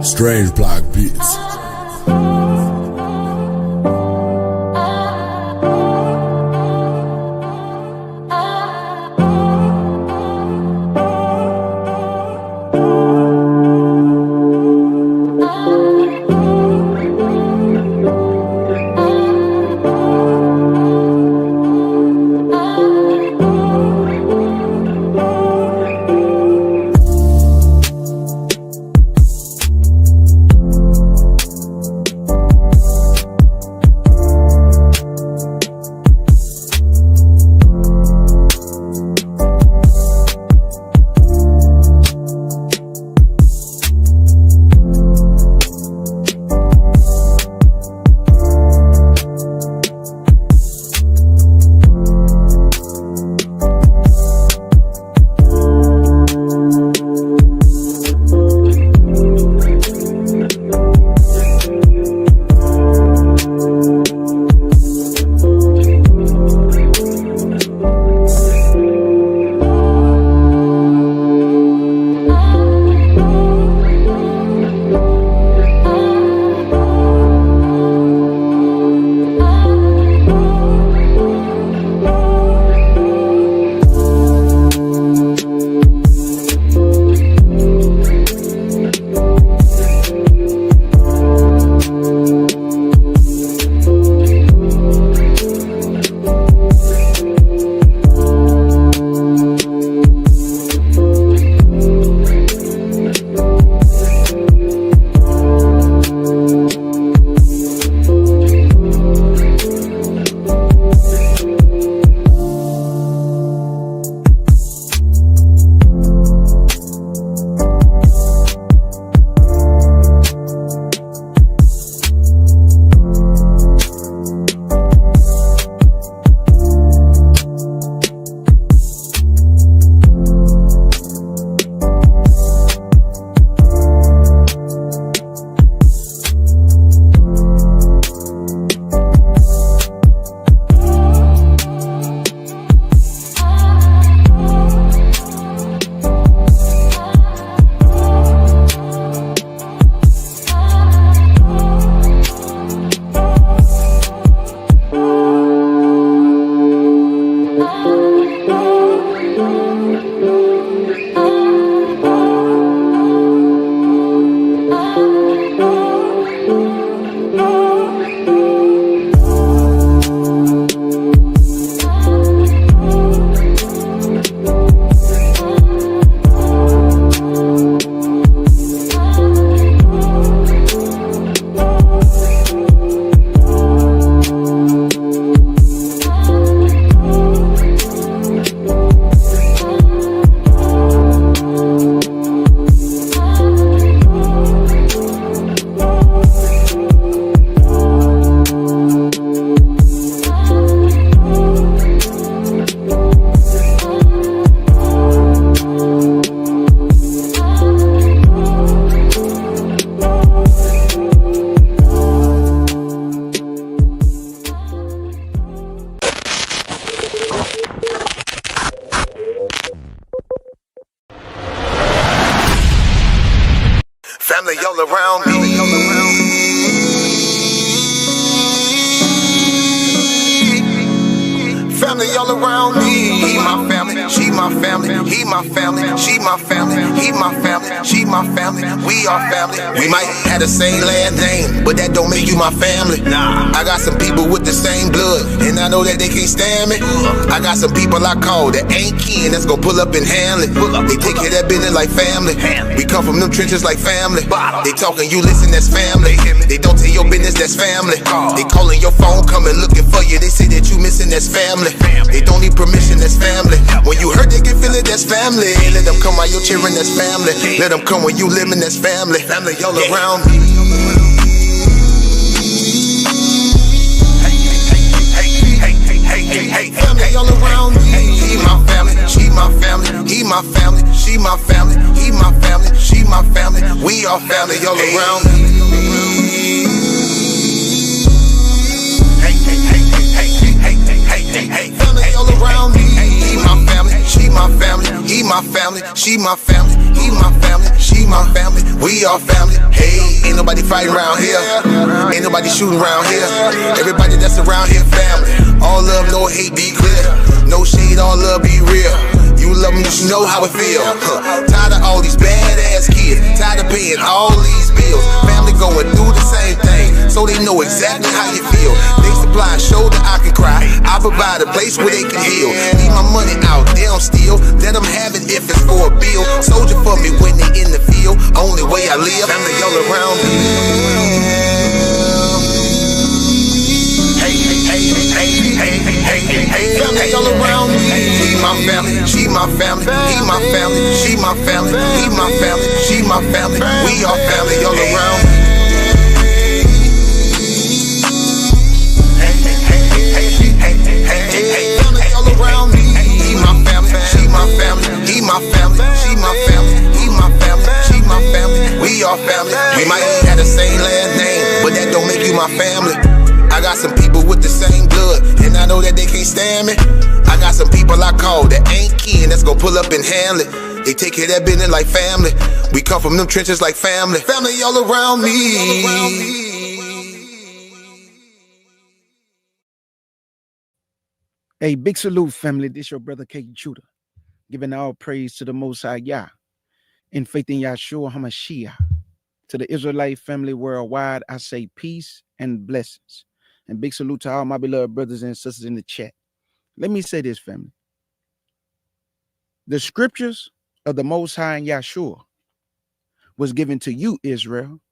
Strange Block Beats. Family all around me. Family all around me. He my family, she my family. He my family, she my family. He my family, she my family. We are family. We might have the same last name, but that don't make you my family. Nah, I got some people with the same blood, and I know that they can't stand me. I got some people I call that ain't kin, that's gonna pull up and handle it. They take care of that business like family. We come from them trenches like family. They talking, you listen, that's family. They don't tell your business, that's family. They calling your phone, coming looking for you. They say that you missing, that's family. They don't need permission, that's family. When you hurt, they can feel it, that's family. Let them come while you're cheering, that's family. Let them come when you living, that's family. Family all around me. Hey, family all around me. He my family, she my family. He my family, she my family. He my family, she my family. We are family all around me. around me. He my family, she my family, he my family, she my family, he my family, she my family, we all family. Hey, ain't nobody fighting around here, ain't nobody shooting around here. Everybody that's around here family. All love, no hate, be clear. No shade, all love, be real. You love me, you know how it feel. Tired of all these badass kids, tired of paying all these bills. Family going through the same thing, so they know exactly how you feel. They supply a shoulder I can cry, I provide a place where they can heal. Leave my money out, they don't steal. Let them have it if it's for a bill. Soldier for me when they in the field. Only way I live, family all around me. Hey, family all around me. He my family, she my family, he my family, she my family, he my family, she my family, we all family all around me. Hey, family all around me. He my family, she my family, he my family, she my family, he my family, she my family, we all family. We might have the same last name, but that don't make you my family. I got some people with the same blood, and I know that they can't stand me. I got some people I call that ain't kin, that's gonna pull up and handle it. They take care of that business like family. We come from them trenches like family. Family all around me. Hey, big salute, family. This your brother Kjudah, giving all praise to the Most High Yah, in faith in Yahshua HaMashiach. To the Israelite family worldwide, I say peace and blessings. And big salute to all my beloved brothers and sisters in the chat. Let me say this, family. The scriptures of the Most High and Yahshua was given to you, Israel.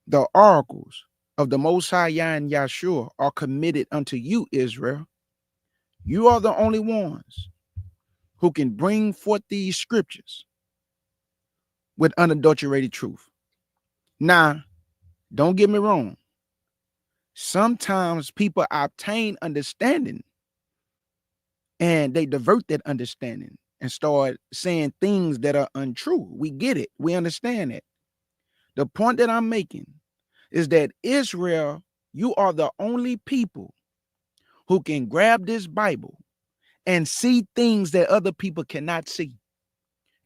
The oracles of the Most High Yah and Yahshua are committed unto you, Israel. You are the only ones who can bring forth these scriptures with unadulterated truth. Now, don't get me wrong. Sometimes people obtain understanding and they divert that understanding and start saying things that are untrue. We get it. We understand it. The point that I'm making is that Israel, you are the only people who can grab this Bible and see things that other people cannot see.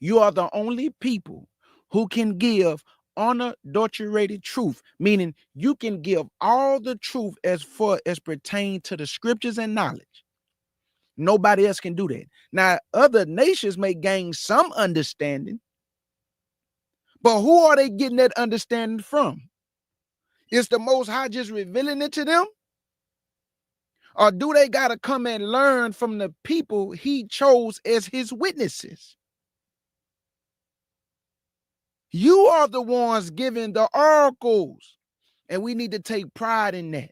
You are the only people who can give unadulterated truth, meaning you can give all the truth as far as pertain to the scriptures and knowledge. Nobody else can do that. Now, other nations may gain some understanding, but who are they getting that understanding from? Is the Most High just revealing it to them? Or do they got to come and learn from the people he chose as his witnesses? You are the ones giving the oracles, and we need to take pride in that.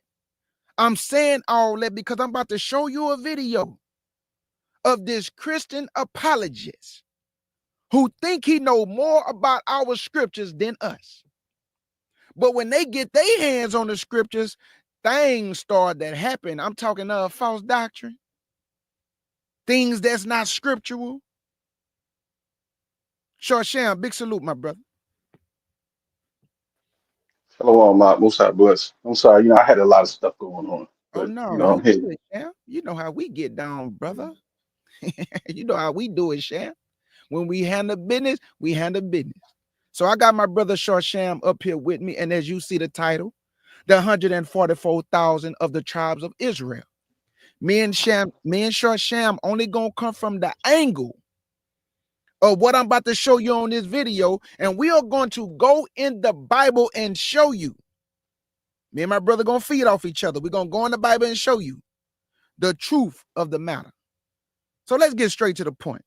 I'm saying all that because I'm about to show you a video of this Christian apologist who think he know more about our scriptures than us. But when they get their hands on the scriptures, things start that happen. I'm talking false doctrine, things that's not scriptural. Sham, big salute, my brother. Hello, my most high bless. I'm sorry, I had a lot of stuff going on, Oh but no, I'm you here. good, Sham. You know how we get down, brother. You know how we do it, Sham. When we handle business, we handle business. So I got my brother Sham up here with me, and as you see the title, the 144,000 of the tribes of Israel. Me and Sham only gonna come from the angle of what I'm about to show you on this video, and we are going to go in the Bible and show you. Me and my brother gonna feed off each other. We're gonna go in the Bible and show you the truth of the matter. So let's get straight to the point.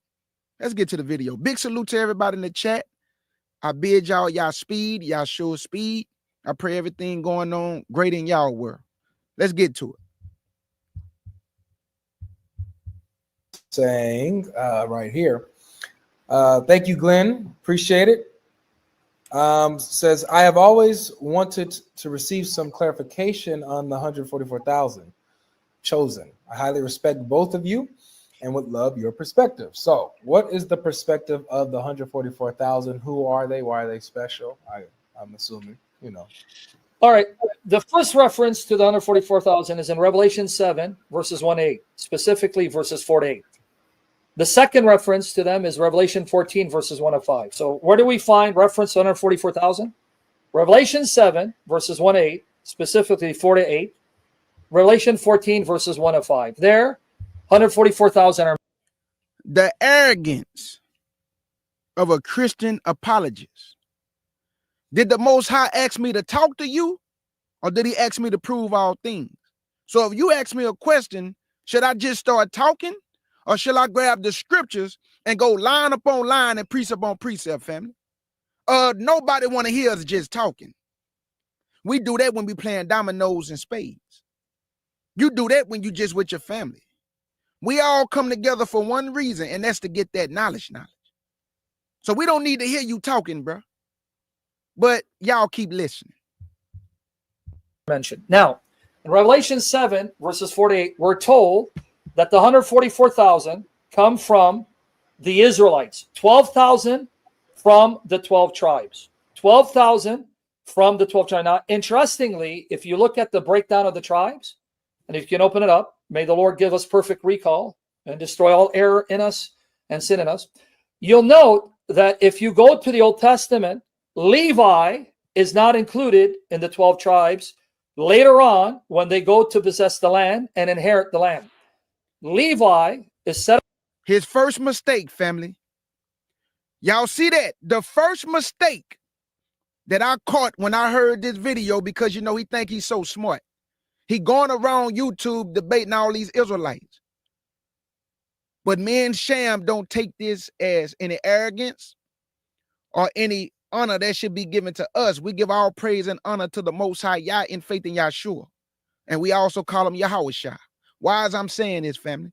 Let's get to the video. Big salute to everybody in the chat. I bid y'all speed, y'all show speed. I pray everything going on great in y'all world. Let's get to it. Saying right here. Thank you, Glenn. Appreciate it. Says, I have always wanted to receive some clarification on the 144,000 chosen. I highly respect both of you and would love your perspective. So what is the perspective of the 144,000? Who are they? Why are they special? I'm assuming, All right. The first reference to the 144,000 is in Revelation 7, verses 1-8, specifically verses 4-8. The second reference to them is Revelation 14, verses 1-5. So where do we find reference to 144,000? Revelation 7, verses 1-8, specifically 4-8. Revelation 14, verses 1-5. There, 144,000 are. The arrogance of a Christian apologist. Did the Most High ask me to talk to you, or did he ask me to prove all things? So if you ask me a question, should I just start talking, or should I grab the scriptures and go line upon line and precept on precept, family? Nobody want to hear us just talking. We do that when we playing dominoes and spades. You do that when you just with your family. We all come together for one reason, and that's to get that knowledge. So we don't need to hear you talking, bro. But y'all keep listening. Mentioned. Now, in Revelation 7, verses 4-8, we're told that the 144,000 come from the Israelites. 12,000 from the 12 tribes. 12,000 from the 12 tribes. Now, interestingly, if you look at the breakdown of the tribes, and if you can open it up, may the Lord give us perfect recall and destroy all error in us and sin in us. You'll note that if you go to the Old Testament, Levi is not included in the 12 tribes later on when they go to possess the land and inherit the land. Levi is set up. His first mistake, family. Y'all see that? The first mistake that I caught when I heard this video, because, you know, he think he's so smart. He going around YouTube debating all these Israelites. But me and Sham don't take this as any arrogance or any honor that should be given to us. We give all praise and honor to the Most High Yah in faith in Yahshua. And we also call him Yahweh Shar. Why as I'm saying this, family?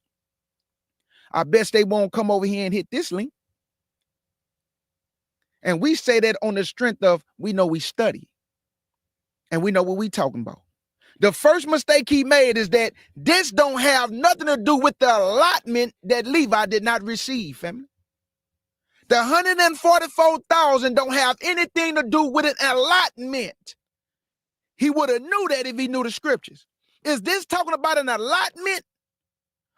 I bet they won't come over here and hit this link. And we say that on the strength of we know we study. And we know what we talking about. The first mistake he made is that this don't have nothing to do with the allotment that Levi did not receive, family. The 144,000 don't have anything to do with an allotment. He would have knew that if he knew the scriptures. Is this talking about an allotment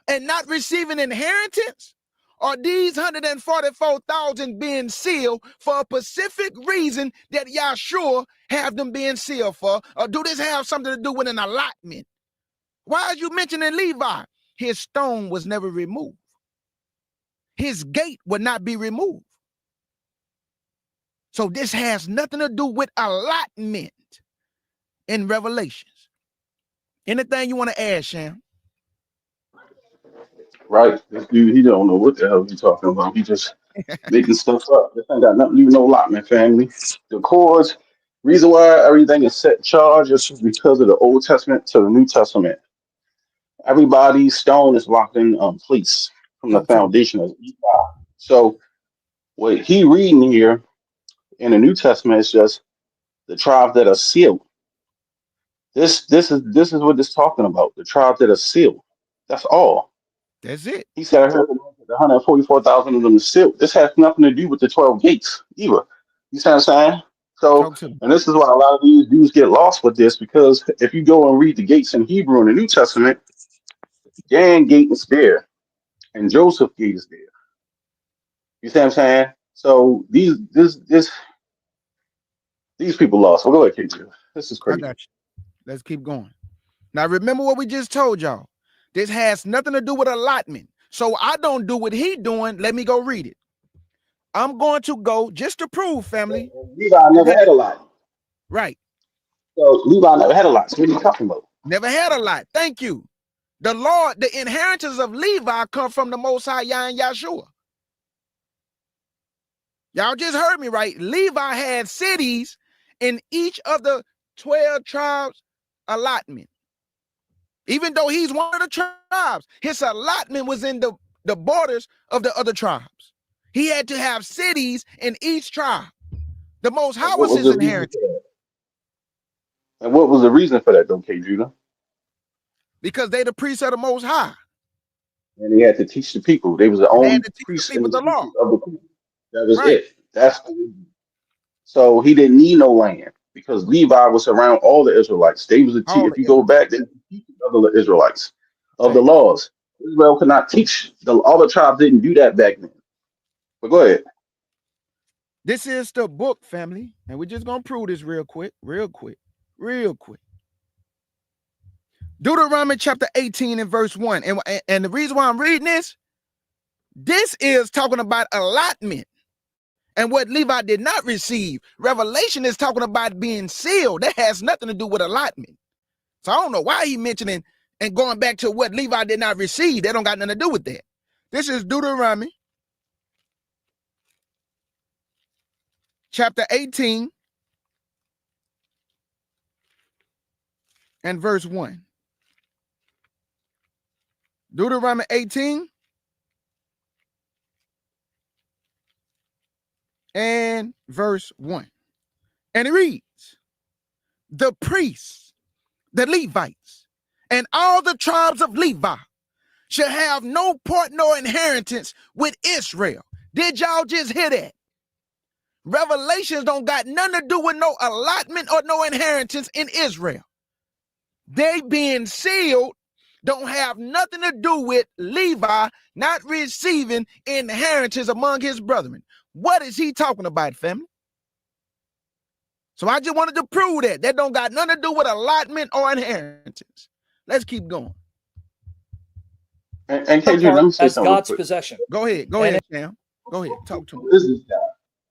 and not receiving inheritance? Or these 144,000 being sealed for a specific reason that Yahshua have them being sealed for? Or do this have something to do with an allotment? Why are you mentioning Levi? His stone was never removed. His gate would not be removed. So this has nothing to do with allotment in Revelations. Anything you want to add, Sham? Right. This dude, he don't know what the hell he's talking about. He just making stuff up. This ain't got nothing to do with no allotment, family. The cause, reason why everything is set charge is because of the Old Testament to the New Testament. Everybody's stone is locked in place from the foundation of Levi. So what he reading here in the New Testament is just the tribes that are sealed. This is what it's talking about. The tribes that are sealed. That's all. That's it. He said, I heard the 144,000 of them is sealed. This has nothing to do with the 12 gates either. You see what I'm saying? So, and this is why a lot of these dudes get lost with this, because if you go and read the gates in Hebrew in the New Testament, Dan gate is there, and Joseph gate is there. You see what I'm saying? So these people lost. Well, go ahead, KJ. This is crazy. I got you. Let's keep going. Now remember what we just told y'all. This has nothing to do with allotment. So I don't do what he doing. Let me go read it. I'm going to go just to prove, family. Levi never had a lot. Right. So Levi never had a lot. So what are you talking about? Never had a lot. Thank you. The Lord, the inheritance of Levi come from the Most High Yah and Yahshua. Y'all just heard me right. Levi had cities in each of the 12 tribes allotment. Even though he's one of the tribes, his allotment was in the borders of the other tribes. He had to have cities in each tribe. The Most High was his inheritance. And what was the reason for that, though, Judah? Because they the priests of the Most High. And he had to teach the people. They was the only priests in the law. Of the people. That was right. It. That's so he didn't need no land. because Levi was around all the Israelites. They was a All if the you go Israelites. back, they teach other Israelites of the Facts. laws. Israel could not teach. The other tribes didn't do that back then. But go ahead. This is the book, family, and we're just gonna prove this real quick. Deuteronomy chapter 18 and verse 1. And the reason why I'm reading this is talking about allotment and what Levi did not receive. Revelation is talking about being sealed. That has nothing to do with allotment. So I don't know why he mentioning and going back to what Levi did not receive. That don't got nothing to do with that. This is Deuteronomy chapter 18 and verse 1. Deuteronomy 18 and verse 1. And it reads, the priests, the Levites, and all the tribes of Levi shall have no part nor inheritance with Israel. Did y'all just hear that? Revelations don't got nothing to do with no allotment or no inheritance in Israel. They being sealed don't have nothing to do with Levi not receiving inheritance among his brethren. What is he talking about, family? So I just wanted to prove that. That don't got nothing to do with allotment or inheritance. Let's keep going. And KG, let me say as something real God's quick. possession. Go ahead, Sam. Go ahead, talk to me. Who is this guy?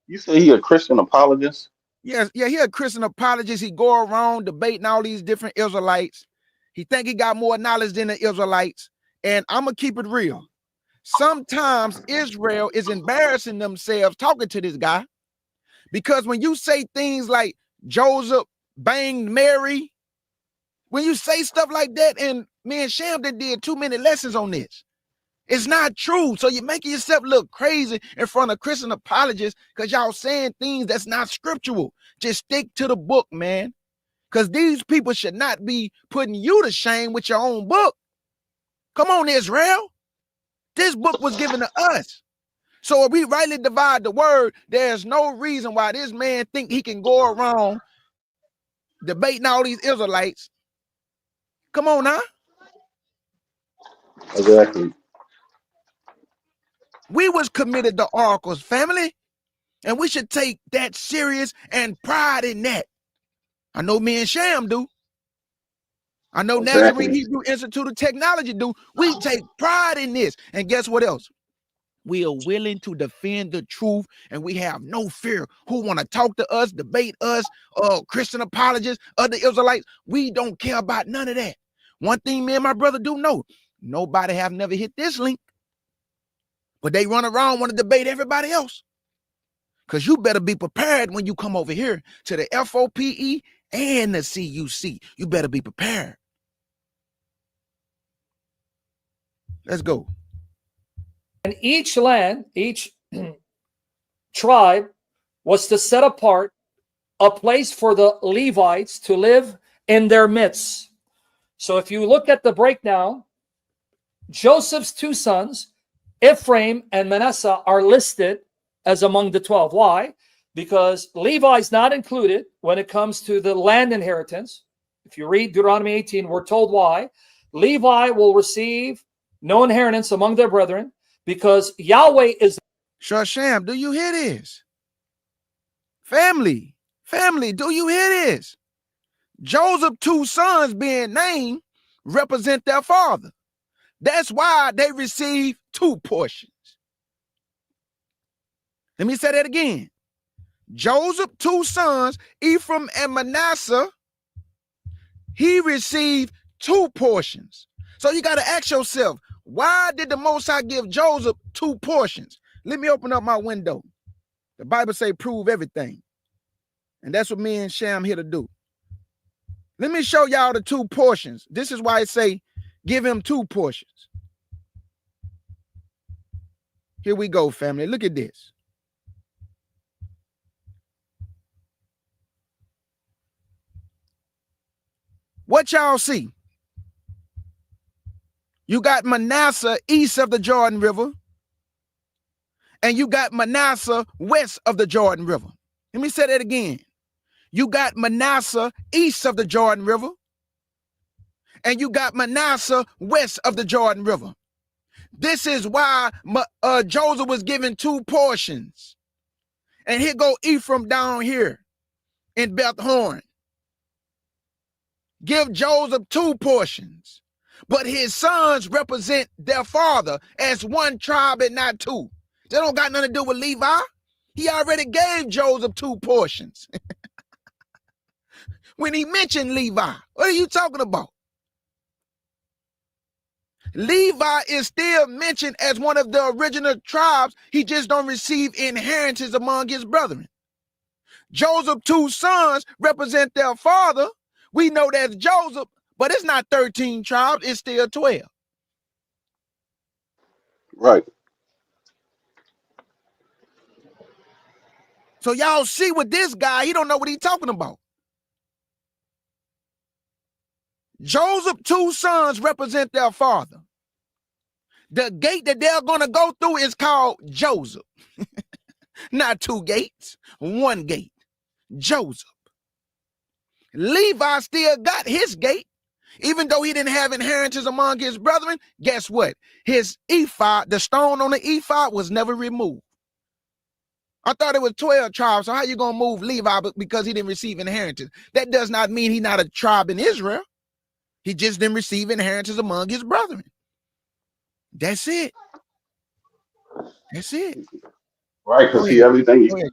You say he a Christian apologist? Yes, yeah, he a Christian apologist. He go around debating all these different Israelites. He think he got more knowledge than the Israelites. And I'm gonna keep it real. Sometimes Israel is embarrassing themselves talking to this guy, because when you say things like Joseph banged Mary, when you say stuff like that, and me and Sham did too many lessons on this. It's not true. So you're making yourself look crazy in front of Christian apologists because y'all saying things that's not scriptural. Just stick to the book, man. Because these people should not be putting you to shame with your own book. Come on, Israel. This book was given to us. So if we rightly divide the word, there's no reason why this man think he can go around debating all these Israelites. Come on now. Exactly. We was committed to oracles, family, and we should take that serious and pride in that. I know me and Sham do. I know Nazarene Exactly. Hebrew Institute of Technology do. We take pride in this. And guess what else? We are willing to defend the truth, and we have no fear. Who want to talk to us, debate us, Christian apologists, other Israelites? We don't care about none of that. One thing me and my brother do know, nobody have never hit this link, but they run around want to debate everybody else. Because you better be prepared when you come over here to the FOPE and the CUC. You better be prepared. Let's go. And each land, each tribe was to set apart a place for the Levites to live in their midst. So if you look at the breakdown, Joseph's two sons, Ephraim and Manasseh, are listed as among the 12. Why? Because Levi is not included when it comes to the land inheritance. If you read Deuteronomy 18, we're told why. Levi will receive no inheritance among their brethren because Yahweh is. Sham, do you hear this? Family, do you hear this? Joseph's two sons being named represent their father. That's why they receive two portions. Let me say that again. Joseph's two sons, Ephraim and Manasseh, he received two portions. So you got to ask yourself, why did the Most High give Joseph two portions? Let me open up my window. The Bible say prove everything. And that's what me and Sham here to do. Let me show y'all the two portions. This is why I say give him two portions. Here we go, family. Look at this. What y'all see? You got Manasseh east of the Jordan River, and you got Manasseh west of the Jordan River. Let me say that again. You got Manasseh east of the Jordan River, and you got Manasseh west of the Jordan River. This is why Joseph was given 2 portions. And here go Ephraim down here in Beth Horon. Give Joseph 2 portions, but his sons represent their father as 1 tribe and not 2. They don't got nothing to do with Levi. He already gave Joseph 2 portions. When he mentioned Levi, what are you talking about? Levi is still mentioned as one of the original tribes. He just don't receive inheritance among his brethren. Joseph's 2 sons represent their father. We know that's Joseph, but it's not 13 tribes. It's still 12. Right. So y'all see with this guy, he don't know what he's talking about. Joseph's 2 sons represent their father. The gate that they're going to go through is called Joseph. Not 2 gates, 1 gate. Joseph. Levi still got his gate. Even though he didn't have inheritance among his brethren, guess what? His ephod, the stone on the ephod, was never removed. I thought it was 12 tribes, so how you going to move Levi because he didn't receive inheritance? That does not mean he's not a tribe in Israel. He just didn't receive inheritance among his brethren. That's it. That's it. Right, because see, everything you said,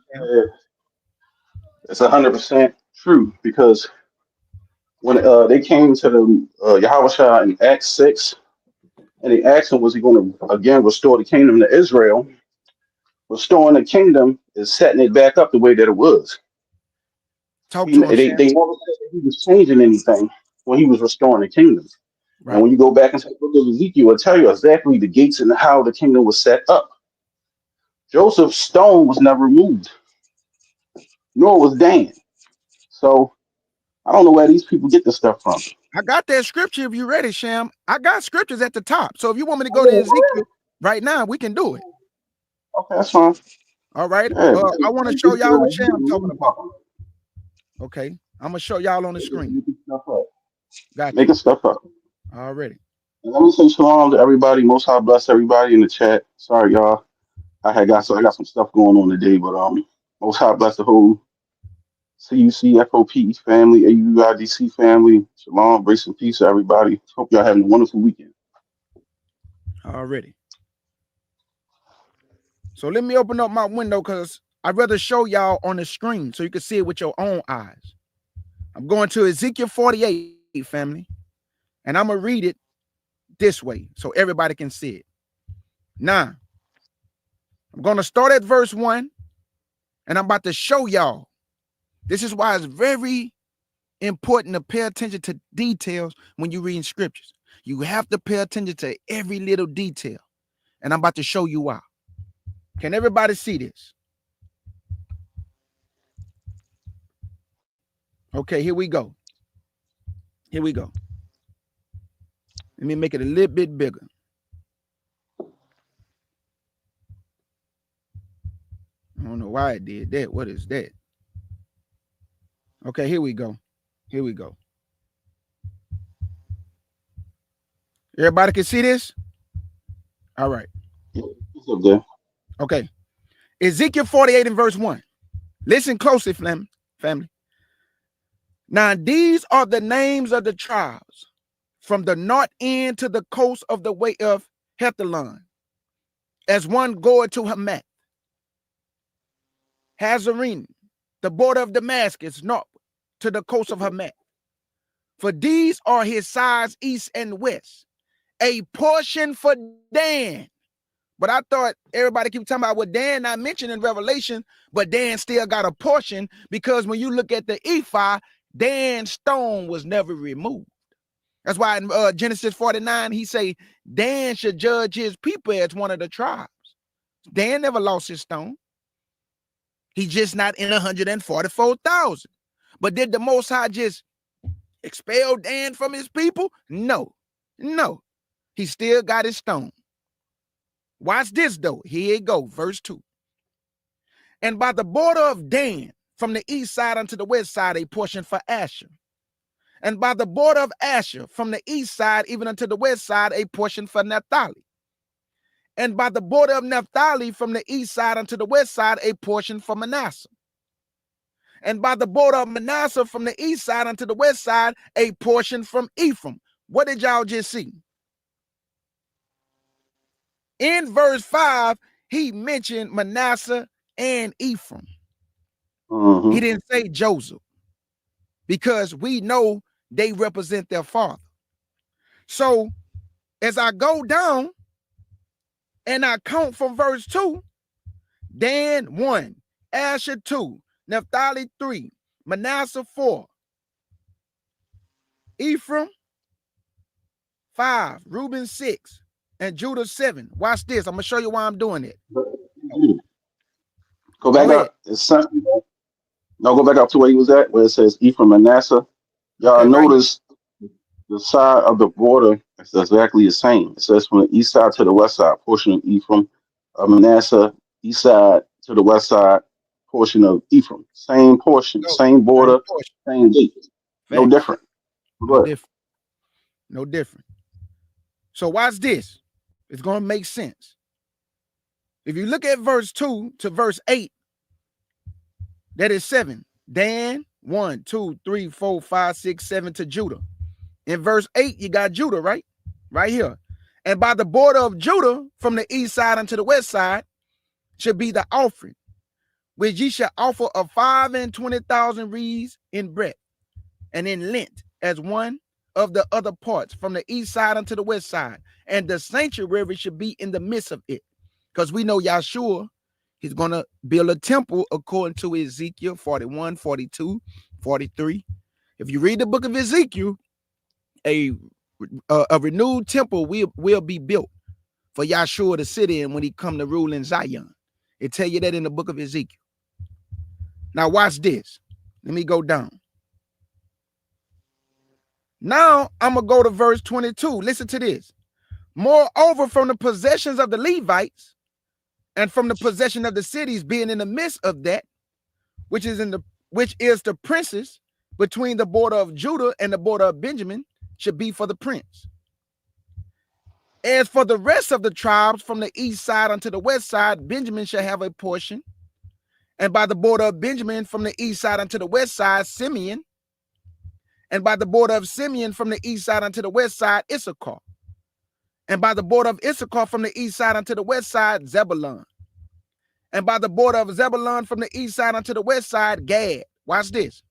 it's 100% true. Because when they came to the Yahushua in Acts 6, and they asked him, was he going to again restore the kingdom to Israel? Restoring the kingdom is setting it back up the way that it was. Talk to him, They never said that he was changing anything when he was restoring the kingdom. Right. And when you go back into the book of Ezekiel, it'll tell you exactly the gates and how the kingdom was set up. Joseph's stone was never moved, nor was Dan. So I don't know where these people get this stuff from. I got that scripture if you're ready, Sham. I got scriptures at the top. So if you want me to go to Ezekiel right now, we can do it. Okay, that's fine. All right. Yeah, I want to show y'all what Sham talking about. Okay. I'm going to show y'all on the screen. Got making stuff up. Already. And let me say shalom to everybody. Most High bless everybody in the chat. Sorry, y'all. I got some stuff going on today, but most High bless the whole CUC FOP family, AUIDC family. Shalom, grace and peace to everybody. Hope y'all having a wonderful weekend. Already. So let me open up my window because I'd rather show y'all on the screen so you can see it with your own eyes. I'm going to Ezekiel 48, family, and I'm going to read it this way so everybody can see it. Now, I'm going to start at verse 1, and I'm about to show y'all. This is why it's very important to pay attention to details when you're reading scriptures. You have to pay attention to every little detail, and I'm about to show you why. Can everybody see this? Okay, here we go. Here we go. Let me make it a little bit bigger. I don't know why I did that. What is that? Okay, here we go. Here we go. Everybody can see this? All right. Okay. Ezekiel 48 and verse 1. Listen closely, family. Now, these are the names of the tribes from the north end to the coast of the way of Nepthalim, as one going to Hamath. Hazarim, the border of Damascus, north to the coast of Hamath. For these are his sides east and west, a portion for Dan. But I thought everybody keep talking about what Dan not mentioned in Revelation, but Dan still got a portion because when you look at the ephod, Dan's stone was never removed. That's why in Genesis 49, he say Dan should judge his people as one of the tribes. Dan never lost his stone. He just not in 144,000. But did the Most High just expel Dan from his people? No. He still got his stone. Watch this though. Here you go, verse 2. And by the border of Dan, from the east side unto the west side, a portion for Asher. And by the border of Asher, from the east side even unto the west side, a portion for Naphtali. And by the border of Naphtali, from the east side unto the west side, a portion for Manasseh. And by the border of Manasseh, from the east side unto the west side, a portion from Ephraim. What did y'all just see? In verse 5, he mentioned Manasseh and Ephraim. He didn't say Joseph, because we know they represent their father. So as I go down and I count from verse 2, Dan 1, Asher 2, Naphtali 3, Manasseh 4, Ephraim 5, Reuben 6, and Judah 7. Watch this. I'm going to show you why I'm doing it. Go back up. It's something. No, go back up to where he was at, where it says Ephraim, Manasseh. Y'all notice the side of the border is exactly the same. It says from the east side to the west side, portion of Ephraim, Manasseh, east side to the west side, portion of Ephraim. Same portion, same border, same date. No different. No different. No different. So watch this. It's going to make sense. If you look at verse 2 to verse 8, that is 7. Dan, 1, 2, 3, 4, 5, 6, 7 to Judah. In verse 8, you got Judah, right? Right here. And by the border of Judah, from the east side unto the west side, should be the offering, which ye shall offer of 25,000 reeds in breadth, and in length, as one of the other parts, from the east side unto the west side. And the sanctuary should be in the midst of it. Because we know Yahshua, he's going to build a temple according to Ezekiel 41, 42, 43. If you read the book of Ezekiel, a renewed temple will be built for Yahshua to sit in when he come to rule in Zion. It tell you that in the book of Ezekiel. Now watch this. Let me go down. Now I'm going to go to verse 22. Listen to this. Moreover, from the possessions of the Levites and from the possession of the cities being in the midst of that, which is the princes between the border of Judah and the border of Benjamin, should be for the prince. As for the rest of the tribes from the east side unto the west side, Benjamin shall have a portion. And by the border of Benjamin from the east side unto the west side, Simeon. And by the border of Simeon from the east side unto the west side, Issachar. And by the border of Issachar from the east side unto the west side, Zabulon. And by the border of Zabulon from the east side unto the west side, Gad. Watch this.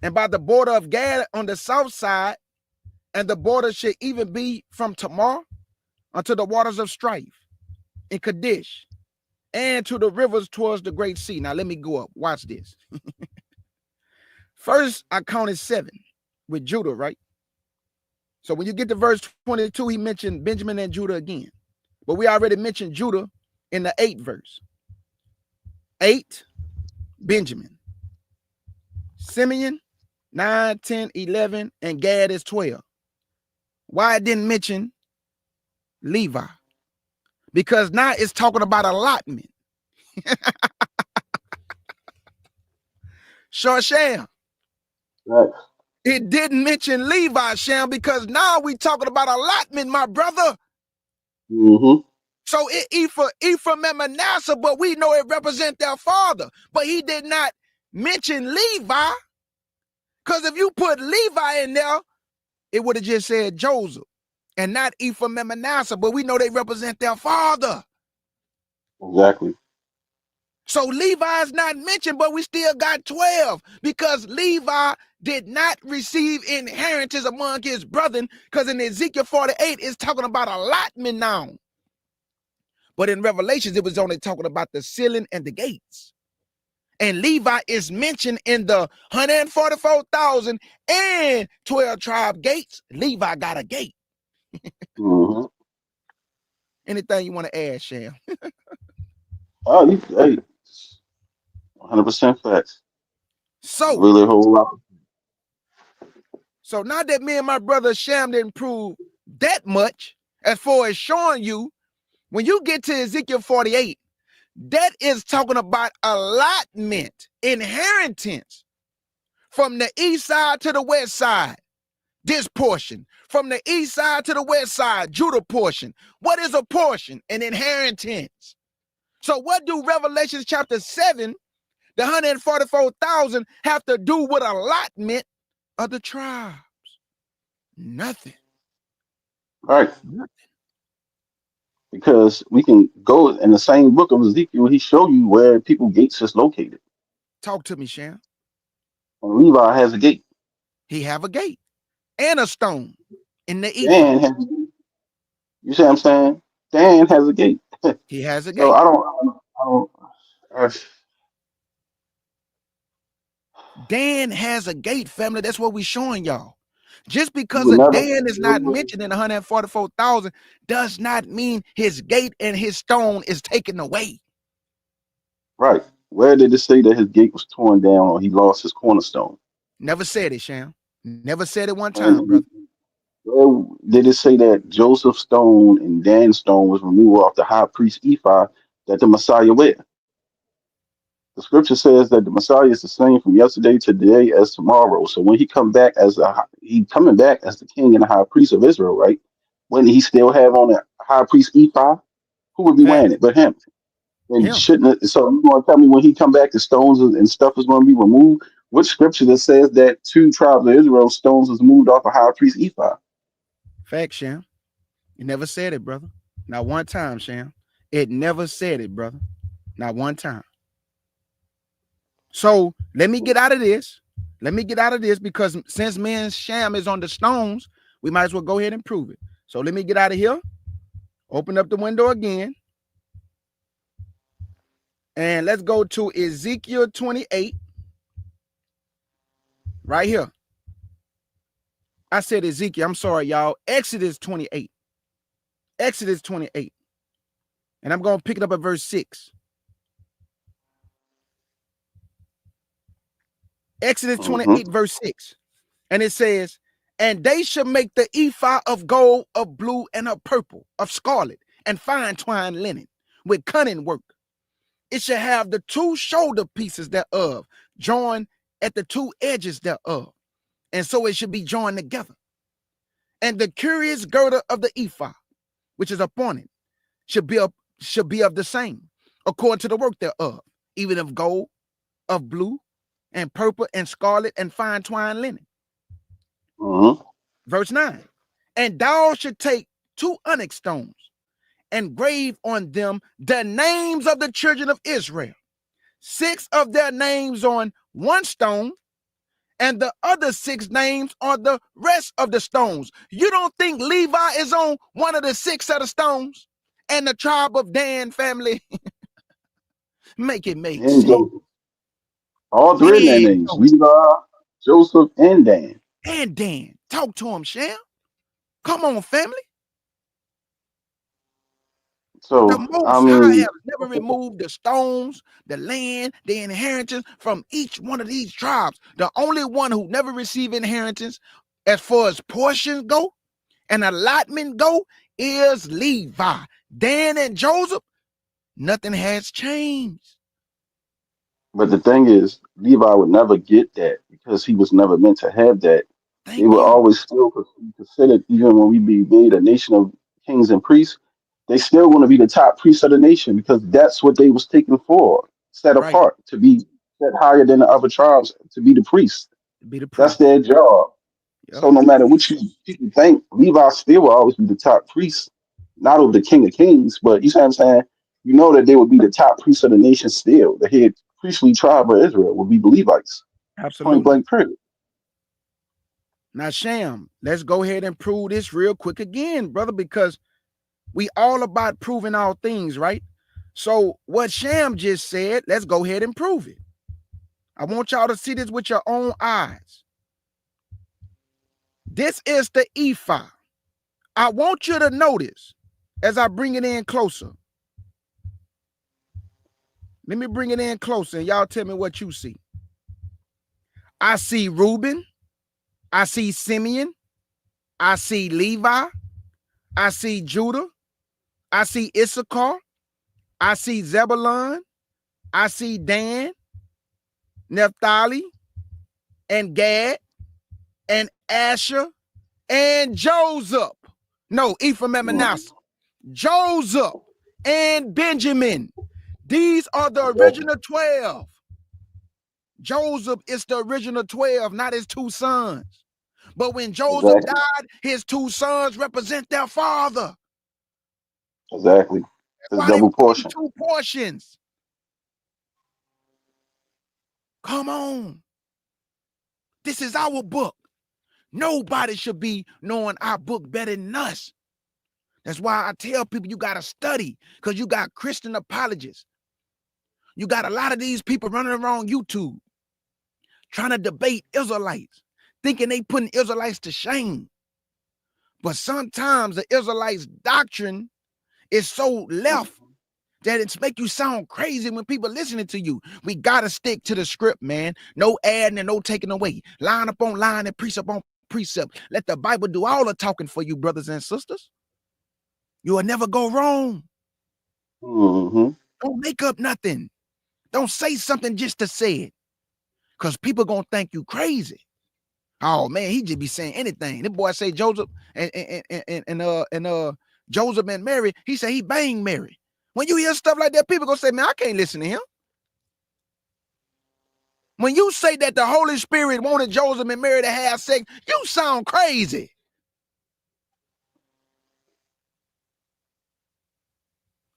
And by the border of Gad on the south side, and the border should even be from Tamar unto the waters of strife in Kadesh, and to the rivers towards the great sea. Now let me go up. Watch this. First, I counted 7 with Judah, right? So when you get to verse 22, he mentioned Benjamin and Judah again. But we already mentioned Judah in the 8th verse. 8, Benjamin. Simeon, 9, 10, 11, and Gad is 12. Why it didn't mention Levi? Because now it's talking about allotment. Shar, Sham. Right. It didn't mention Levi, Sham, because now we talking about allotment, my brother. So Ephraim and Manasseh, but we know it represents their father. But he did not mention Levi, because if you put Levi in there, it would have just said Joseph and not Ephraim and Manasseh, but we know they represent their father. Exactly. So Levi is not mentioned, but we still got 12 because Levi did not receive inheritance among his brethren, because in Ezekiel 48, it's talking about allotment now. But in Revelations, it was only talking about the ceiling and the gates. And Levi is mentioned in the 144,000 and 12 tribe gates. Levi got a gate. Anything you want to add, Sham? Oh, hey, 100% facts. So really a whole lot. So now that me and my brother Sham didn't prove that much, as far as showing you, when you get to Ezekiel 48, That is talking about allotment, inheritance from the east side to the west side. This portion from the east side to the west side, Judah portion. What is a portion? An inheritance. So what do Revelation chapter 7, the 144,000 have to do with allotment of the tribes? Nothing. Right. Nothing. Because we can go in the same book of Ezekiel, he show you where people gates is located. Talk to me, Sham. And Levi has a gate. He have a gate and a stone in the ephod. Dan has a gate. You see what I'm saying? Dan has a gate. He has a So gate. I don't Dan has a gate, family. That's what we're showing y'all. Just you because would a never Dan is not mentioned in 144,000 does not mean his gate and his stone is taken away. right. Where did it say that his gate was torn down or he lost his cornerstone? Never said it, Sham. Never said it one time, And brother. where did it say that Joseph's stone and Dan's stone was removed off the high priest ephod that the Messiah wear? The scripture says that the Messiah is the same from yesterday to today as tomorrow. So when he coming back as the king and the high priest of Israel, right? Wouldn't he still have on a high priest ephod? Who would be Fact. wearing it but him? And Him. shouldn't it, so you want to tell me when he come back the stones and stuff is going to be removed? Which scripture that says that 2 tribes of Israel stones was moved off a high priest ephod? Fact, Sham. You never said it, brother. Not one time, Sham. It never said it, brother. Not one time. So let me get out of this. Let me get out of this because since me and Sham is on the stones, we might as well go ahead and prove it. So let me get out of here. Open up the window again. And let's go to Ezekiel 28. Right here. I said Ezekiel. I'm sorry, y'all. Exodus 28. Exodus 28. And I'm going to pick it up at verse 6. Exodus 28, verse 6. And it says, and they shall make the ephod of gold, of blue, and of purple, of scarlet, and fine twined linen, with cunning work. It shall have the 2 shoulder pieces thereof, joined at the 2 edges thereof. And so it should be joined together. And the curious girdle of the ephod, which is upon it, should be of the same, according to the work thereof, even of gold, of blue, and purple, and scarlet, and fine twined linen. Verse 9. And thou should take 2 onyx stones, and grave on them the names of the children of Israel, 6 of their names on one stone, and the other 6 names on the rest of the stones. You don't think Levi is on one of the 6 of the stones? And the tribe of Dan family? Make it make And sense. Joseph. All 3 of their names. Levi, Joseph, and Dan. And Dan. Talk to him, Sham. Come on, family. So, The I Most High mean, have never removed the stones, the land, the inheritance from each one of these tribes. The only one who never received inheritance as far as portions go and allotment go is Levi. Dan and Joseph, nothing has changed. but the thing is, Levi would never get that because he was never meant to have that. They Thank were you. always still considered, even when we be made a nation of kings and priests, they still want to be the top priests of the nation because that's what they was taken for, set Right. apart, to be set higher than the other tribes, to be the priests. Be the That's priest. their job. Yep. So no matter what you people think, Levi still will always be the top priest, not of the King of Kings, but you see what I'm saying? You know that they would be the top priest of the nation still. The head priestly tribe of Israel would be the Levites. Point Absolutely. blank period. Now, Sham, let's go ahead and prove this real quick again, brother, because we all about proving all things, right? So what Sham just said, let's go ahead and prove it. I want y'all to see this with your own eyes. This is the ephod. I want you to notice as I bring it in closer. Let me bring it in closer and y'all tell me what you see. I see Reuben. I see Simeon. I see Levi. I see Judah. I see Issachar. I see Zabulon. I see Dan, Nephtali, and Gad, and Asher, and Joseph. No, Ephraim and Manasseh. Joseph and Benjamin. These are the original 12. Joseph is the original 12, not his two sons. But when Joseph died, his two sons represent their father. Exactly. That's It's why they double were portion. two portions. Come on. This is our book. Nobody should be knowing our book better than us. That's why I tell people you got to study, because you got Christian apologists. You got a lot of these people running around YouTube trying to debate Israelites, thinking they putting Israelites to shame. But sometimes the Israelites' doctrine is so left that it's make you sound crazy when people listening to you. We got to stick to the script, man. No adding and no taking away. Line up on line and precept on precept. Let the Bible do all the talking for you, brothers and sisters. You will never go wrong. Don't make up nothing. Don't say something just to say it, because people gonna think you crazy. Oh man, he just be saying anything. This boy say Joseph and Joseph and Mary. He say he banged Mary. When you hear stuff like that, people gonna say, man, I can't listen to him. When you say that the Holy Spirit wanted Joseph and Mary to have sex, you sound crazy.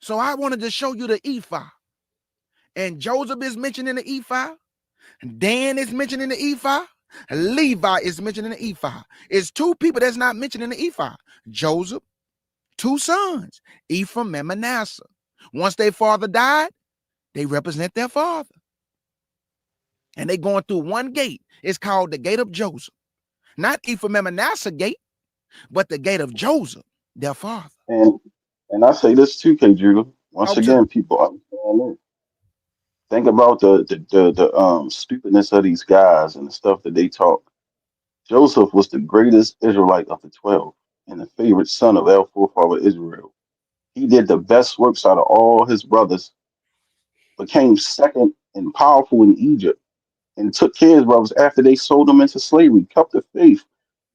So I wanted to show you the ephah. And Joseph is mentioned in the ephah. Dan is mentioned in the ephah. Levi is mentioned in the ephah. It's two people that's not mentioned in the ephah. Joseph, two sons, Ephraim and Manasseh. Once their father died, they represent their father. And they going through one gate. It's called the gate of Joseph. Not Ephraim and Manasseh gate, but the gate of Joseph, their father. And I say this too, K. Judah. Once Talk to me. again, people understand it. Think about the stupidness of these guys and the stuff that they talk. Joseph was the greatest Israelite of the 12 and the favorite son of our forefather Israel. He did the best works out of all his brothers, became second and powerful in Egypt, and took care of his brothers after they sold him into slavery, kept the faith,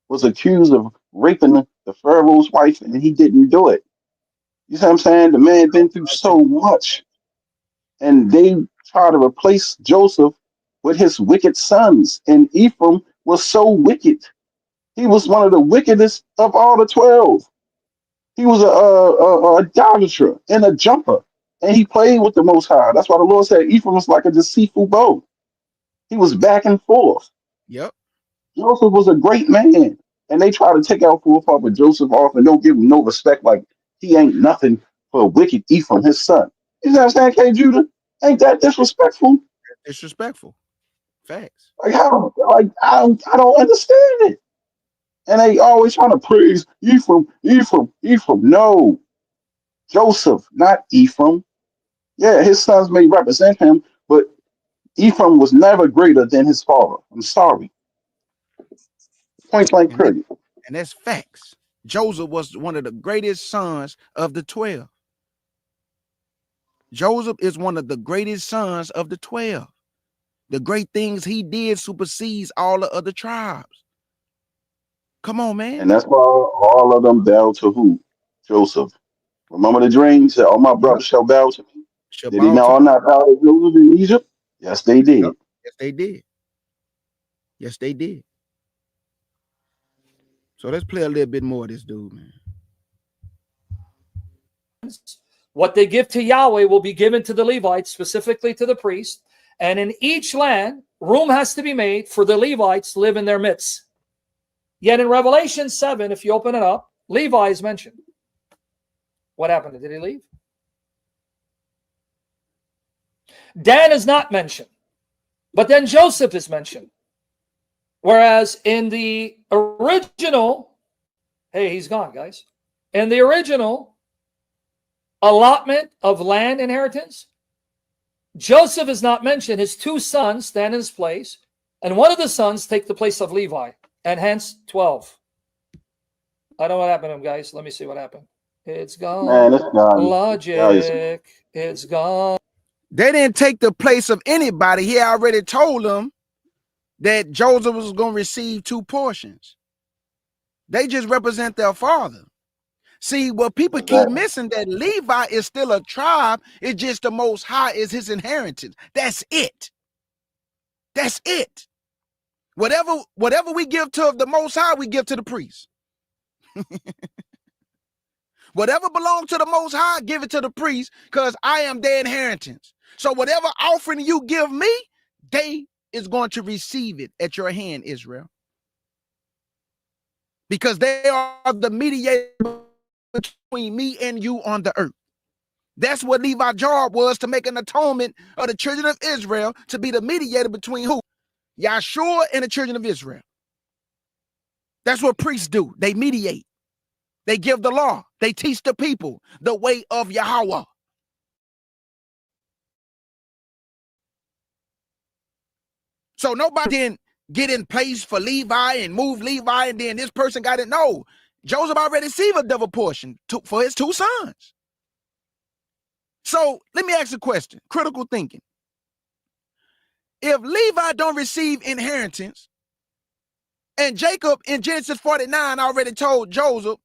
was accused of raping the Pharaoh's wife, and he didn't do it. You see what I'm saying? The man been through so much, and they try to replace Joseph with his wicked sons, and Ephraim was so wicked. He was one of the wickedest of all the 12. He was a idolater and a jumper, and he played with the Most High. That's why the Lord said Ephraim was like a deceitful bow. He was back and forth. Yep. Joseph was a great man, and they try to take out forefather Joseph off and don't give him no respect, like he ain't nothing for wicked Ephraim, his son. You know what I'm saying, K. Judah? Ain't that disrespectful? Disrespectful. Facts. Like how? Like I don't understand it. And they always trying to praise Ephraim, Ephraim, Ephraim. No, Joseph, not Ephraim. Yeah, his sons may represent him, but Ephraim was never greater than his father. I'm sorry. Point blank, And, that, period. and that's facts. Joseph was one of the greatest sons of the 12. Joseph is one of the greatest sons of the 12. The great things he did supersedes all the other tribes. Come on, man. And that's why all of them bow to who? Joseph. Remember the dream? He said, all my brothers shall bow to me. Did he Shabbat. now not bow to Joseph in Egypt? Yes, they did. Yep. Yes, they did. Yes, they did. So let's play a little bit more of this dude, man. What they give to Yahweh will be given to the Levites, specifically to the priest. And in each land, room has to be made for the Levites to live in their midst. Yet in Revelation 7, if you open it up, Levi is mentioned. What happened? Did he leave? Dan is not mentioned. But then Joseph is mentioned. Whereas in the original, hey, he's gone, guys. In the original allotment of land inheritance, Joseph is not mentioned. His two sons stand in his place, and one of the sons take the place of Levi, and hence 12. I don't know what happened to him, guys. Let me see what happened. It's gone. Man, this guy is Logic. It's gone. They didn't take the place of anybody. He already told them that Joseph was going to receive 2 portions. They just represent their father. See, what people keep missing, that Levi is still a tribe. It's just the Most High is his inheritance. That's it. That's it. Whatever we give to the Most High, we give to the priest. Whatever belongs to the Most High, give it to the priest, because I am their inheritance. So whatever offering you give me, they is going to receive it at your hand, Israel. Because they are the mediator between me and you on the earth. That's what Levi's job was, to make an atonement of the children of Israel, to be the mediator between who? Yahshua and the children of Israel. That's what priests do. They mediate. They give the law. They teach the people the way of Yahweh. So nobody didn't get in place for Levi and move Levi, and then this person got it. No, Joseph already received a double portion for his 2 sons. So let me ask a question, critical thinking. If Levi don't receive inheritance, and Jacob in Genesis 49 already told Joseph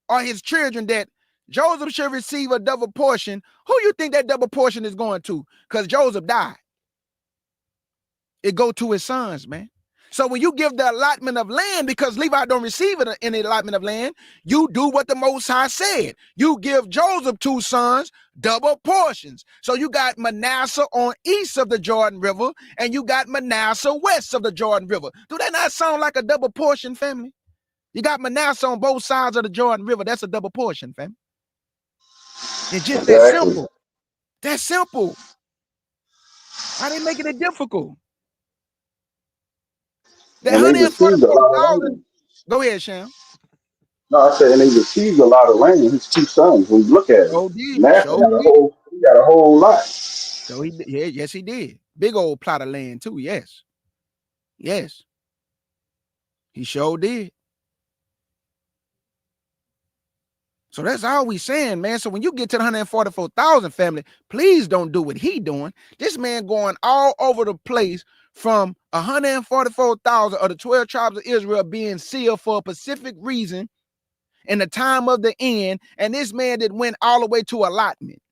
or his children that Joseph should receive a double portion, who you think that double portion is going to? Because Joseph died. It go to his sons, man. So when you give the allotment of land, because Levi don't receive any allotment of land, you do what the Most High said. You give Joseph 2 sons double portions. So you got Manasseh on east of the Jordan River, and you got Manasseh west of the Jordan River. Do that not sound like a double portion, family? You got Manasseh on both sides of the Jordan River. That's a double portion, family. It's just that simple. That's simple. Why they making it difficult? That 144,000. Go ahead, Sham. No, I said, and he received a lot of land. His 2 sons. When you look at it, Did. he got a whole lot. So yes, he did. Big old plot of land too. Yes, he sure did. So that's all we saying, man. So when you get to the 144,000 family, please don't do what he doing. This man going all over the place, from 144,000 of the 12 tribes of Israel being sealed for a specific reason in the time of the end, and this man that went all the way to allotment.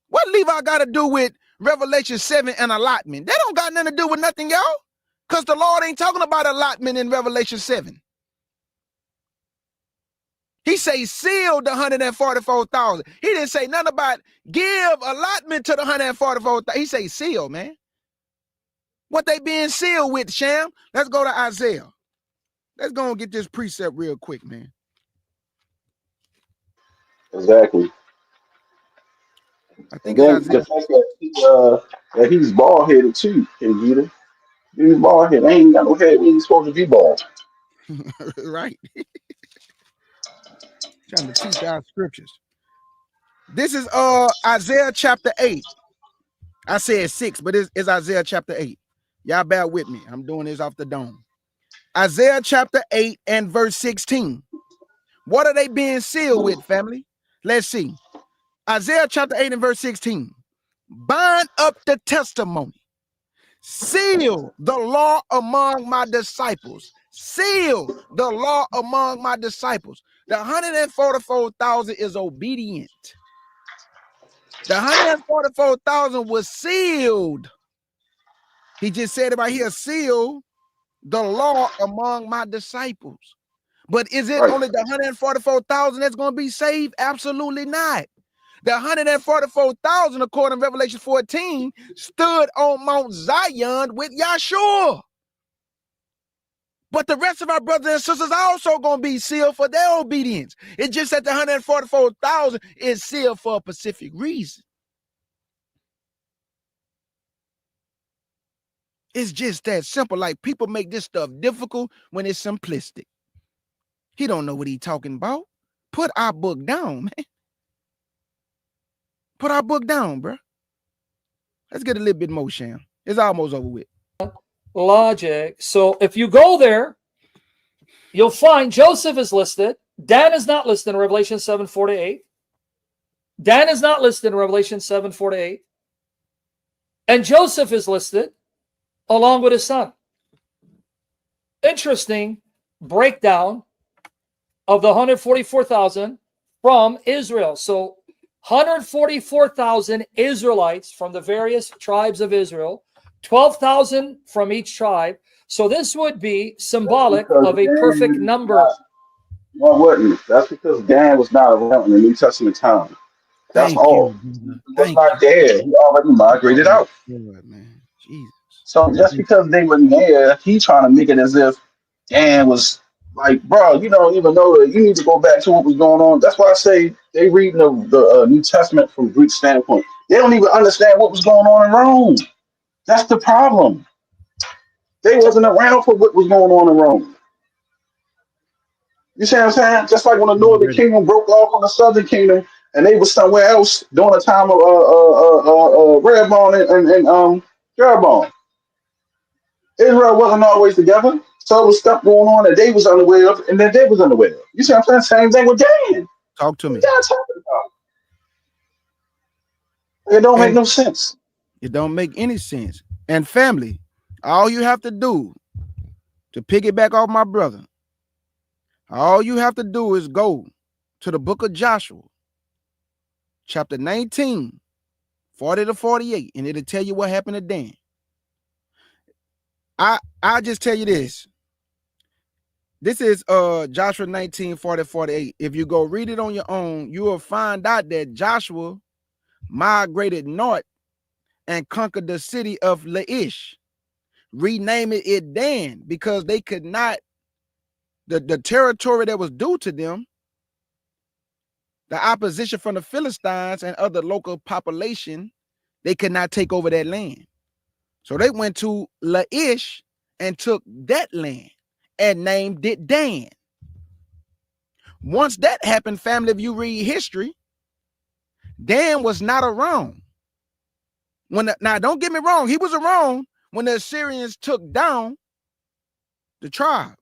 What Levi got to do with Revelation 7 and allotment? That don't got nothing to do with nothing, y'all, because the Lord ain't talking about allotment in Revelation 7. He say sealed the 144,000. He didn't say nothing about give allotment to the 144,000. He say seal, man. What they being sealed with, Sham? Let's go to Isaiah. Let's go and get this precept real quick, man. Exactly. I think it's Isaiah. The fact that he's bald headed too, Kjudah. He's bald headed. Ain't got no head when he's supposed to be bald. Right. Trying to teach our scriptures. This is Isaiah chapter 8. I said 6, but it's Isaiah chapter 8. Y'all bear with me. I'm doing this off the dome. Isaiah chapter 8 and verse 16. What are they being sealed with, family? Let's see. Isaiah chapter 8 and verse 16. Bind up the testimony. Seal the law among my disciples. Seal the law among my disciples. The 144,000 is obedient. The 144,000 was sealed. He just said about here, seal the law among my disciples. But is it only the 144,000 that's going to be saved? Absolutely not. The 144,000, according to Revelation 14, stood on Mount Zion with Yahshua. But the rest of our brothers and sisters are also going to be sealed for their obedience. It's just that the 144,000 is sealed for a specific reason. It's just that simple. Like, people make this stuff difficult when it's simplistic. He don't know what he's talking about. Put our book down, man. Put our book down, bro. Let's get a little bit more, Sham. It's almost over with. Logic. So if you go there, you'll find Joseph is listed, Dan is not listed in Revelation 7:4-8. Dan is not listed in Revelation 7:4-8. And Joseph is listed along with his son. Interesting breakdown of the 144,000 from Israel. So 144,000 Israelites from the various tribes of Israel, 12,000 from each tribe. So this would be symbolic of a perfect number. No, it wasn't. That's because Dan was not around in the New Testament time. That's Thank all. you. He was Thank not there. He already migrated you. out. Lord, man. Jesus. So just because they were there, he trying to make it as if Dan was like, bro, you don't even know that. You need to go back to what was going on. That's why I say they reading the New Testament from Greek standpoint. They don't even understand what was going on in Rome. That's the problem. They wasn't around for what was going on in Rome. You see what I'm saying? Just like when the Northern Kingdom broke off from the Southern Kingdom, and they was somewhere else during the time of Rehoboam and Jeroboam. Israel wasn't always together, so there was stuff going on that they was unaware of, and then they was unaware of. You see what I'm saying? Same thing with Dan. Talk to me. What y'all talking about? It don't make And no sense. it don't make any sense. And family, all you have to do to piggyback off my brother, all you have to do is go to the book of Joshua, chapter 19, 40-48, and it'll tell you what happened to Dan. I just tell you this. This is Joshua 19, 40-48. If you go read it on your own, you will find out that Joshua migrated north and conquered the city of Laish, renaming it Dan because they could not, the territory that was due to them, the opposition from the Philistines and other local population, they could not take over that land. So they went to Laish and took that land and named it Dan. Once that happened, family, if you read history, Dan was not around. Now, don't get me wrong, he was around when the Assyrians took down the tribes,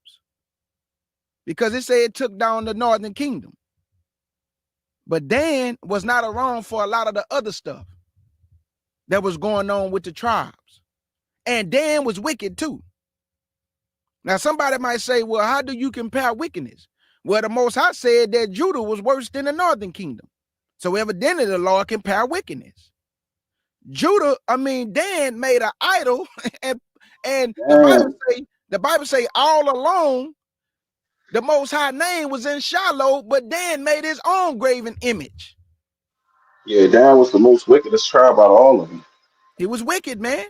because it said it took down the northern kingdom. But Dan was not around for a lot of the other stuff that was going on with the tribes. And Dan was wicked too. Now, somebody might say, well, how do you compare wickedness? Well, the Most High said that Judah was worse than the northern kingdom. So evidently the Lord compare wickedness. Dan made an idol, and the Bible say all along the Most High name was in Shiloh, but Dan made his own graven image. Yeah, Dan was the most wickedest tribe out of all of them. He was wicked, man.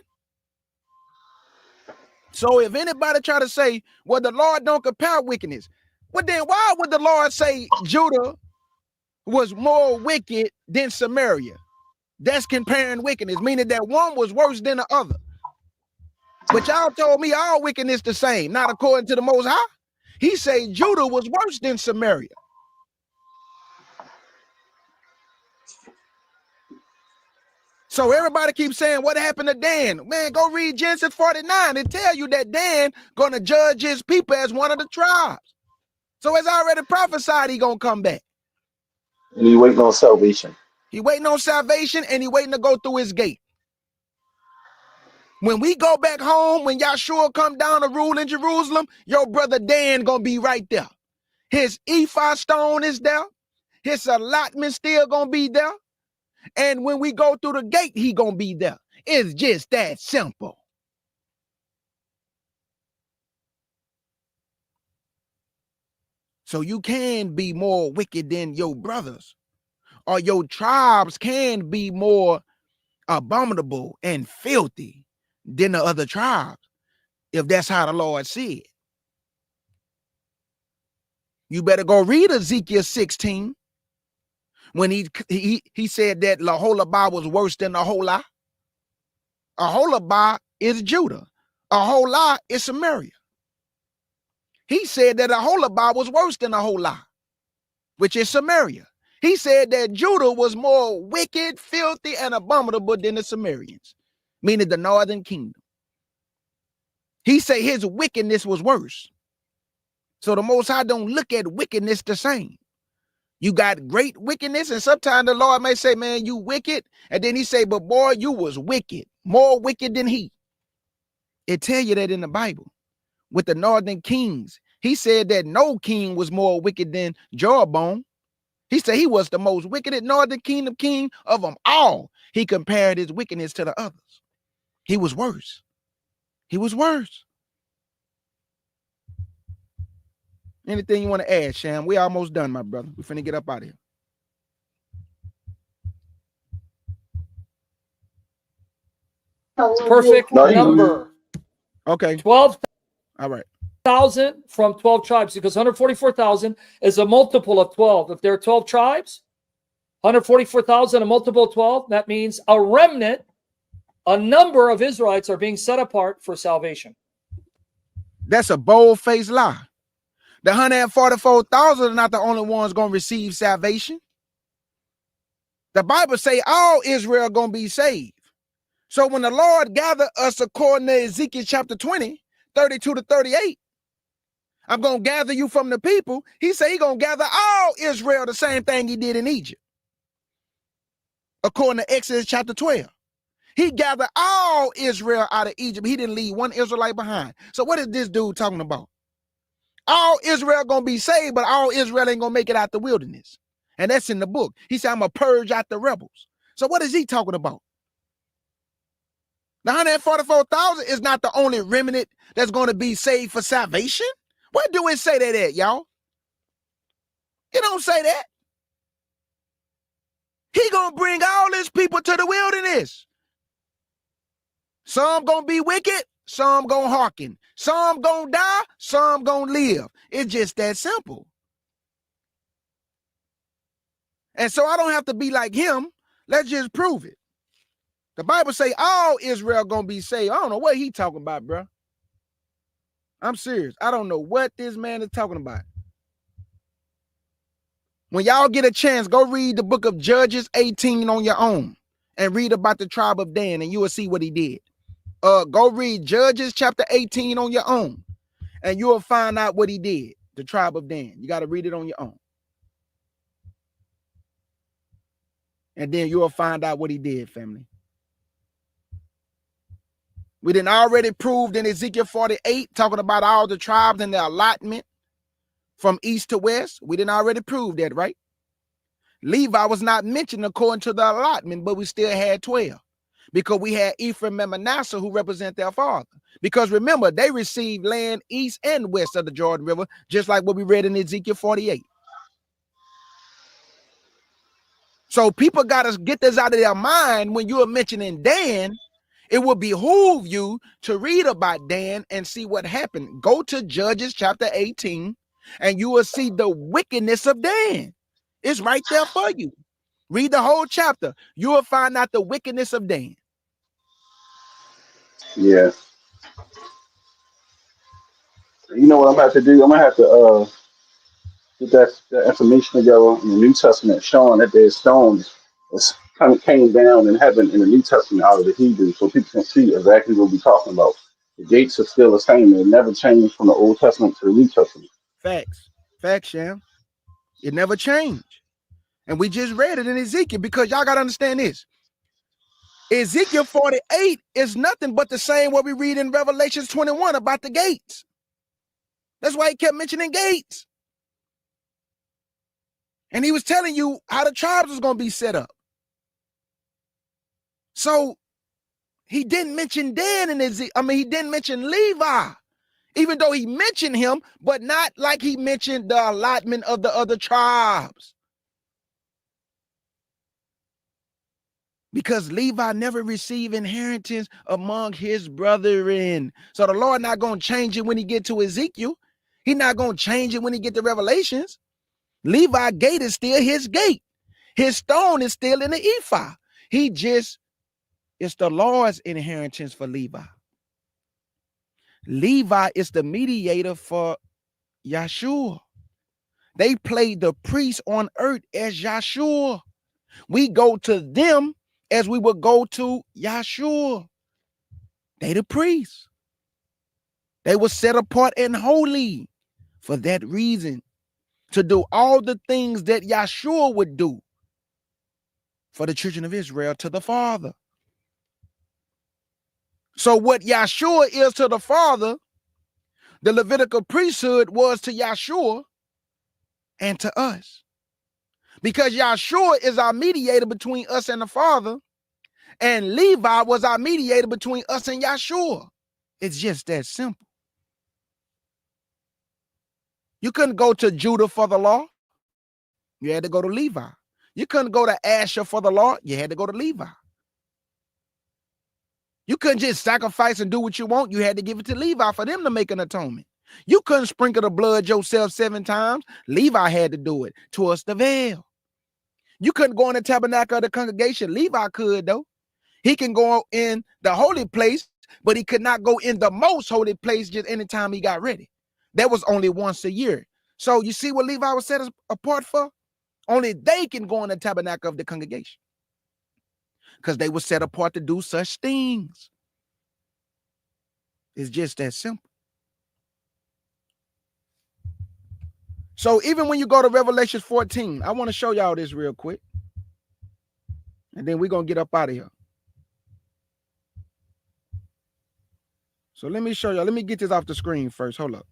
So if anybody try to say, well, the Lord don't compare wickedness, well, then why would the Lord say Judah was more wicked than Samaria? That's comparing wickedness, meaning that one was worse than the other. But y'all told me all wickedness the same, not according to the Most High. He said Judah was worse than Samaria. So everybody keeps saying, what happened to Dan? Man, go read Genesis 49 and tell you that Dan gonna judge his people as one of the tribes. So it's already prophesied he gonna come back. And he waiting on salvation. He waiting on salvation, and he waiting to go through his gate. When we go back home, when Yahshua come down to rule in Jerusalem, your brother Dan gonna be right there. His ephod stone is there. His allotment still gonna be there. And when we go through the gate, he gonna be there. It's just that simple. So you can be more wicked than your brothers, or your tribes can be more abominable and filthy than the other tribes, if that's how the Lord said. You better go read Ezekiel 16, when he said that Laholabah was worse than Aholah. Aholabah is Judah. Aholah is Samaria. He said that Aholabah was worse than Aholah, which is Samaria. He said that Judah was more wicked, filthy, and abominable than the Sumerians, meaning the northern kingdom. He said his wickedness was worse. So the Most High don't look at wickedness the same. You got great wickedness, and sometimes the Lord may say, man, you wicked. And then he say, but boy, you was wicked, more wicked than he. It tell you that in the Bible. With the northern kings, he said that no king was more wicked than Jeroboam. He said he was the most wicked northern kingdom king of them all. He compared his wickedness to the others. He was worse. He was worse. Anything you want to add, Sham? We almost done, my brother. We finna get up out of here. Perfect No, you good. number. Okay. 12,000 All right. from 12 tribes, because 144,000 is a multiple of 12. If there are 12 tribes, 144,000, a multiple of 12, that means a remnant, a number of Israelites are being set apart for salvation. That's a bold-faced lie. The 144,000 are not the only ones going to receive salvation. The Bible say all Israel going to be saved. So when the Lord gather us according to Ezekiel chapter 20, 32 to 38, I'm going to gather you from the people. He say he going to gather all Israel, the same thing he did in Egypt. According to Exodus chapter 12. He gathered all Israel out of Egypt. He didn't leave one Israelite behind. So what is this dude talking about? All Israel gonna be saved, but all Israel ain't gonna make it out the wilderness. And that's in the book. He said, I'm gonna purge out the rebels. So what is he talking about? The 144,000 is not the only remnant that's gonna be saved for salvation. Where do it say that at, y'all? It don't say that. He gonna bring all his people to the wilderness. Some gonna be wicked, some gonna hearken. Some gonna die, some gonna live. It's just that simple. And so I don't have to be like him. Let's just prove it. The Bible say all Israel gonna be saved. I don't know what he talking about, bro. I'm serious. I don't know what this man is talking about. When y'all get a chance, go read the book of Judges 18 on your own and read about the tribe of Dan, and you will see what he did. Go read Judges chapter 18 on your own, and you will find out what he did, the tribe of Dan. You got to read it on your own. And then you will find out what he did, family. We done already proved in Ezekiel 48, talking about all the tribes and their allotment from east to west. We didn't already prove that, right? Levi was not mentioned according to the allotment, but we still had 12. Because we had Ephraim and Manasseh who represent their father. Because remember, they received land east and west of the Jordan River, just like what we read in Ezekiel 48. So people got to get this out of their mind. When you are mentioning Dan, it will behoove you to read about Dan and see what happened. Go to Judges chapter 18, and you will see the wickedness of Dan. It's right there for you. Read the whole chapter. You will find out the wickedness of Dan. Yeah. You know what I'm about to do? I'm gonna have to get that information together in the New Testament, showing that there's stones that kind of came down in heaven in the New Testament out of the Hebrew, so people can see exactly what we're talking about. The gates are still the same; they never changed from the Old Testament to the New Testament. Facts, Sham. It never changed, and we just read it in Ezekiel, because y'all got to understand this. Ezekiel 48 is nothing but the same what we read in Revelation 21 about the gates. That's why he kept mentioning gates. And he was telling you how the tribes was going to be set up. So he didn't mention Dan in Ezekiel. He didn't mention Levi, even though he mentioned him, but not like he mentioned the allotment of the other tribes. Because Levi never received inheritance among his brethren. So the Lord not going to change it when he get to Ezekiel. He's not going to change it when he get to Revelations. Levi's gate is still his gate. His stone is still in the ephah. It's the Lord's inheritance for Levi. Levi is the mediator for Yahshua. They played the priest on earth as Yahshua. We go to them as we would go to Yahshua. They the priests. They were set apart and holy for that reason, to do all the things that Yahshua would do for the children of Israel to the Father. So what Yahshua is to the Father, the Levitical priesthood was to Yahshua and to us. Because Yahshua is our mediator between us and the Father, and Levi was our mediator between us and Yahshua. It's just that simple. You couldn't go to Judah for the law. You had to go to Levi. You couldn't go to Aser for the law. You had to go to Levi. You couldn't just sacrifice and do what you want. You had to give it to Levi for them to make an atonement. You couldn't sprinkle the blood yourself 7 times. Levi had to do it to us the veil. You couldn't go in the tabernacle of the congregation. Levi could, though. He can go in the holy place, but he could not go in the most holy place just anytime he got ready. That was only once a year. So you see what Levi was set apart for? Only they can go in the tabernacle of the congregation, because they were set apart to do such things. It's just that simple. So even when you go to Revelation 14, I want to show y'all this real quick, and then we're going to get up out of here. So let me show y'all. Let me get this off the screen first. Hold up.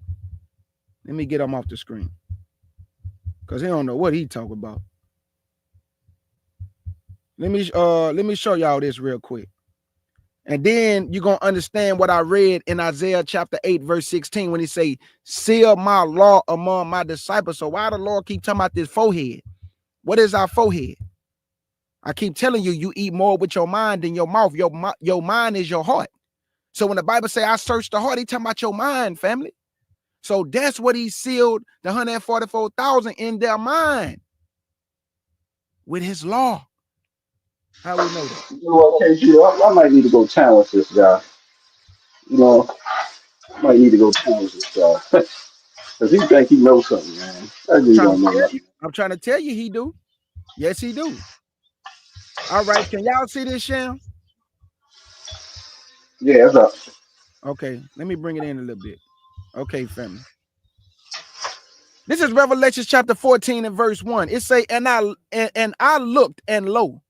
Let me get him off the screen, because he don't know what he talking about. Let me show y'all this real quick. And then you're going to understand what I read in Isaiah chapter 8, verse 16, when he say, seal my law among my disciples. So why the Lord keep talking about this forehead? What is our forehead? I keep telling you, you eat more with your mind than your mouth. Your mind is your heart. So when the Bible say, I search the heart, he talking about your mind, family. So that's what he sealed the 144,000 in their mind, with his law. How we know that? You know what, KG, I might need to go challenge this guy. You know, I might need to go challenge this guy. Because he think he knows something, man. That dude don't know nothing. I'm trying to tell you he do. Yes, he do. All right, can y'all see this, Sham? Yeah, it's up. Okay, let me bring it in a little bit. Okay, family. This is Revelation chapter 14 and verse 1. It say, and I looked, and lo,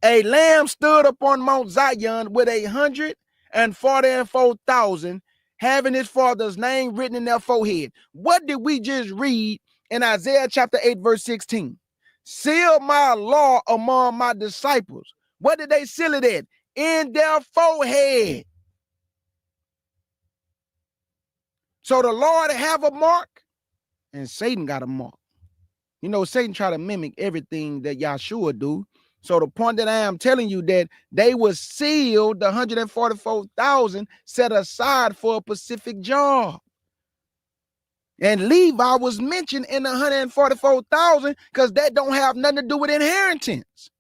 a lamb stood upon Mount Zion with 144,000, having his father's name written in their forehead. What did we just read in Isaiah chapter 8, verse 16? Seal my law among my disciples. What did they seal it at? In their forehead. So the Lord have a mark, and Satan got a mark. You know, Satan try to mimic everything that Yahshua do. So the point that I am telling you, that they were sealed, the 144,000 set aside for a specific job. And Levi was mentioned in the 144,000 because that don't have nothing to do with inheritance.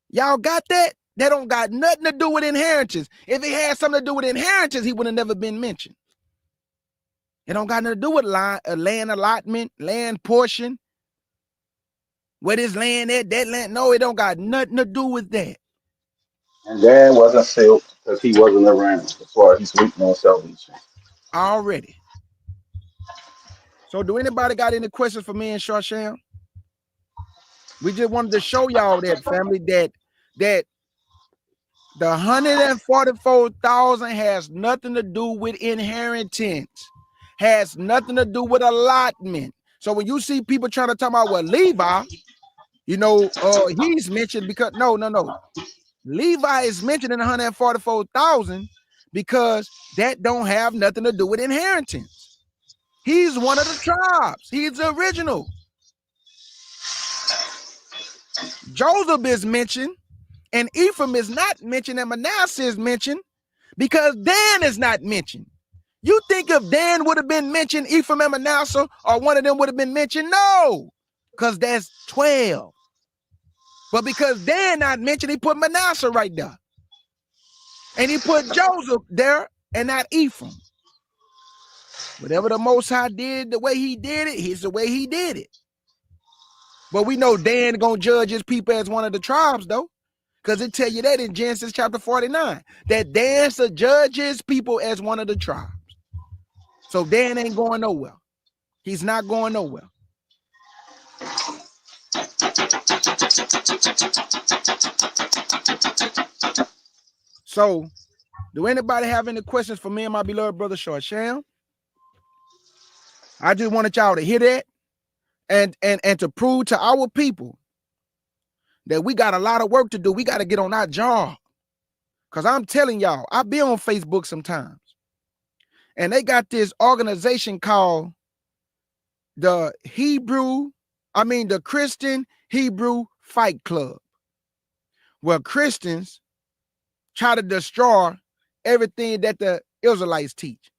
Y'all got that? That don't got nothing to do with inheritance. If it had something to do with inheritance, he would have never been mentioned. It don't got nothing to do with land allotment, land portion. Where this land at, that land? No, it don't got nothing to do with that. And Dan wasn't sealed because he wasn't around. That's why he's waiting on salvation. Already. So do anybody got any questions for me and Shar Sham? We just wanted to show y'all that, family, that the 144,000 has nothing to do with inheritance, has nothing to do with allotment. So when you see people trying to talk about, well, Levi, you know, he's mentioned because no. Levi is mentioned in 144,000 because that don't have nothing to do with inheritance. He's one of the tribes. He's the original. Joseph is mentioned, and Ephraim is not mentioned, and Manasses is mentioned because Dan is not mentioned. You think if Dan would have been mentioned, Ephraim and Manasseh, or one of them would have been mentioned? No, because that's 12. But because Dan not mentioned, he put Manasseh right there. And he put Joseph there and not Ephraim. Whatever the Most High did, the way he did it, he's the way he did it. But we know Dan gonna judge his people as one of the tribes, though. Because it tell you that in Genesis chapter 49, that Dan should judge his people as one of the tribes. So Dan ain't going nowhere. He's not going nowhere. So, do anybody have any questions for me and my beloved brother Sham? I just wanted y'all to hear that and to prove to our people that we got a lot of work to do. We got to get on our job. Because I'm telling y'all, I be on Facebook sometimes. And they got this organization called the Christian Hebrew Fight Club, where Christians try to destroy everything that the Israelites teach.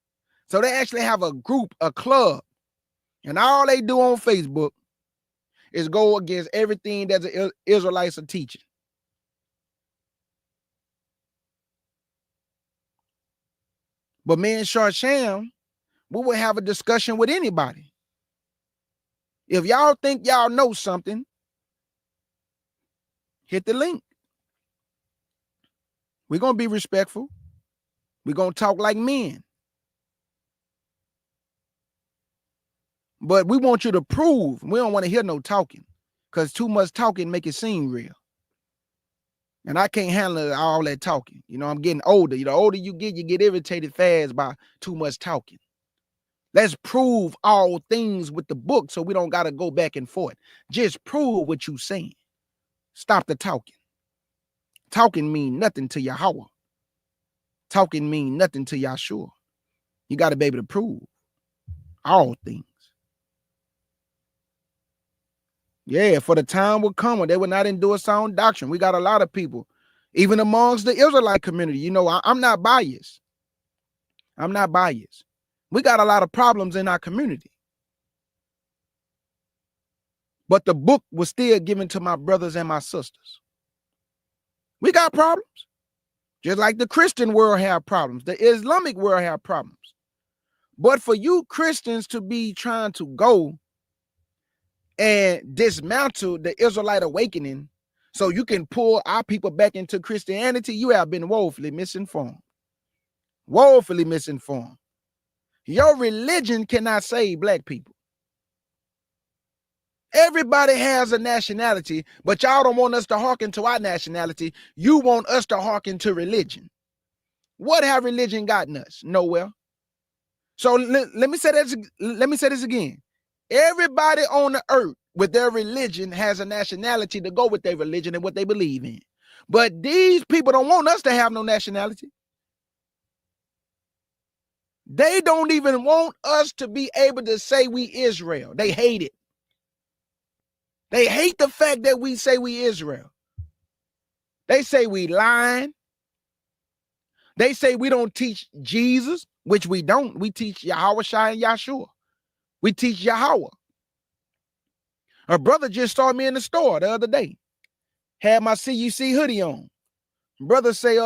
So they actually have a group, a club, and all they do on Facebook is go against everything that the Israelites are teaching. But me and Sham, we will have a discussion with anybody. If y'all think y'all know something, hit the link. We're going to be respectful. We're going to talk like men. But we want you to prove. We don't want to hear no talking, because too much talking make it seem real. And I can't handle all that talking. You know, I'm getting older. You know, the older you get irritated fast by too much talking. Let's prove all things with the book so we don't got to go back and forth. Just prove what you're saying. Stop the talking. Talking mean nothing to Yahweh. Talking mean nothing to Yahshua. You got to be able to prove all things. Yeah, for the time will come when they will not endure sound doctrine. We got a lot of people, even amongst the Israelite community. You know, I'm not biased. I'm not biased. We got a lot of problems in our community. But the book was still given to my brothers and my sisters. We got problems. Just like the Christian world have problems. The Islamic world have problems. But for you Christians to be trying to go and dismantle the Israelite awakening so you can pull our people back into Christianity, you have been woefully misinformed. Woefully misinformed. Your religion cannot save black people. Everybody has a nationality, but y'all don't want us to hearken to our nationality. You want us to hearken to religion. What have religion gotten us? Nowhere. So let me say this again. Everybody on the earth with their religion has a nationality to go with their religion and what they believe in. But these people don't want us to have no nationality. They don't even want us to be able to say we Israel. They hate it. They hate the fact that we say we Israel. They say we lying. They say we don't teach Jesus, which we don't. We teach Yahweh Shai and Yahshua. We teach Yahweh. A brother just saw me in the store the other day. Had my CUC hoodie on. Brother say,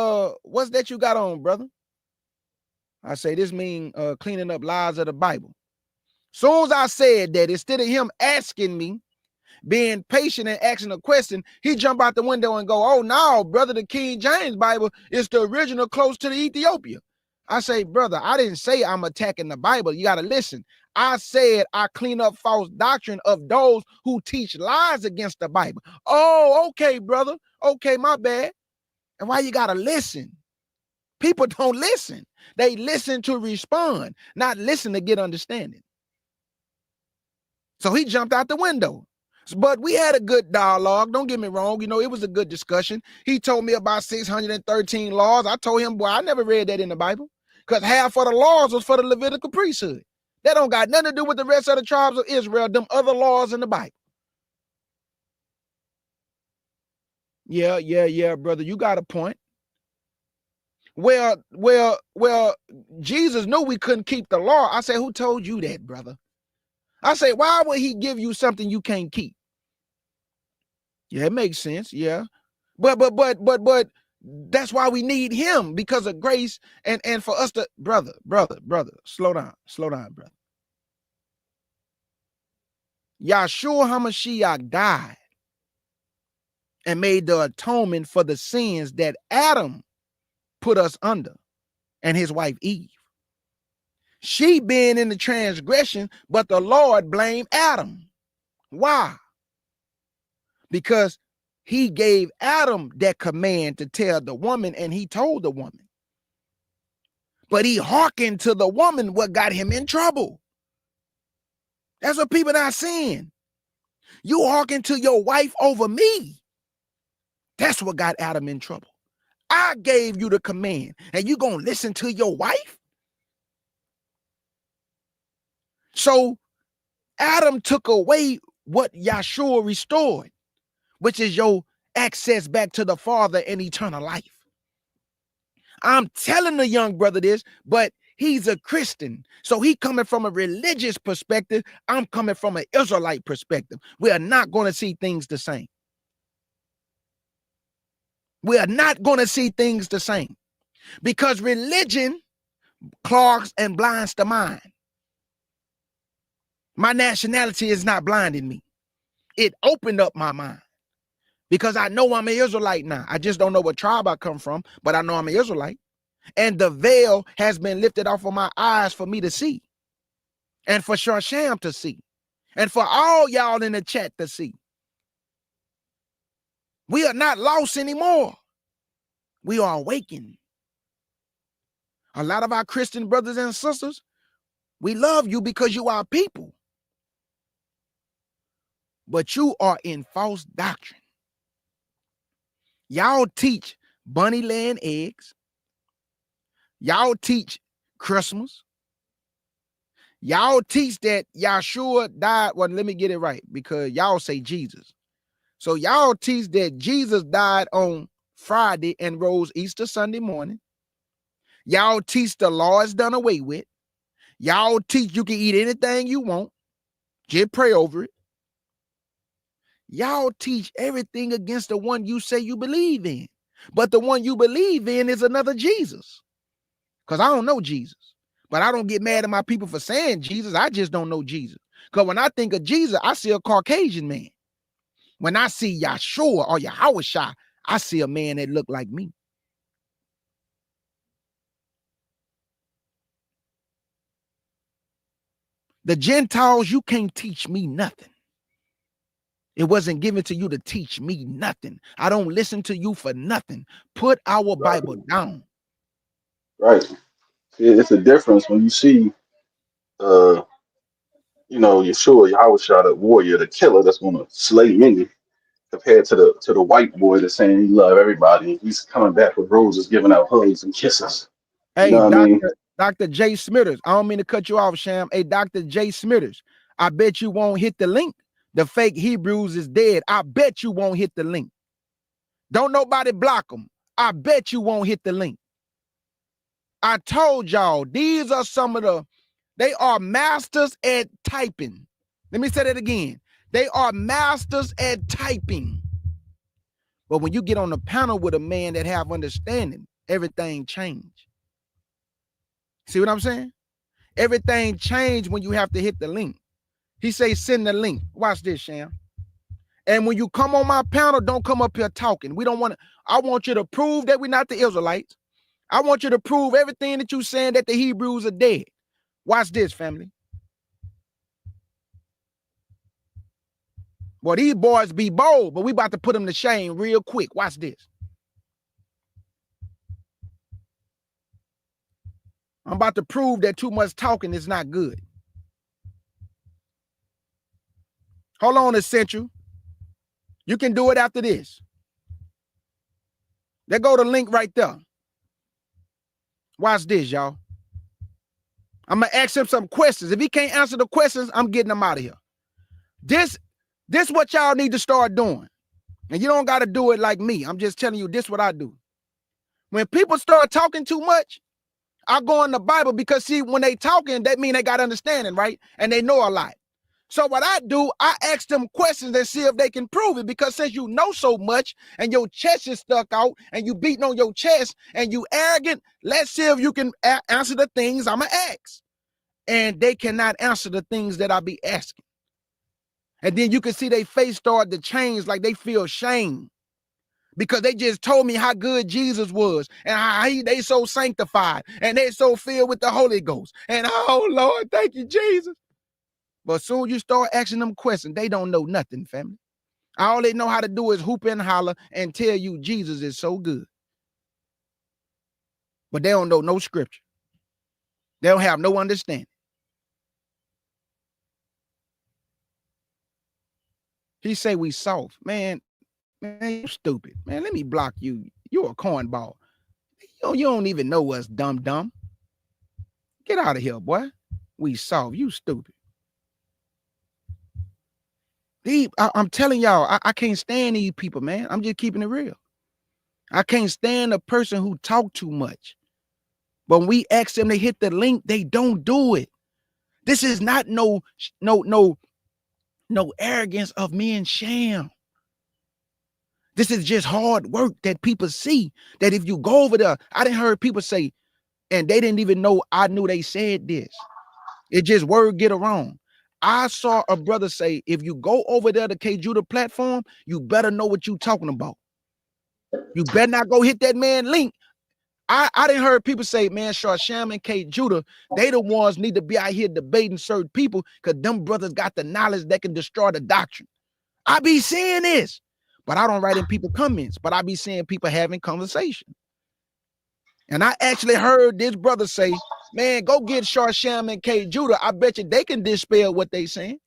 what's that you got on, brother? I say, this mean cleaning up lies of the Bible. Soon as I said that, instead of him asking me, being patient and asking a question, he jump out the window and go, oh no, brother, the King James Bible is the original close to the Ethiopia. I say, brother, I didn't say I'm attacking the Bible. You got to listen. I said I clean up false doctrine of those who teach lies against the Bible. Oh, okay, brother. Okay, my bad. And why you got to listen? People don't listen. They listen to respond, not listen to get understanding. So he jumped out the window. But we had a good dialogue. Don't get me wrong. You know, it was a good discussion. He told me about 613 laws. I told him, boy, I never read that in the Bible, because half of the laws was for the Levitical priesthood. That don't got nothing to do with the rest of the tribes of Israel, them other laws in the Bible. Yeah, brother, you got a point. Well, Jesus knew we couldn't keep the law. I said, who told you that, brother? I say, why would he give you something you can't keep? Yeah, it makes sense. Yeah. But that's why we need him, because of grace and for us to, brother, slow down, brother. Yahshua HaMashiach died and made the atonement for the sins that Adam put us under and his wife Eve. She being in the transgression, but the Lord blamed Adam. Why? Because he gave Adam that command to tell the woman, and he told the woman. But he hearkened to the woman, what got him in trouble. That's what people not seeing. You hearken to your wife over me. That's what got Adam in trouble. I gave you the command, and you gonna listen to your wife? So Adam took away what Yahshua restored, which is your access back to the Father and eternal life. I'm telling the young brother this, but he's a Christian. So he coming from a religious perspective. I'm coming from an Israelite perspective. We are not going to see things the same. We are not going to see things the same because religion clogs and blinds the mind. My nationality is not blinding me. It opened up my mind because I know I'm an Israelite now. I just don't know what tribe I come from, but I know I'm an Israelite. And the veil has been lifted off of my eyes for me to see, and for Shar to see, and for all y'all in the chat to see. We are not lost anymore. We are awakened. A lot of our Christian brothers and sisters, we love you because you are people. But you are in false doctrine. Y'all teach bunny laying eggs. Y'all teach Christmas. Y'all teach that Yahshua died. Well, let me get it right because y'all say Jesus. So y'all teach that Jesus died on Friday and rose Easter Sunday morning. Y'all teach the law is done away with. Y'all teach you can eat anything you want. Just pray over it. Y'all teach everything against the one you say you believe in. But the one you believe in is another Jesus. Because I don't know Jesus. But I don't get mad at my people for saying Jesus. I just don't know Jesus. Because when I think of Jesus, I see a Caucasian man. When I see Yahshua or Yahushua, I see a man that look like me. The Gentiles, you can't teach me nothing. It wasn't given to you to teach me nothing. I don't listen to you for nothing. Put our Bible down. Right. It's a difference when you see, Yeshua, Yahushua, the warrior, the killer that's going to slay many, compared to the white boy that's saying he love everybody. He's coming back with roses, giving out hugs and kisses. You Hey, know what I mean? Dr. J. Smithers. I don't mean to cut you off, Sham. Hey, Dr. J. Smithers. I bet you won't hit the link. The fake Hebrews is dead. I bet you won't hit the link. Don't nobody block them. I bet you won't hit the link. I told y'all, these are they are masters at typing. Let me say that again. They are masters at typing. But when you get on the panel with a man that have understanding, everything change. See what I'm saying? Everything changed when you have to hit the link. He say, send the link. Watch this, Sham. And when you come on my panel, don't come up here talking. We don't want to. I want you to prove that we're not the Israelites. I want you to prove everything that you saying that the Hebrews are dead. Watch this, family. Boy, these boys be bold, but we about to put them to shame real quick. Watch this. I'm about to prove that too much talking is not good. Hold on, Essential. You can do it after this. There go the link right there. Watch this, y'all. I'm going to ask him some questions. If he can't answer the questions, I'm getting him out of here. This what y'all need to start doing. And you don't got to do it like me. I'm just telling you this what I do. When people start talking too much, I go in the Bible because, see, when they talking, that mean they got understanding, right? And they know a lot. So what I do, I ask them questions and see if they can prove it, because since you know so much and your chest is stuck out and you beating on your chest and you arrogant, let's see if you can answer the things I'm going to ask. And they cannot answer the things that I be asking. And then you can see their face start to change, like they feel shame. because they just told me how good Jesus was and how they so sanctified and they so filled with the Holy Ghost. And oh Lord, thank you, Jesus. But soon you start asking them questions, they don't know nothing, family. All they know how to do is hoop and holler and tell you Jesus is so good. But they don't know no scripture. They don't have no understanding. He say we soft. Man, you stupid. Man, let me block you. You're a cornball. You don't even know us, dumb. Get out of here, boy. We soft. You stupid. I'm telling y'all, I can't stand these people, man. I'm just keeping it real. I can't stand a person who talk too much. But when we ask them to hit the link, they don't do it. This is not no arrogance of me and Sham. This is just hard work that people see. That if you go over there, I didn't heard people say, and they didn't even know I knew they said this. It just word get around. I saw a brother say, if you go over there to Kjudah platform, you better know what you talking about. You better not go hit that man link. I didn't heard people say, man, Shar, Sham, and Judah, they the ones need to be out here debating certain people because them brothers got the knowledge that can destroy the doctrine. I be seeing this, but I don't write in people comments, but I be seeing people having conversation. And I actually heard this brother say, man, go get Shar, Sham, and Judah. I bet you they can dispel what they saying.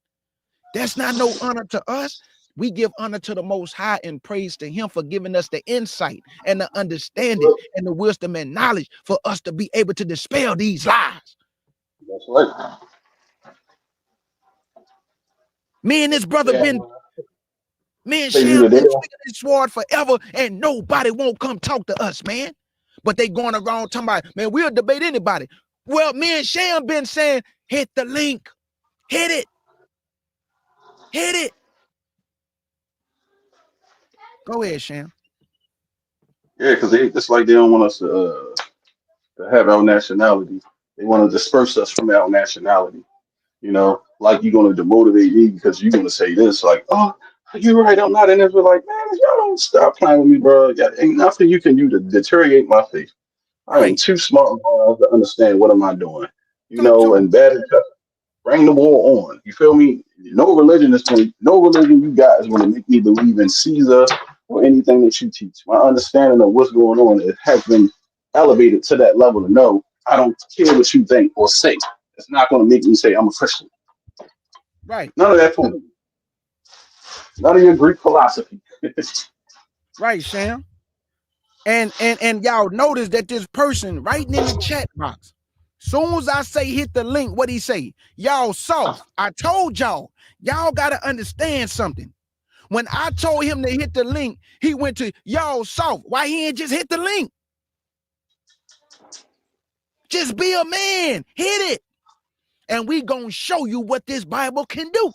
That's not no honor to us. We give honor to the Most High and praise to him for giving us the insight and the understanding and the wisdom and knowledge for us to be able to dispel these lies. That's right. Me and this brother Yeah. me and Say you Sham been today. swinging this sword forever and nobody won't come talk to us, man. But they going around talking about, man, we'll debate anybody. Well, me and Sham been saying, hit the link, hit it. Hit it. Go ahead, Sham. Yeah, because it's like they don't want us to have our nationality. They want to disperse us from our nationality. You know, like you're going to demotivate me because you're going to say this, like, oh, you're right, I'm not an Israelite. Man, if y'all don't stop playing with me, bro, ain't nothing you can do to deteriorate my faith. I am Right. too smart to understand what am I doing. You Talk know, to him. and bad bring the war on. You feel me? No religion you got is going to make me believe in Caesar or anything that you teach. My understanding of what's going on, it has been elevated to that level to know I don't care what you think or say. It's not going to make me say I'm a Christian. Right. None of that for me. None of your Greek philosophy. Right, Sham. And y'all notice that this person writing in the chat box, soon as I say hit the link, what he say? Y'all soft. I told y'all got to understand something. When I told him to hit the link, he went to y'all soft. Why he ain't just hit the link? Just be a man. Hit it. And we gonna show you what this Bible can do.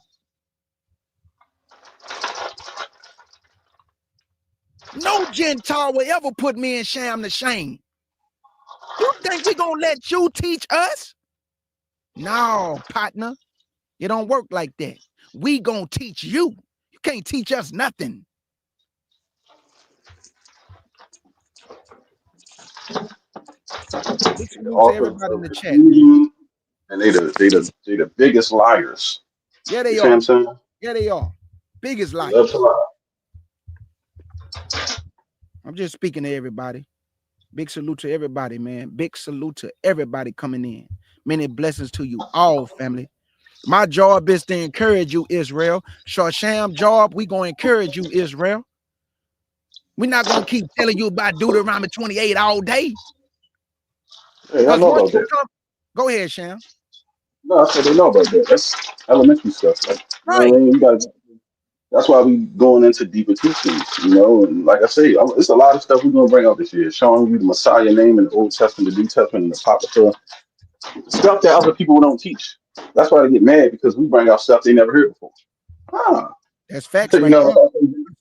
No Gentile will ever put me and Sham to shame. You think we gonna let you teach us? No, partner. It don't work like that. We gonna teach you. You can't teach us nothing. Big The salute to author everybody in of the chat, man. confusion, and they the biggest liars. Yeah, You they see what are. I'm saying? Yeah, they are. Biggest They love to liars. lie. I'm just speaking to everybody. Big salute to everybody, man. Big salute to everybody coming in. Many blessings to you all, family. My job is to encourage you, Israel. Sham job, we gonna encourage you, Israel. We're not gonna keep telling you about Deuteronomy 28 all day. Hey, I Because know once about you that. come, go ahead, Sham. No, I said they know about that. That's elementary stuff. Like, you know what Right. I mean? That's why we going into deeper teachings, you know. And like I say, it's a lot of stuff we're gonna bring out this year, showing you the Messiah name in the Old Testament, the New Testament, and the Apocrypha, stuff that other people don't teach. That's why they get mad because we bring out stuff they never heard before. Ah, That's facts you right know, there. That's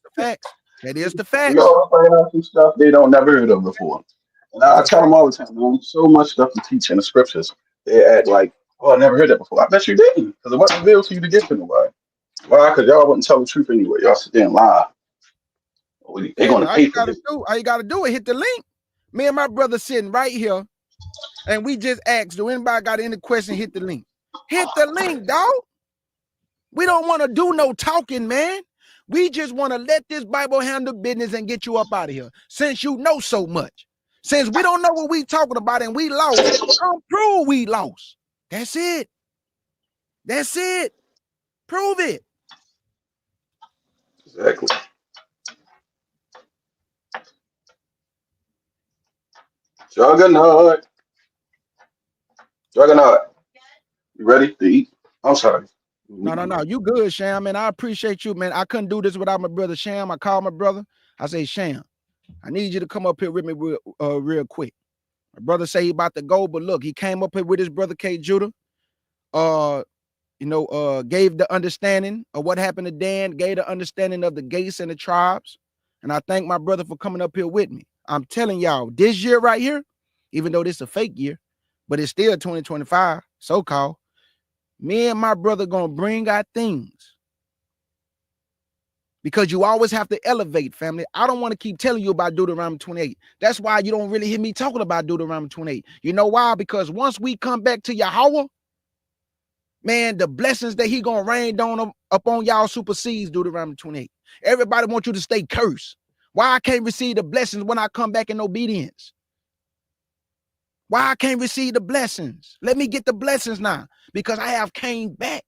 the facts. That is the we facts. all bring out some stuff they don't never heard of before. And That's I a tell fact. them all the time, man, so much stuff to teach in the scriptures. They act like, oh, I never heard that before. I bet you didn't, because it wasn't revealed to you to give to nobody. Why? Because y'all wouldn't tell the truth anyway. Y'all sit there and lie. They're Yeah, going to pay for this. all you gotta do is hit the link. Me and my brother sitting right here, and we just asked, do anybody got any question? Hit the link. Hit the link, dog. We don't want to do no talking, man. We just want to let this Bible handle business and get you up out of here. Since you know so much. Since we don't know what we talking about and we lost, come prove we lost. That's it. That's it. Prove it. Exactly. Juggernaut. Juggernaut. You ready to eat? I'm sorry. No. You good, Sham, man. I appreciate you, man. I couldn't do this without my brother Sham. I called my brother. I say, Sham, I need you to come up here with me real quick. My brother say he about to go, but look, he came up here with his brother Kjudah. Gave the understanding of what happened to Dan, gave the understanding of the gates and the tribes. And I thank my brother for coming up here with me. I'm telling y'all, this year right here, even though this is a fake year, but it's still 2025, so-called, me and my brother gonna bring out things. Because you always have to elevate, family. I don't want to keep telling you about Deuteronomy 28. That's why you don't really hear me talking about Deuteronomy 28. You know why? Because once we come back to Yahweh, man, the blessings that he gonna rain down upon y'all supersedes Deuteronomy 28. Everybody wants you to stay cursed. Why I can't receive the blessings when I come back in obedience? Why I can't receive the blessings? Let me get the blessings now, because I have came back.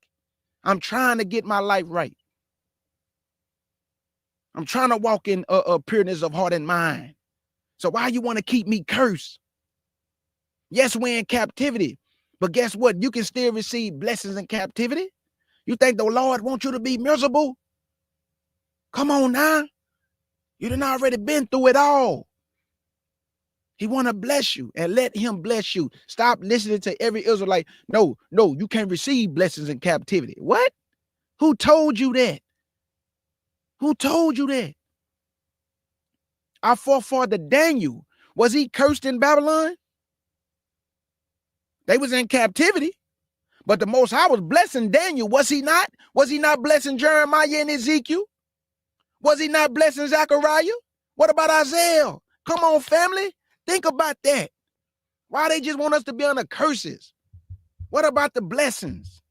I'm trying to get my life right. I'm trying to walk in pureness of heart and mind. So why you want to keep me cursed? Yes, we're in captivity, but guess what? You can still receive blessings in captivity. You think the Lord wants you to be miserable? Come on now. You done already been through it all. He want to bless you and let him bless you. Stop listening to every Israelite. No, you can't receive blessings in captivity. What? Who told you that? Who told you that? Our forefather Daniel, was he cursed in Babylon? They was in captivity, but the Most High was blessing Daniel, was he not? Was he not blessing Jeremiah and Ezekiel? Was he not blessing Zechariah? What about Isaiah? Come on, family. Think about that. Why they just want us to be under curses? What about the blessings?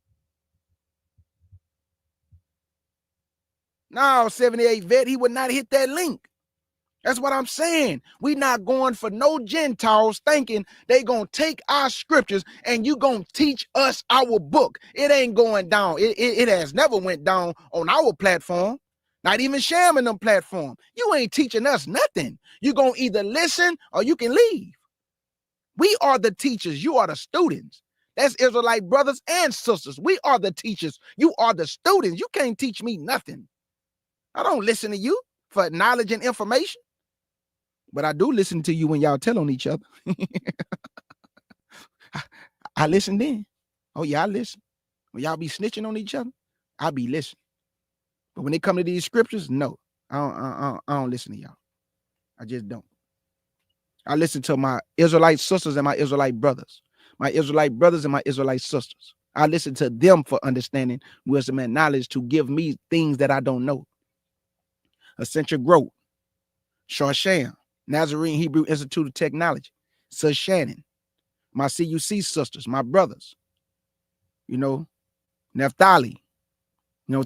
No, 78 vet, he would not hit that link. That's what I'm saying. We not going for no Gentiles thinking they gonna take our scriptures and you gonna teach us our book. It ain't going down. It has never went down on our platform. Not even Sham in them platform. You ain't teaching us nothing. You gonna either listen or you can leave. We are the teachers. You are the students. That's Israelite brothers and sisters. We are the teachers. You are the students. You can't teach me nothing. I don't listen to you for knowledge and information. But I do listen to you when y'all tell on each other. I listen then. Oh, yeah, I listen. When y'all be snitching on each other, I be listening. But when they come to these scriptures, no, I don't listen to y'all. I just don't. I listen to my Israelite sisters and my Israelite brothers. My Israelite brothers and my Israelite sisters. I listen to them for understanding, wisdom, and knowledge to give me things that I don't know. Essential growth. Shar, Nazarene Hebrew Institute of Technology, Sir Shannon, my CUC sisters, my brothers, Nephthalim,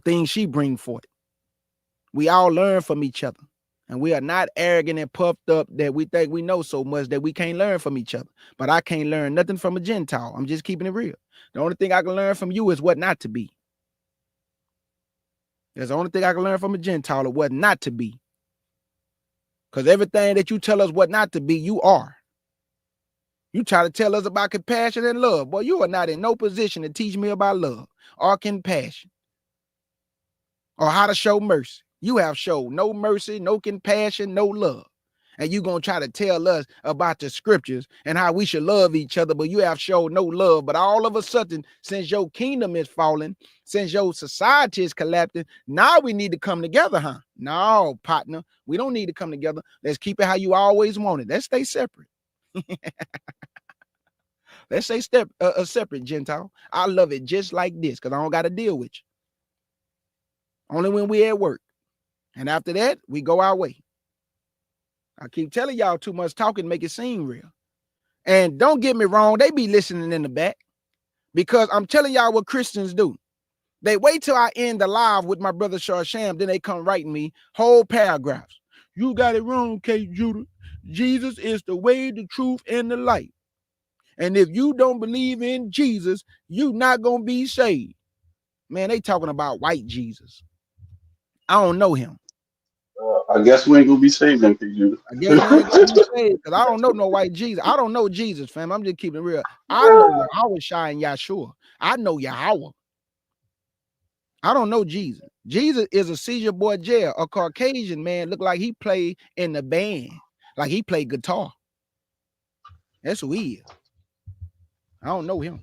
things she bring forth. We all learn from each other, and we are not arrogant and puffed up that we think we know so much that we can't learn from each other. But I can't learn nothing from a Gentile. I'm just keeping it real. The only thing I can learn from you is what not to be. That's the only thing I can learn from a Gentile or what not to be. Because everything that you tell us what not to be, you are. You try to tell us about compassion and love. Boy, you are not in no position to teach me about love or compassion or how to show mercy. You have showed no mercy, no compassion, no love. And you going to try to tell us about the scriptures and how we should love each other, but you have showed no love. But all of a sudden, since your kingdom is falling, since your society is collapsing, now we need to come together, huh? No, partner, we don't need to come together. Let's keep it how you always wanted. Let's stay separate. Let's stay separate, Gentile. I love it just like this because I don't got to deal with you. Only when we at work. And after that, we go our way. I keep telling y'all too much talking make it seem real. And don't get me wrong, they be listening in the back because I'm telling y'all what Christians do. They wait till I end the live with my brother Shar Sham, then they come writing me whole paragraphs. You got it wrong, Judah. Jesus is the way, the truth, and the light. And if you don't believe in Jesus, you not gonna be saved. Man, they talking about white Jesus. I don't know him. I guess we ain't gonna be saved then, Judah. I guess we ain't gonna be saved because I don't know no white Jesus. I don't know Jesus, fam. I'm just keeping it real. I know Yahweh Shai and Yahshua. I know Yahweh. I don't know Jesus. Jesus is a seizure boy jail, a Caucasian man, look like he played in the band, like he played guitar. That's who he is. I don't know him.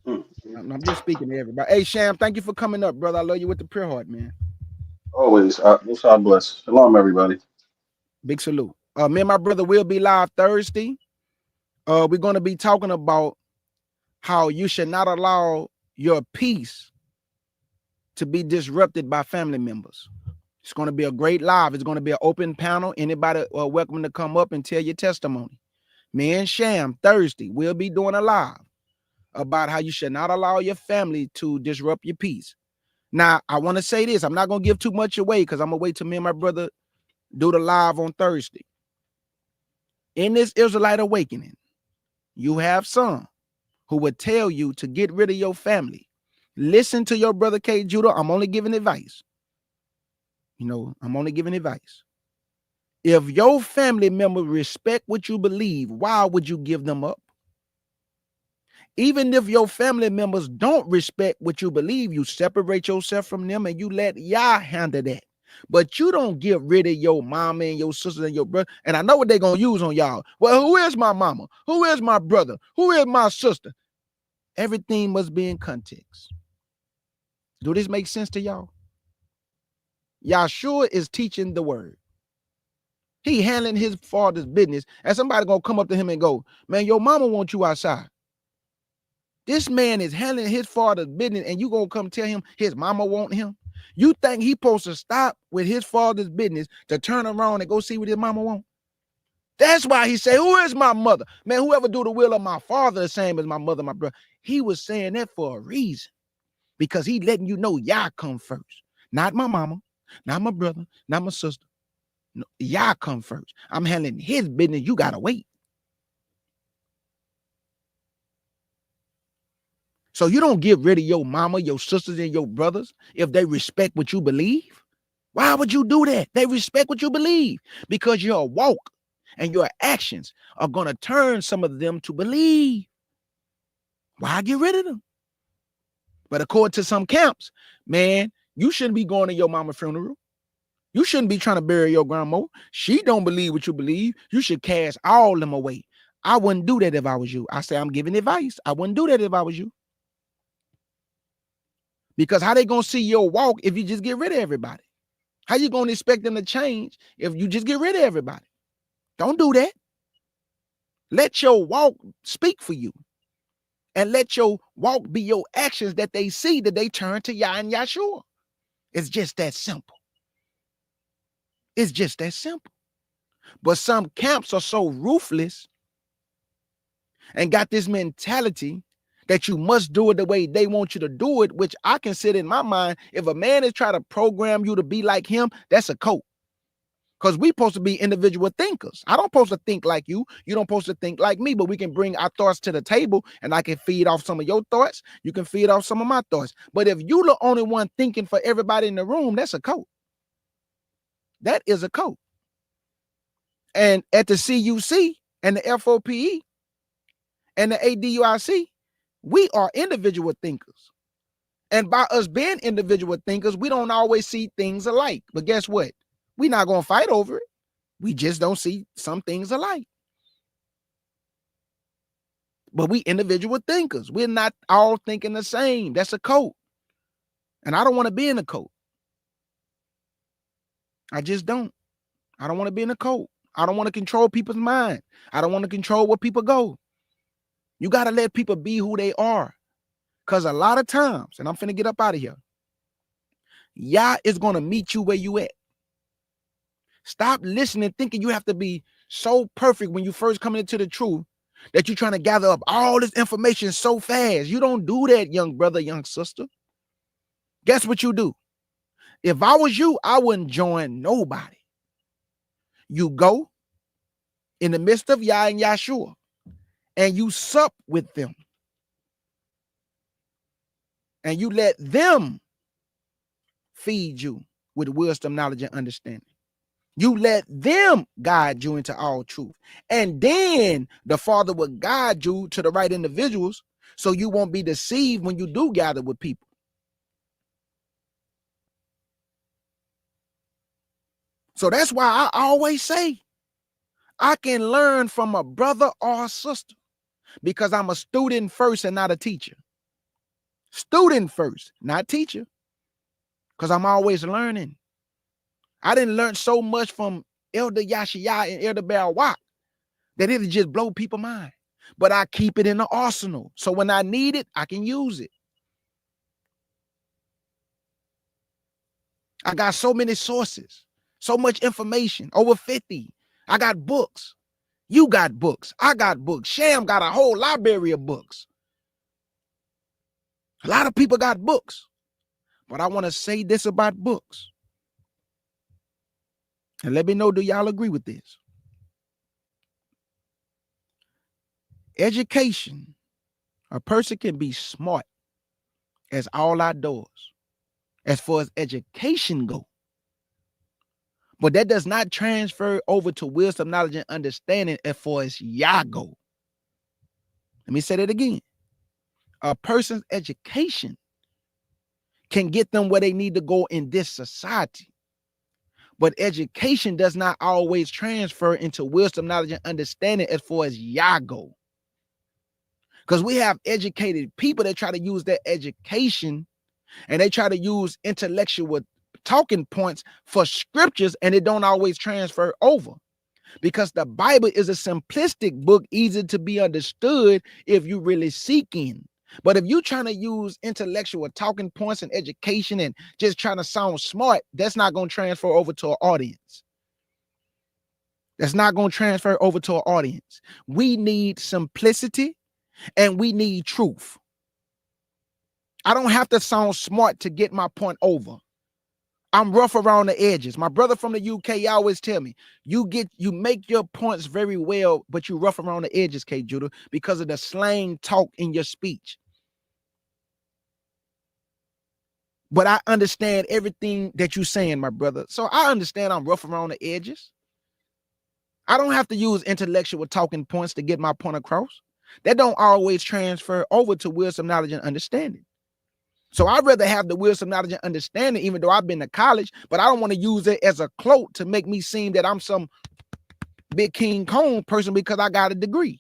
I'm just speaking to everybody. Hey, Sham, thank you for coming up, brother. I love you with the pure heart, man. Always. Most God bless. Shalom, everybody. Big salute. Me and my brother will be live Thursday. We're going to be talking about how you should not allow your peace to be disrupted by family members. It's going to be a great live. It's going to be an open panel. Anybody welcome to come up and tell your testimony. Me and Sham Thursday, we'll be doing a live about how you should not allow your family to disrupt your peace. Now, I want to say this. I'm not going to give too much away because I'm going to wait till me and my brother do the live on Thursday. In this Israelite awakening, you have some who would tell you to get rid of your family. Listen to your brother Judah. I'm only giving advice. I'm only giving advice. If your family member respect what you believe, why would you give them up? Even if your family members don't respect what you believe, you separate yourself from them and you let Yah handle that. But you don't get rid of your mama and your sister and your brother. And I know what they're going to use on y'all. Well, who is my mama? Who is my brother? Who is my sister? Everything must be in context. Do this make sense to y'all? Yahshua is teaching the word. He handling his father's business. And somebody going to come up to him and go, man, your mama wants you outside. This man is handling his father's business and you going to come tell him his mama want him? You think he supposed to stop with his father's business to turn around and go see what his mama want? That's why he say, who is my mother? Man, whoever do the will of my father the same as my mother, my brother. He was saying that for a reason. Because he letting you know Yah come first. Not my mama, not my brother, not my sister. No, Yah come first. I'm handling his business. You got to wait. So you don't get rid of your mama, your sisters, and your brothers if they respect what you believe. Why would you do that? They respect what you believe because your walk and your actions are going to turn some of them to believe. Why get rid of them? But according to some camps, man, you shouldn't be going to your mama's funeral. You shouldn't be trying to bury your grandma. She don't believe what you believe. You should cast all of them away. I wouldn't do that if I was you. I say I'm giving advice. I wouldn't do that if I was you. Because how they going to see your walk if you just get rid of everybody? How you going to expect them to change if you just get rid of everybody? Don't do that. Let your walk speak for you. And let your walk be your actions that they see that they turn to Yah and Yahshua. It's just that simple. It's just that simple. But some camps are so ruthless and got this mentality that you must do it the way they want you to do it, which I consider in my mind, if a man is trying to program you to be like him, that's a cult. Because we supposed to be individual thinkers. I don't supposed to think like you. You don't supposed to think like me, but we can bring our thoughts to the table and I can feed off some of your thoughts. You can feed off some of my thoughts. But if you the only one thinking for everybody in the room, that's a cult. That is a cult. And at the CUC and the FOPE and the ADUIC, we are individual thinkers. And by us being individual thinkers, we don't always see things alike. But guess what? We're not going to fight over it. We just don't see some things alike. But we individual thinkers. We're not all thinking the same. That's a cult. And I don't want to be in a cult. I just don't. I don't want to be in a cult. I don't want to control people's mind. I don't want to control where people go. You got to let people be who they are. Because a lot of times, and I'm finna get up out of here, Yah is going to meet you where you at. Stop listening, thinking you have to be so perfect when you first come into the truth that you're trying to gather up all this information so fast. You don't do that, young brother, young sister. Guess what you do? If I was you, I wouldn't join nobody. You go in the midst of Yah and Yahshua, and you sup with them. And you let them feed you with wisdom, knowledge, and understanding. You let them guide you into all truth. And then the Father will guide you to the right individuals so you won't be deceived when you do gather with people. So that's why I always say I can learn from a brother or a sister because I'm a student first and not a teacher. Student first, not teacher, because I'm always learning. I didn't learn so much from Elder Yashiyah and Elder Barawak that it'll just blow people's mind. But I keep it in the arsenal. So when I need it, I can use it. I got so many sources, so much information, over 50. I got books. You got books. I got books. Sham got a whole library of books. A lot of people got books. But I want to say this about books. And let me know, do y'all agree with this? Education, a person can be smart as all outdoors, as far as education goes. But that does not transfer over to wisdom, knowledge, and understanding as far as Yah go. Let me say that again. A person's education can get them where they need to go in this society. But education does not always transfer into wisdom, knowledge, and understanding as far as Yah go. Because we have educated people that try to use their education and they try to use intellectual talking points for scriptures, and it don't always transfer over. Because the Bible is a simplistic book, easy to be understood if you really seeking. But if you're trying to use intellectual talking points and education and just trying to sound smart, that's not going to transfer over to an audience. That's not going to transfer over to an audience. We need simplicity and we need truth. I don't have to sound smart to get my point over. I'm rough around the edges. My brother from the UK always tell me, you make your points very well, but you rough around the edges, Kjudah, because of the slang talk in your speech. But I understand everything that you're saying, my brother. So I understand I'm rough around the edges. I don't have to use intellectual talking points to get my point across. That don't always transfer over to wisdom, knowledge, and understanding. So I'd rather have the wisdom, knowledge, and understanding, even though I've been to college, but I don't want to use it as a cloak to make me seem that I'm some big King Kong person because I got a degree.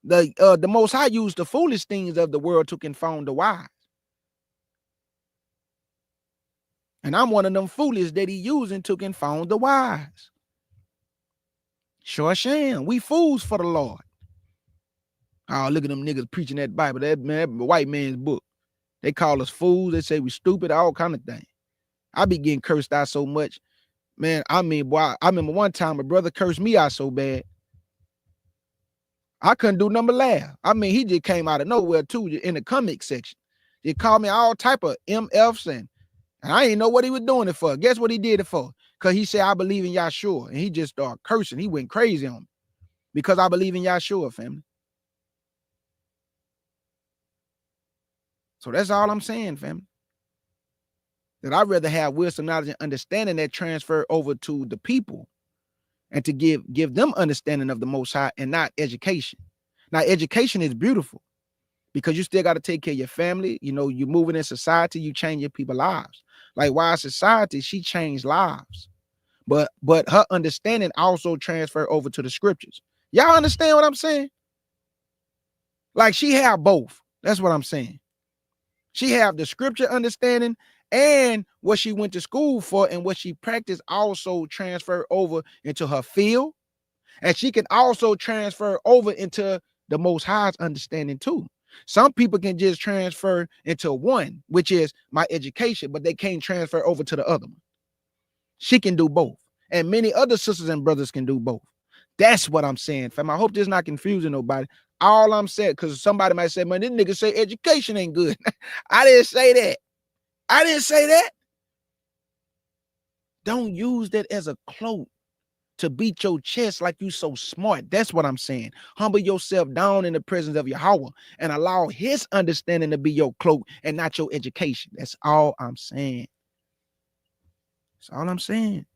The Most High used the foolish things of the world to confound the wise. And I'm one of them foolish that he using to confound the wise. Sure, Sham. We fools for the Lord. Oh, look at them niggas preaching that Bible, that white man's book. They call us fools. They say we stupid, all kind of things. I be getting cursed out so much. Man, I mean, boy, I remember one time a brother cursed me out so bad. I couldn't do nothing but laugh. I mean, he just came out of nowhere too in the comic section. He called me all type of MFs and I didn't know what he was doing it for. Guess what he did it for? Because he said, I believe in Yahshua. And he just started cursing. He went crazy on me because I believe in Yahshua, family. So that's all I'm saying, family. That I'd rather have wisdom, knowledge, and understanding that transfer over to the people and to give them understanding of the Most High and not education. Now, education is beautiful because you still got to take care of your family. You know, you're moving in society, you change your people's lives. Like Wise Society, she changed lives. But her understanding also transferred over to the scriptures. Y'all understand what I'm saying? Like she have both. That's what I'm saying. She have the scripture understanding and what she went to school for and what she practiced also transfer over into her field. And she can also transfer over into the Most High's understanding too. Some people can just transfer into one, which is my education, but they can't transfer over to the other one. She can do both. And many other sisters and brothers can do both. That's what I'm saying, fam. I hope this is not confusing nobody. All I'm saying, because somebody might say, man, this nigga say education ain't good. I didn't say that. I didn't say that. Don't use that as a cloak to beat your chest like you so smart. That's what I'm saying. Humble yourself down in the presence of Yahweh and allow his understanding to be your cloak and not your education. That's all I'm saying. That's all I'm saying.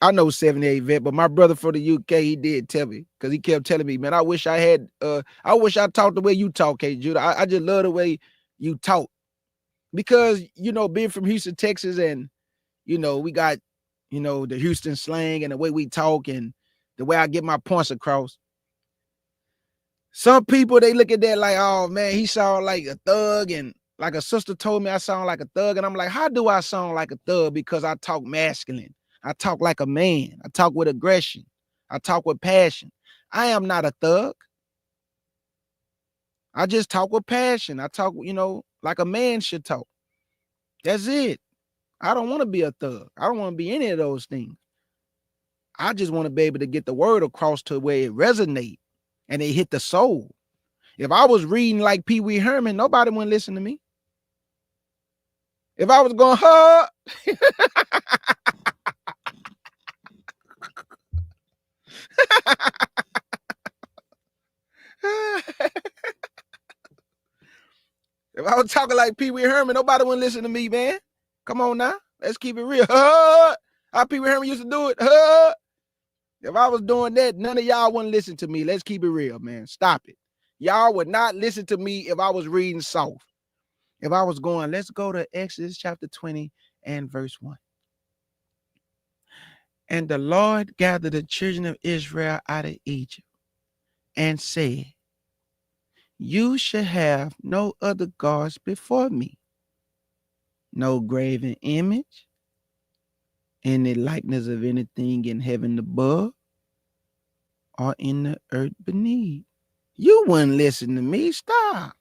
I know 78 vet, but my brother for the UK, he did tell me, because he kept telling me, man, I wish I talked the way you talk, Judah. I just love the way you talk. Because, you know, being from Houston, Texas, and, you know, we got, you know, the Houston slang and the way we talk and the way I get my points across. Some people, they look at that like, oh, man, he sound like a thug. And like a sister told me I sound like a thug. And I'm like, how do I sound like a thug? Because I talk masculine. I talk like a man. I talk with aggression. I talk with passion. I am not a thug. I just talk with passion. I talk, you know, like a man should talk. That's it. I don't want to be a thug. I don't want to be any of those things. I just want to be able to get the word across to where it resonates and it hit the soul. If I was reading like Pee Wee Herman, nobody wouldn't listen to me. If I was going, huh? If I was talking like Pee Wee Herman, nobody wouldn't listen to me, man. Come on now. Let's keep it real. How Pee Wee Herman used to do it. If I was doing that, none of y'all wouldn't listen to me. Let's keep it real, man. Stop it. Y'all would not listen to me if I was reading soft. If I was going, let's go to Exodus chapter 20 and verse 1. And the Lord gathered the children of Israel out of Egypt and said, you shall have no other gods before me, no graven image, any likeness of anything in heaven above or in the earth beneath. You wouldn't listen to me. Stop.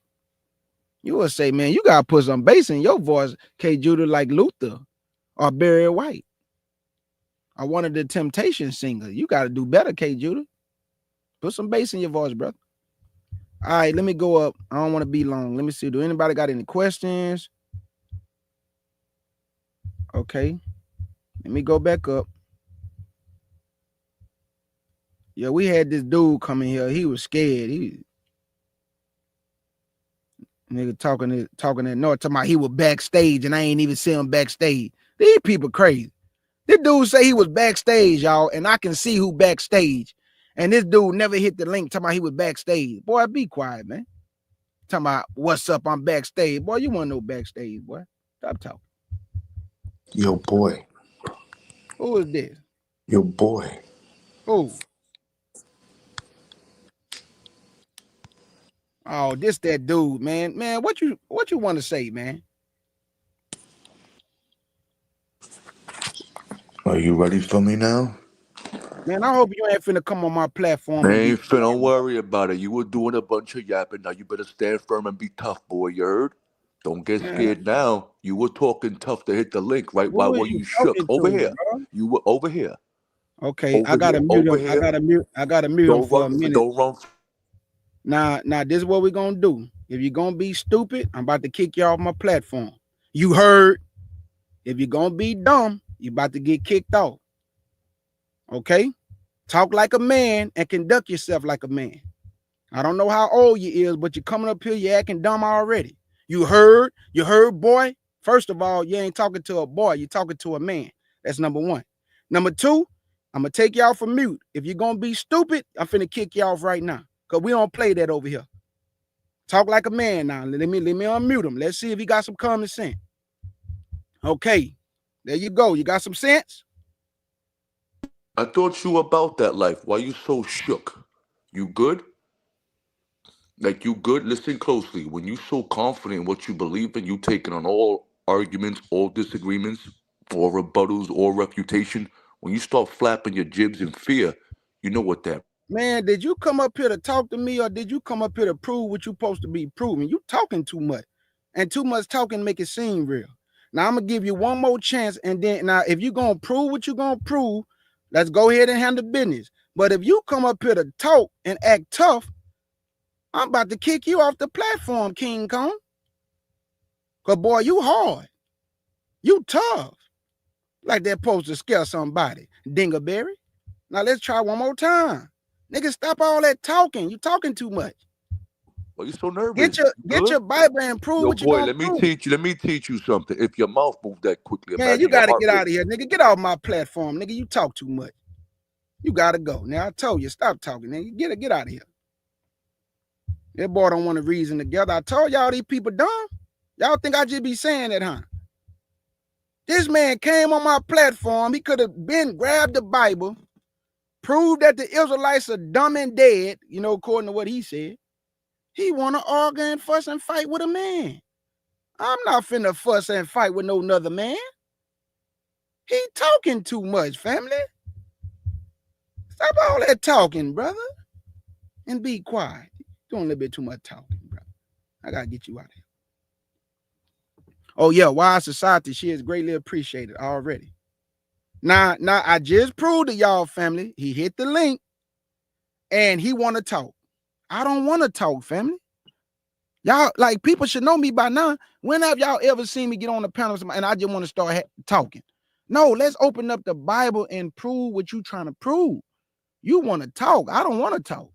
You would say, man, you got to put some bass in your voice, Kjudah, like Luther or Barry White or one of the Temptation singers. You got to do better, Kjudah. Put some bass in your voice, brother. All right, let me go up. I don't want to be long. Let me see. Do anybody got any questions? Okay. Let me go back up. Yeah, we had this dude coming here. He was scared. Nigga talking that north, talking about he was backstage, and I ain't even see him backstage. These people crazy. This dude say he was backstage, y'all, and I can see who backstage. And this dude never hit the link talking about he was backstage. Boy, be quiet, man. Talking about what's up, I'm backstage. Boy, you want to know backstage, boy. Stop talking. Yo, boy. Who is this? Yo, boy. Who? Oh, this that dude, man. Man, what you want to say, man? Are you ready for me now? Man, I hope you ain't finna come on my platform and be. Don't worry about it. You were doing a bunch of yapping. Now you better stand firm and be tough, boy. You heard? Don't get scared now. You were talking tough to hit the link, right? Why Who were is you you shook? talking Over to, here. bro? You were over here. Okay, Over I gotta here. mute Over him. here. I gotta mute him Don't for a run. minute. Don't run. Now, this is what we're gonna do. If you're gonna be stupid, I'm about to kick you off my platform. You heard? If you're gonna be dumb, you're about to get kicked off. Okay? Talk like a man and conduct yourself like a man. I don't know how old you is, but you're coming up here, you're acting dumb already. You heard, boy? First of all, you ain't talking to a boy, you're talking to a man. That's number one. Number two, I'm gonna take y'all for mute. If you're gonna be stupid, I'm finna kick you off right now. Because we don't play that over here. Talk like a man now. Let me unmute him. Let's see if he got some common sense. Okay. There you go. You got some sense? I thought you were about that life. Why you so shook? You good? Like you good? Listen closely. When you so confident in what you believe in, you taking on all arguments, all disagreements, or rebuttals, or refutation. When you start flapping your jibs in fear, you know what that. Man, did you come up here to talk to me, or did you come up here to prove what you're supposed to be proving? You talking too much. And too much talking make it seem real. Now I'm gonna give you one more chance, and then now if you're gonna prove what you're gonna prove, let's go ahead and handle business. But if you come up here to talk and act tough, I'm about to kick you off the platform, King Kong. Cause boy, you hard. You tough. Like that supposed to scare somebody. Dingleberry. Now let's try one more time. Nigga, stop all that talking. You talking too much. Why you so nervous? Get your Bible and prove Yo, what you're boy, gonna let me prove. teach you. Let me teach you something. If your mouth moves that quickly, Man, you imagine your gotta heart get out rate. of here, nigga. Get off my platform, nigga. You talk too much. You gotta go. Now I told you, stop talking, nigga. Get out of here. That boy don't want to reason together. I told y'all these people dumb. Y'all think I just be saying that, huh? This man came on my platform. He could have been grabbed the Bible, proved that the Israelites are dumb and dead, you know, according to what he said. He want to argue and fuss and fight with a man. I'm not finna fuss and fight with no other man. He talking too much, family. Stop all that talking, brother, and be quiet. Doing a little bit too much talking, brother. I gotta get you out of here. Oh yeah, Wise Society, she is greatly appreciated already. Now I just proved to y'all, family. He hit the link, and he want to talk. I don't want to talk, family. Y'all, like, people should know me by now. When have y'all ever seen me get on the panel and I just want to start talking? No, let's open up the Bible and prove what you trying to prove. You want to talk. I don't want to talk.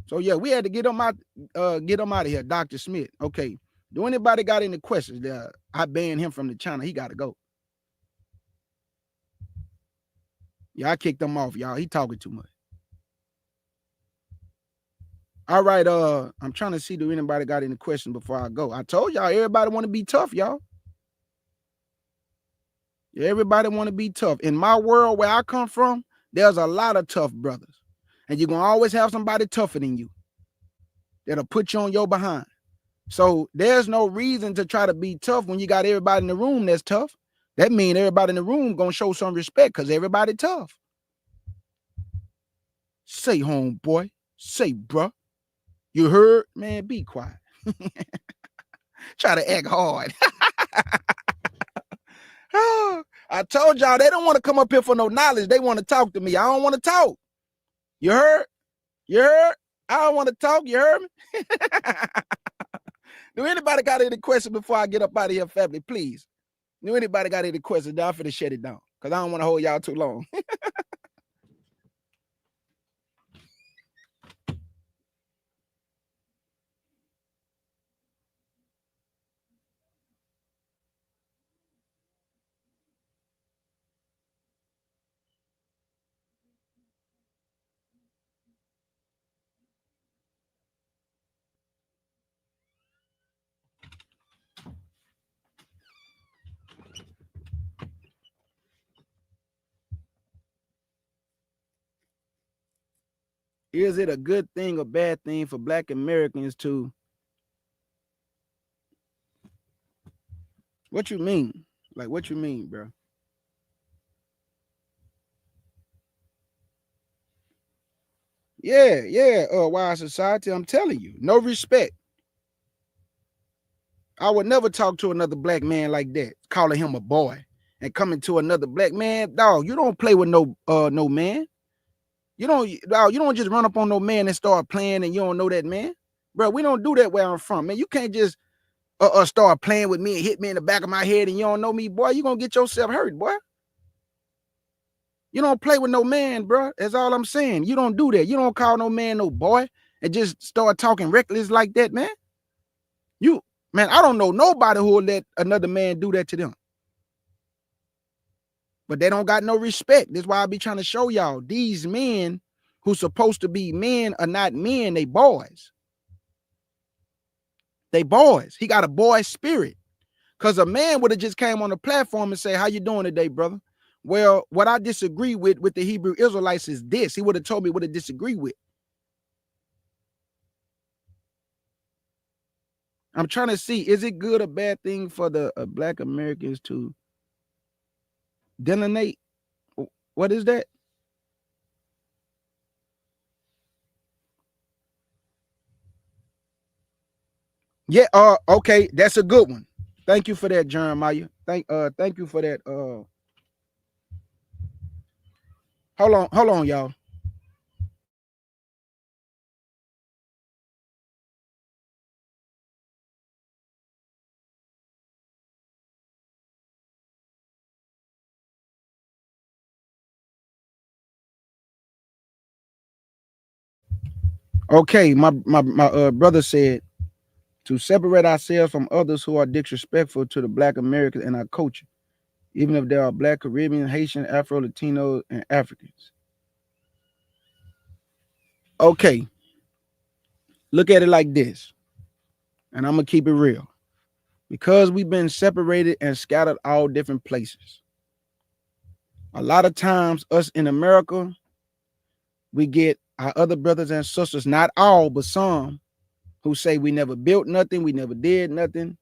So yeah, we had to get them out of here, Dr. Smith. Okay. Do anybody got any questions there? I banned him from the channel. He got to go. Yeah, I kicked him off, y'all. He talking too much. All right, I'm trying to see, do anybody got any questions before I go? I told y'all everybody want to be tough, y'all. Everybody want to be tough. In my world where I come from, there's a lot of tough brothers. And you're going to always have somebody tougher than you that'll put you on your behind. So there's no reason to try to be tough when you got everybody in the room that's tough. That means everybody in the room going to show some respect because everybody tough. Say, homeboy. Say, bruh. You heard? Man, be quiet. Try to act hard. I told y'all they don't want to come up here for no knowledge. They want to talk to me. I don't want to talk. You heard? You heard? I don't want to talk. You heard me? Do anybody got any questions before I get up out of here, family? Please. Do anybody got any questions? I'm finna shut it down because I don't want to hold y'all too long. Is it a good thing or bad thing for Black Americans to? What you mean? Like, what you mean, bro? Yeah, Wise Society, I'm telling you, no respect. I would never talk to another black man like that, calling him a boy and coming to another black man. Dog, you don't play with no man. You don't just run up on no man and start playing and you don't know that man. Bro, we don't do that where I'm from, man. You can't just start playing with me and hit me in the back of my head and you don't know me, boy. You're going to get yourself hurt, boy. You don't play with no man, bro. That's all I'm saying. You don't do that. You don't call no man no boy and just start talking reckless like that, man. Man, I don't know nobody who will let another man do that to them. But they don't got no respect. That's why I be trying to show y'all these men who supposed to be men are not men. They boys. They boys. He got a boy spirit. Because a man would have just came on the platform and say, how you doing today, brother? Well, what I disagree with the Hebrew Israelites is this. He would have told me what to disagree with. I'm trying to see, is it good or bad thing for the Black Americans to delineate? What is that? Yeah, okay, that's a good one. Thank you for that, Jeremiah. Thank you for that. Hold on, y'all. Okay, my brother said to separate ourselves from others who are disrespectful to the Black Americans and our culture, even if they are Black, Caribbean, Haitian, Afro, Latino, and Africans. Okay, look at it like this, and I'm gonna keep it real. Because we've been separated and scattered all different places. A lot of times, us in America, we get our other brothers and sisters, not all, but some, who say we never built nothing, we never did nothing.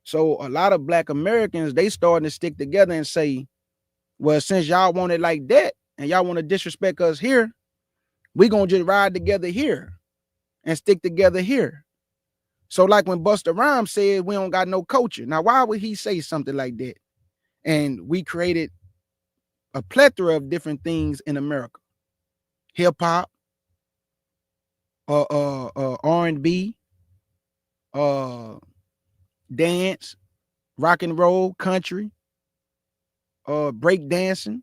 So a lot of Black Americans, they starting to stick together and say, well, since y'all want it like that and y'all want to disrespect us here, we gonna just ride together here and stick together here. So like when Busta Rhymes said we don't got no culture. Now, why would he say something like that? And we created a plethora of different things in America: hip hop, R&B, dance, rock and roll, country, break dancing.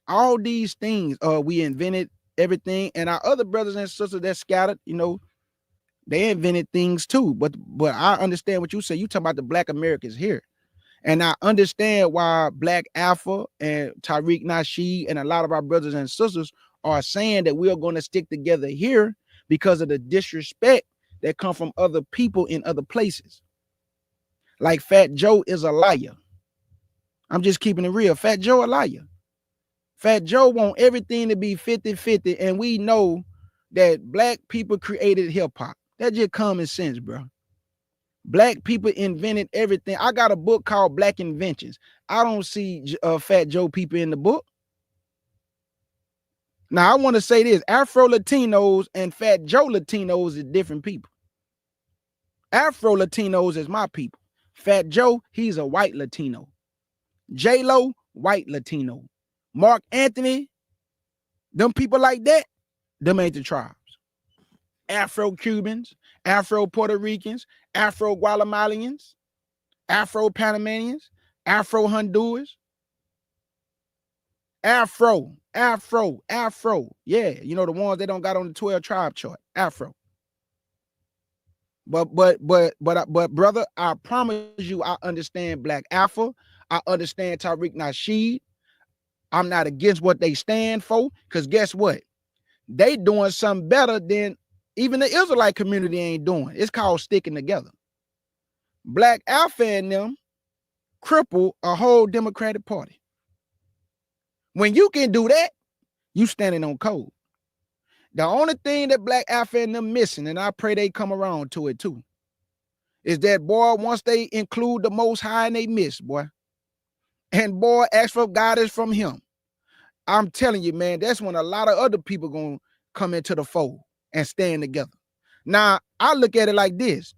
All these things, we invented everything, and our other brothers and sisters that scattered, they invented things too. But I understand what you say. You talking about the Black Americans here. And I understand why Black Alpha and Tariq Nasheed and a lot of our brothers and sisters are saying that we are going to stick together here because of the disrespect that come from other people in other places. Like Fat Joe is a liar. I'm just keeping it real. Fat Joe a liar. Fat Joe want everything to be 50-50, and we know that Black people created hip hop. That's just common sense, bro. Black people invented everything. I got a book called Black Inventions. I don't see Fat Joe people in the book. Now, I want to say this: Afro Latinos and Fat Joe Latinos is different people. Afro Latinos is my people. Fat Joe, he's a white Latino. J-Lo, white Latino. Mark Anthony, them people like that, them ain't the tribes. Afro-Cubans, Afro-Puerto Ricans, Afro-Guatemalans, Afro-Panamanians, Afro-Honduras, Afro. Yeah, the ones that don't got on the 12 tribe chart. Afro. But brother, I promise you, I understand Black Alpha. I understand Tariq Nasheed. I'm not against what they stand for, because guess what? They doing something better than even the Israelite community ain't doing. It's called sticking together. Black Alpha and them cripple a whole Democratic Party. When you can do that, you standing on code. The only thing that Black Alpha and them missing, and I pray they come around to it too, is that, boy, once they include the Most High and they miss, boy, and boy, ask for guidance from him, I'm telling you, man, that's when a lot of other people gonna come into the fold and stand together. Now, I look at it like this: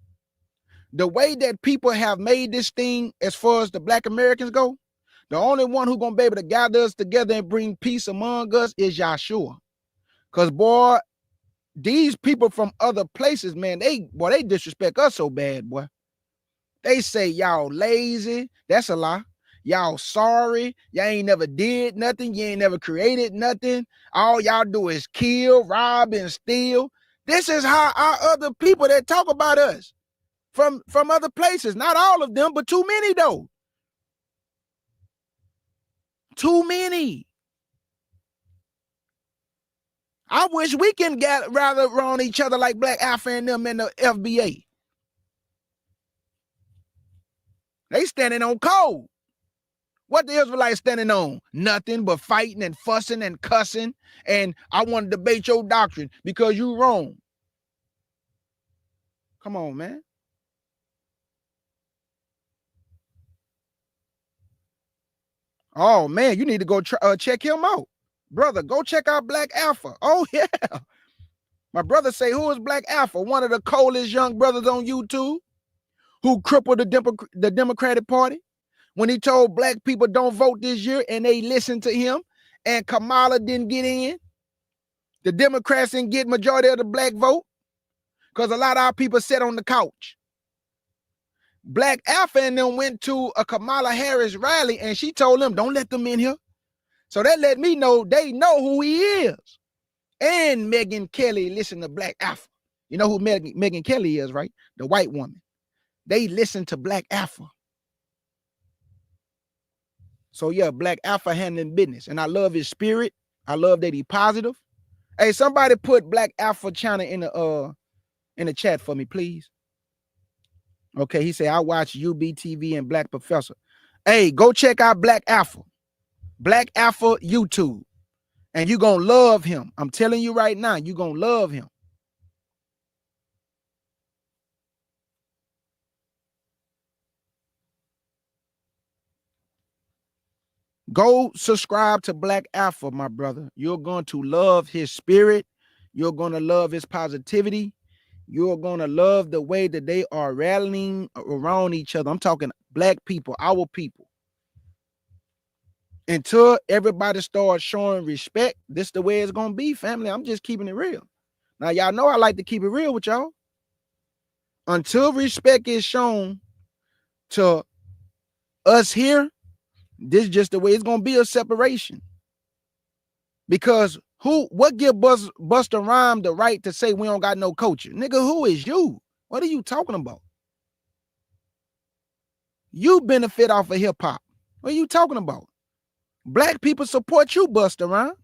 the way that people have made this thing, as far as the Black Americans go, the only one who gonna be able to gather us together and bring peace among us is Yahshua. Because, boy, these people from other places, man, they disrespect us so bad, boy. They say y'all lazy. That's a lie. Y'all sorry. Y'all ain't never did nothing. You ain't never created nothing. All y'all do is kill, rob, and steal. This is how our other people that talk about us from other places. Not all of them, but too many though. Too many. I wish we can get rather around each other like Black Alpha and them and the FBA. They standing on code. What the Israelites standing on? Nothing but fighting and fussing and cussing. And I want to debate your doctrine because you wrong. Come on, man. Oh, man, you need to go check him out. Brother, go check out Black Alpha. Oh, yeah. My brother say, who is Black Alpha? One of the coldest young brothers on YouTube. who crippled the Democratic Party when he told black people don't vote this year, and they listened to him, and Kamala didn't get in. The Democrats didn't get majority of the black vote because a lot of our people sat on the couch. Black Alpha and them went to a Kamala Harris rally, and she told them, don't let them in here. So that let me know they know who he is. And Megyn Kelly listened to Black Alpha. You know who Megyn Kelly is, right? The white woman. They listen to Black Alpha. So yeah, Black Alpha handling business. And I love his spirit. I love that he positive. Hey, somebody put Black Alpha channel in the chat for me, please. Okay, he said, I watch UBTV and Black Professor. Hey, go check out Black Alpha. Black Alpha YouTube. And you're going to love him. I'm telling you right now, you're going to love him. Go subscribe to Black Alpha, my brother. You're going to love his spirit. You're going to love his positivity. You're going to love the way that they are rallying around each other. I'm talking black people, our people. Until everybody starts showing respect, this is the way it's going to be, family. I'm just keeping it real. Now, y'all know I like to keep it real with y'all. Until respect is shown to us here, this is just the way it's going to be, a separation. Because what give Busta Rhymes the right to say we don't got no culture? Nigga, who is you? What are you talking about? You benefit off of hip hop. What are you talking about? Black people support you, Busta Rhymes.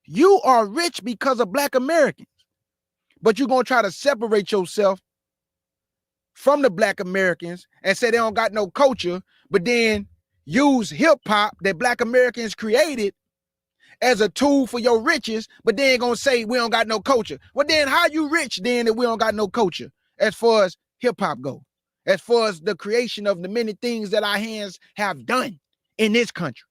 You are rich because of black Americans. But you're going to try to separate yourself from the black Americans and say they don't got no culture, but then use hip hop that black Americans created as a tool for your riches, but then gonna say we don't got no culture. Well, then how you rich then if we don't got no culture as far as hip hop go, as far as the creation of the many things that our hands have done in this country?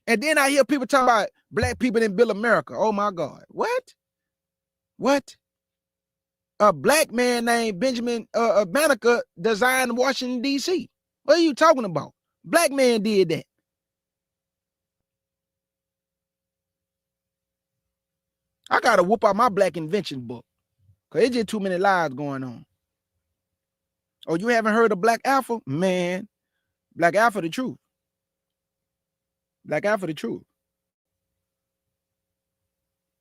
And then I hear people talking about black people didn't build America. Oh my God. What? What? A black man named Benjamin Banneker designed Washington, D.C. What are you talking about? Black man did that. I got to whoop out my black invention book because it's just too many lies going on. Oh, you haven't heard of Black Alpha? Man, Black Alpha the truth. Black Alpha the truth.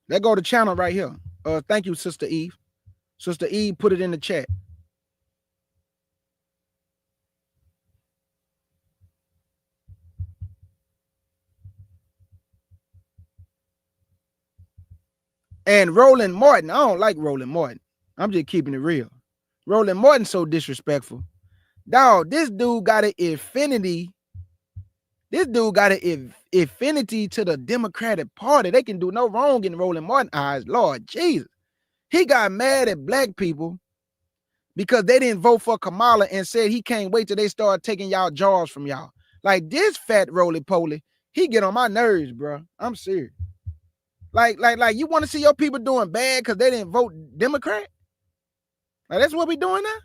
Let's go to channel right here. Thank you, Sister Eve. Sister Eve put it in the chat. And Roland Martin, I don't like Roland Martin. I'm just keeping it real. Roland Martin's so disrespectful. Dog, this dude got an affinity. This dude got an affinity to the Democratic Party. They can do no wrong in Roland Martin's eyes. Lord Jesus. He got mad at black people because they didn't vote for Kamala and said he can't wait till they start taking y'all jobs from y'all. Like this fat roly-poly, he get on my nerves, bro. I'm serious. Like you want to see your people doing bad because they didn't vote Democrat? Like that's what we doing now?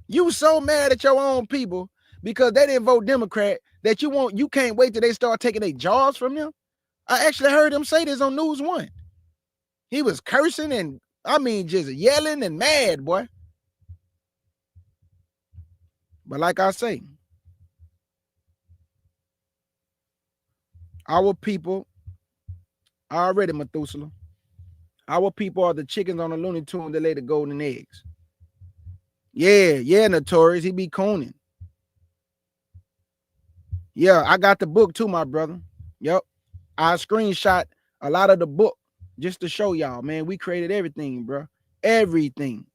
You so mad at your own people because they didn't vote Democrat that you can't wait till they start taking their jobs from them? I actually heard him say this on News One. He was cursing and just yelling and mad, boy. But like I say, our people already, Methuselah. Our people are the chickens on the Looney Tune that lay the golden eggs. Yeah, Notorious. He be cooning. Yeah, I got the book too, my brother. Yep. I screenshot a lot of the book just to show y'all, man. We created everything, bro. Everything.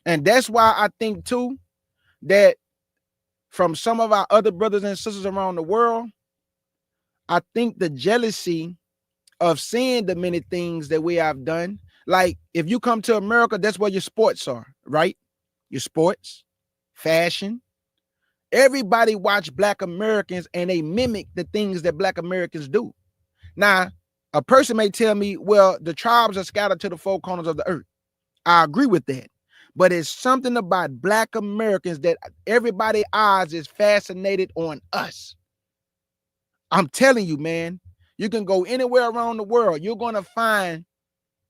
And that's why I think too that from some of our other brothers and sisters around the world, I think the jealousy of seeing the many things that we have done. Like if you come to America, that's where your sports are, right? Your sports, fashion. Everybody watch black Americans and they mimic the things that black Americans do. Now, a person may tell me, well, the tribes are scattered to the four corners of the earth. I agree with that. But it's something about Black Americans that everybody's eyes is fascinated on us. I'm telling you, man, you can go anywhere around the world. You're going to find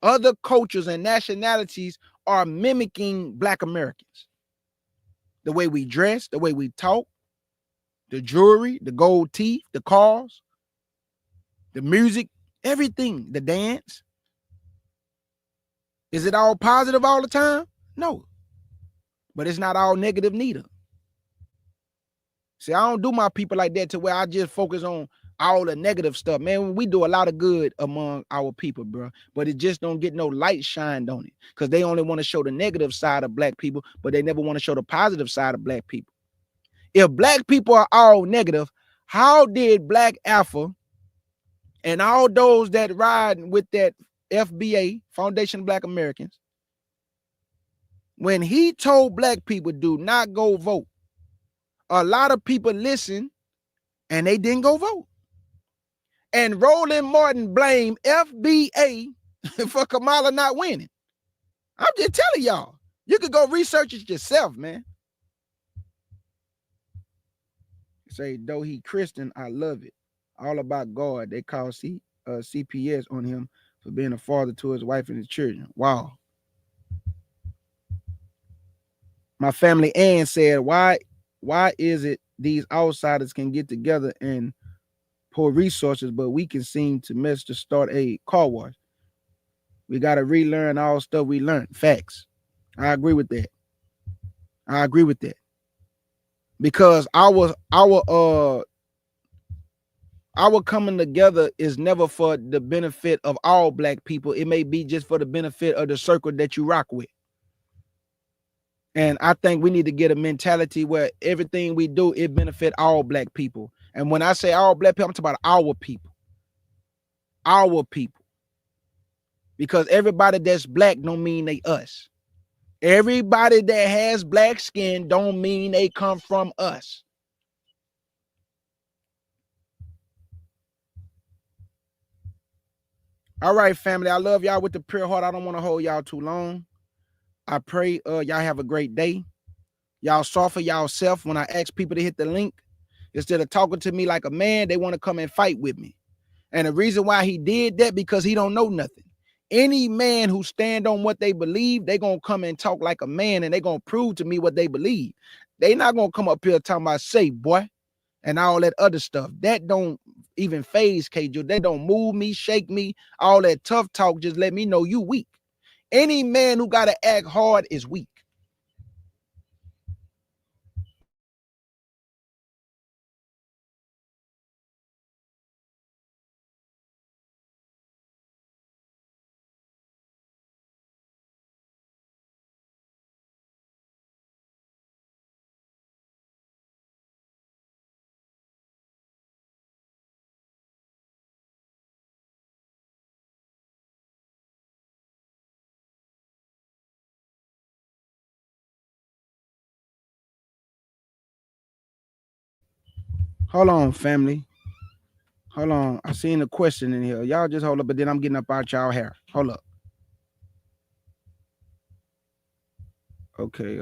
other cultures and nationalities are mimicking Black Americans. The way we dress, the way we talk, the jewelry, the gold teeth, the cars, the music, everything, the dance. Is it all positive all the time? No. But it's not all negative neither. See, I don't do my people like that to where I just focus on all the negative stuff. Man, we do a lot of good among our people, bro. But it just don't get no light shined on it. Because they only want to show the negative side of Black people, but they never want to show the positive side of Black people. If Black people are all negative, how did Black Alpha and all those that ride with that FBA, Foundation of Black Americans, when he told Black people do not go vote, a lot of people listened and they didn't go vote. And Roland Martin blamed FBA for Kamala not winning. I'm just telling y'all, you could go research it yourself, man. Say, though he Christian, I love it. All about God. They call CPS on him for being a father to his wife and his children. Wow. My family Ann said, why is it these outsiders can get together and pour resources, but we can seem to miss to start a car wash? We got to relearn all stuff we learned. Facts. I agree with that. I agree with that. Because our coming together is never for the benefit of all Black people. It may be just for the benefit of the circle that you rock with. And I think we need to get a mentality where everything we do, it benefit all Black people. And when I say all Black people, I'm talking about our people. Our people. Because everybody that's Black don't mean they us. Everybody that has Black skin don't mean they come from us. All right, family. I love y'all with the pure heart. I don't want to hold y'all too long. I pray y'all have a great day. Y'all suffer yourself when I ask people to hit the link. Instead of talking to me like a man, they want to come and fight with me. And the reason why he did that, because he don't know nothing. Any man who stand on what they believe, they going to come and talk like a man, and they going to prove to me what they believe. They not going to come up here talking about say, boy, and all that other stuff. That don't even phase Kjudah. That don't move me, shake me. All that tough talk just let me know you weak. Any man who got to act hard is weak. Hold on, family. Hold on. I seen a question in here. Y'all just hold up, but then I'm getting up out y'all hair. Hold up. Okay,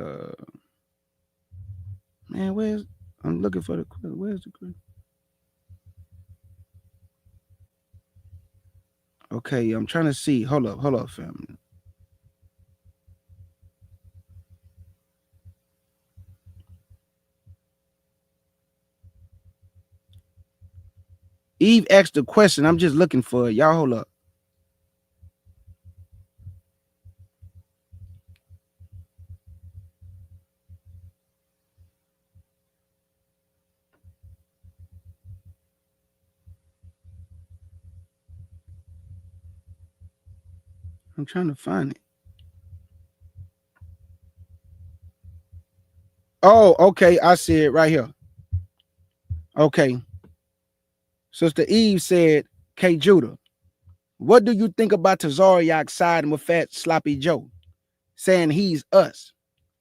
man, I'm looking for the question. Where's the question? Okay, I'm trying to see. Hold up, family. Eve asked the question. I'm just looking for it. Y'all hold up. I'm trying to find it. Oh, okay. I see it right here. Okay. Sister Eve said, Kjudah, what do you think about Tazariak siding with Fat Sloppy Joe, saying he's us,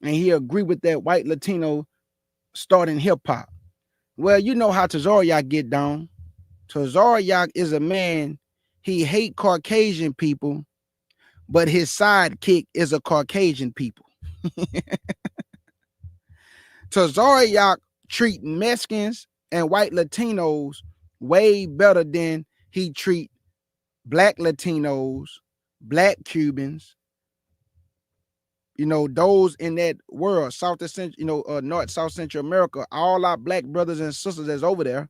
and he agree with that white Latino starting hip hop? Well, you know how Tazariak get down. Tazariak is a man, he hate Caucasian people, but his sidekick is a Caucasian people. Tazariak treat Mexicans and white Latinos way better than he treat black Latinos, black Cubans, those in that world, South Central, North, South Central America, all our black brothers and sisters that's over there.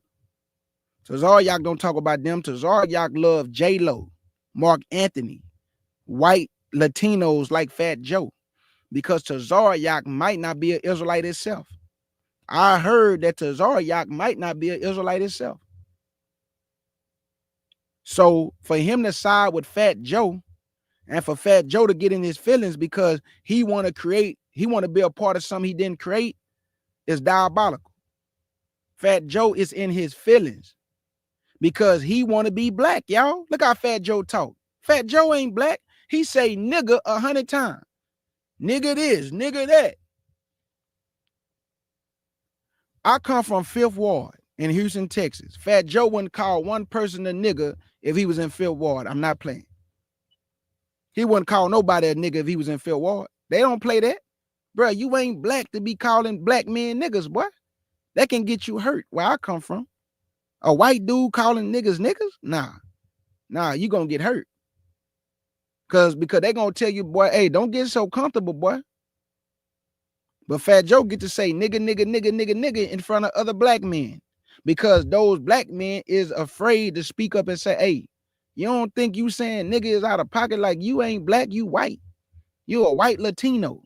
Tazariak don't talk about them. Tazariak love J-Lo, Mark Anthony, white Latinos like Fat Joe, because Tazariak might not be an Israelite itself. I heard that Tazariak might not be an Israelite itself. So for him to side with Fat Joe, and for Fat Joe to get in his feelings because he want to be a part of something he didn't create, is diabolical. Fat Joe is in his feelings because he want to be black, y'all. Look how Fat Joe talk. Fat Joe ain't black. He say nigga 100 times. Nigga this, nigga that. I come from 5th Ward in Houston, Texas. Fat Joe wouldn't call one person a nigga if he was in 5th Ward. I'm not playing. He wouldn't call nobody a nigga if he was in 5th Ward. They don't play that. Bro, you ain't black to be calling black men niggas, boy. That can get you hurt where I come from. A white dude calling niggas niggas? Nah, you gonna get hurt. Because they gonna tell you, boy, hey, don't get so comfortable, boy. But Fat Joe get to say nigga in front of other black men because those black men is afraid to speak up and say, hey, you don't think you saying nigga is out of pocket? Like, you ain't black, you white. You a white Latino.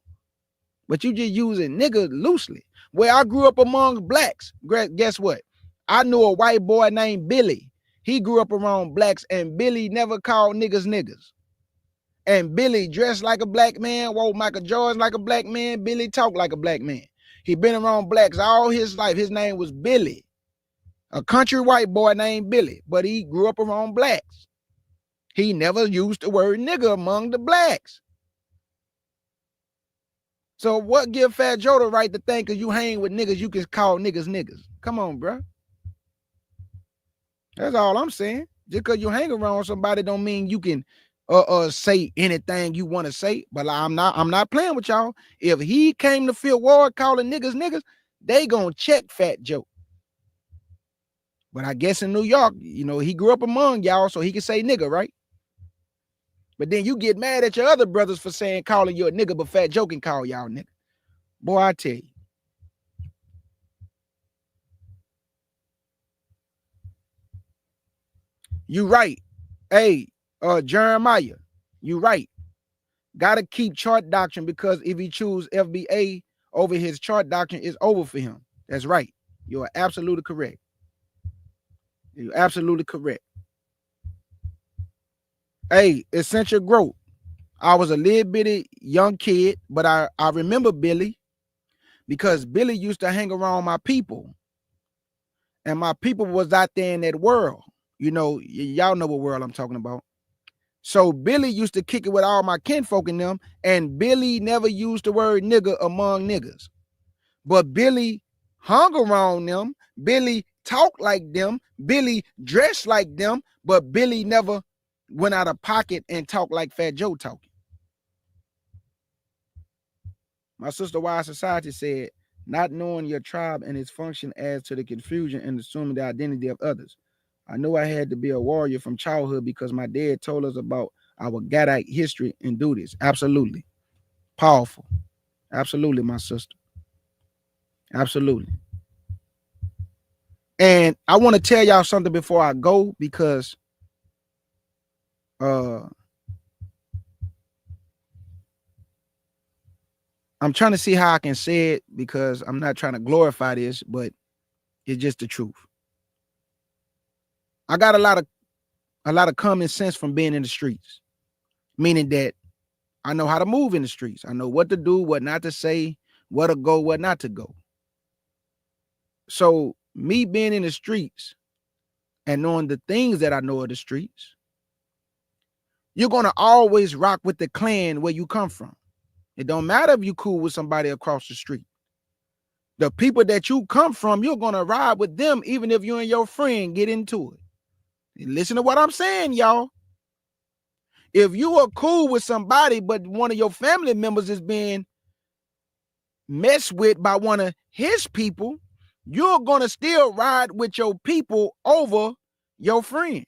But you just using nigga loosely. Where I grew up among blacks, guess what? I knew a white boy named Billy. He grew up around blacks, and Billy never called niggas. And Billy dressed like a black man, wore Michael Jordan like a black man. Billy talked like a black man. He been around blacks all his life. His name was Billy, a country white boy named Billy, but he grew up around blacks. He never used the word nigga among the blacks. So what give Fat Joe the right to think because you hang with niggas, you can call niggas? Come on, bro. That's all I'm saying. Just because you hang around somebody don't mean you can say anything you want to say. But I'm not playing with y'all. If he came to 5th Ward calling niggas, they gonna check Fat Joe. But I guess in New York, he grew up among y'all, so he can say nigga, right? But then you get mad at your other brothers for calling you a nigga, but Fat Joe can call y'all nigga. Boy, I tell you. You right. Hey, Jeremiah, you right. Gotta keep chart doctrine because if he choose FBA over his chart doctrine, it's over for him. That's right. You are absolutely correct. You're absolutely correct. Hey, essential growth. I was a little bitty young kid, but I remember Billy because Billy used to hang around my people. And my people was out there in that world. Y'all know what world I'm talking about. So Billy used to kick it with all my kinfolk in them, and Billy never used the word nigga among niggas. But Billy hung around them. Billy talked like them. Billy dressed like them, but Billy never went out of pocket and talked like Fat Joe talking. My sister Wise Society said, not knowing your tribe and its function adds to the confusion and assuming the identity of others. I knew I had to be a warrior from childhood because my dad told us about our Gadite history and duties. Absolutely. Powerful. Absolutely, my sister. Absolutely. And I want to tell y'all something before I go because I'm trying to see how I can say it because I'm not trying to glorify this, but it's just the truth. I got a lot of common sense from being in the streets, meaning that I know how to move in the streets. I know what to do, what not to say, where to go, what not to go. So me being in the streets and knowing the things that I know of the streets, you're going to always rock with the clan where you come from. It don't matter if you cool with somebody across the street. The people that you come from, you're going to ride with them even if you and your friend get into it. Listen to what I'm saying, y'all. If you are cool with somebody, but one of your family members is being messed with by one of his people, you're going to still ride with your people over your friend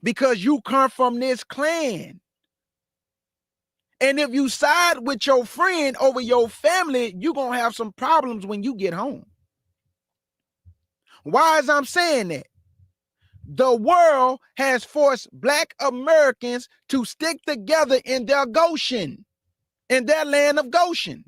because you come from this clan. And if you side with your friend over your family, you're going to have some problems when you get home. Why is I'm saying that? The world has forced Black Americans to stick together in their Goshen, in their land of Goshen,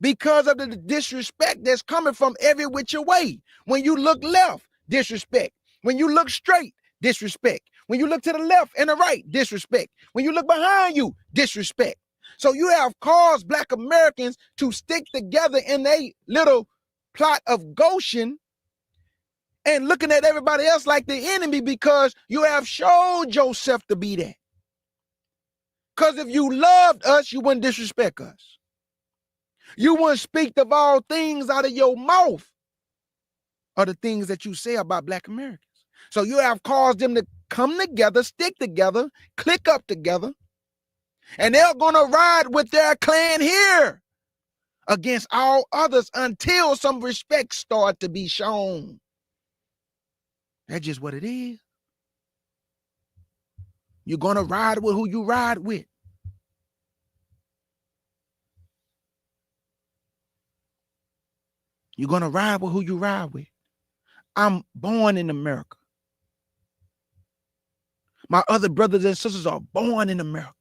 because of the disrespect that's coming from every which way. When you look left, disrespect. When you look straight, disrespect. When you look to the left and the right, disrespect. When you look behind you, disrespect. So you have caused Black Americans to stick together in a little plot of Goshen and looking at everybody else like the enemy because you have showed yourself to be that. Because if you loved us, you wouldn't disrespect us. You wouldn't speak of all things out of your mouth or the things that you say about Black Americans. So you have caused them to come together, stick together, click up together, and they're going to ride with their clan here against all others until some respect start to be shown. That's just what it is. You're going to ride with who you ride with. You're going to ride with who you ride with. I'm born in America. My other brothers and sisters are born in America.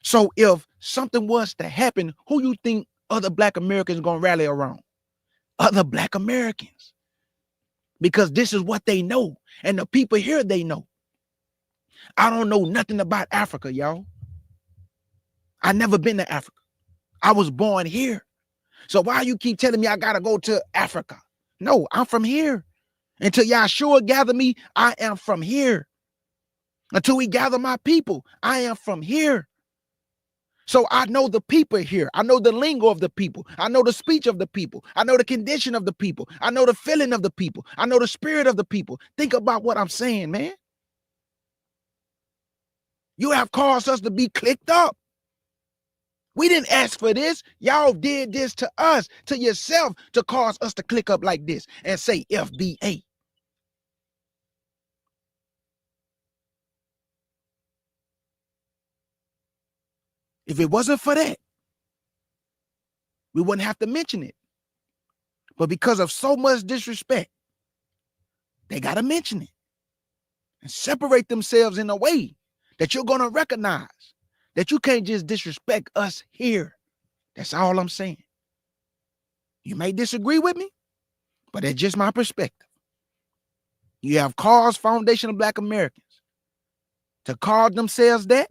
So if something was to happen, who you think other Black Americans are going to rally around? Other Black Americans. Because this is what they know. And the people here, they know. I don't know nothing about Africa, y'all. I never been to Africa. I was born here. So why you keep telling me I got to go to Africa? No, I'm from here. Until Yahshua gather me, I am from here. Until we gather my people, I am from here. So I know the people here. I know the lingo of the people. I know the speech of the people. I know the condition of the people. I know the feeling of the people. I know the spirit of the people. Think about what I'm saying, man. You have caused us to be clicked up. We didn't ask for this. Y'all did this to us, to yourself, to cause us to click up like this and say FBA. If it wasn't for that, we wouldn't have to mention it. But because of so much disrespect, they got to mention it and separate themselves in a way that you're going to recognize that you can't just disrespect us here. That's all I'm saying. You may disagree with me, but that's just my perspective. You have caused Foundation of Black Americans to call themselves that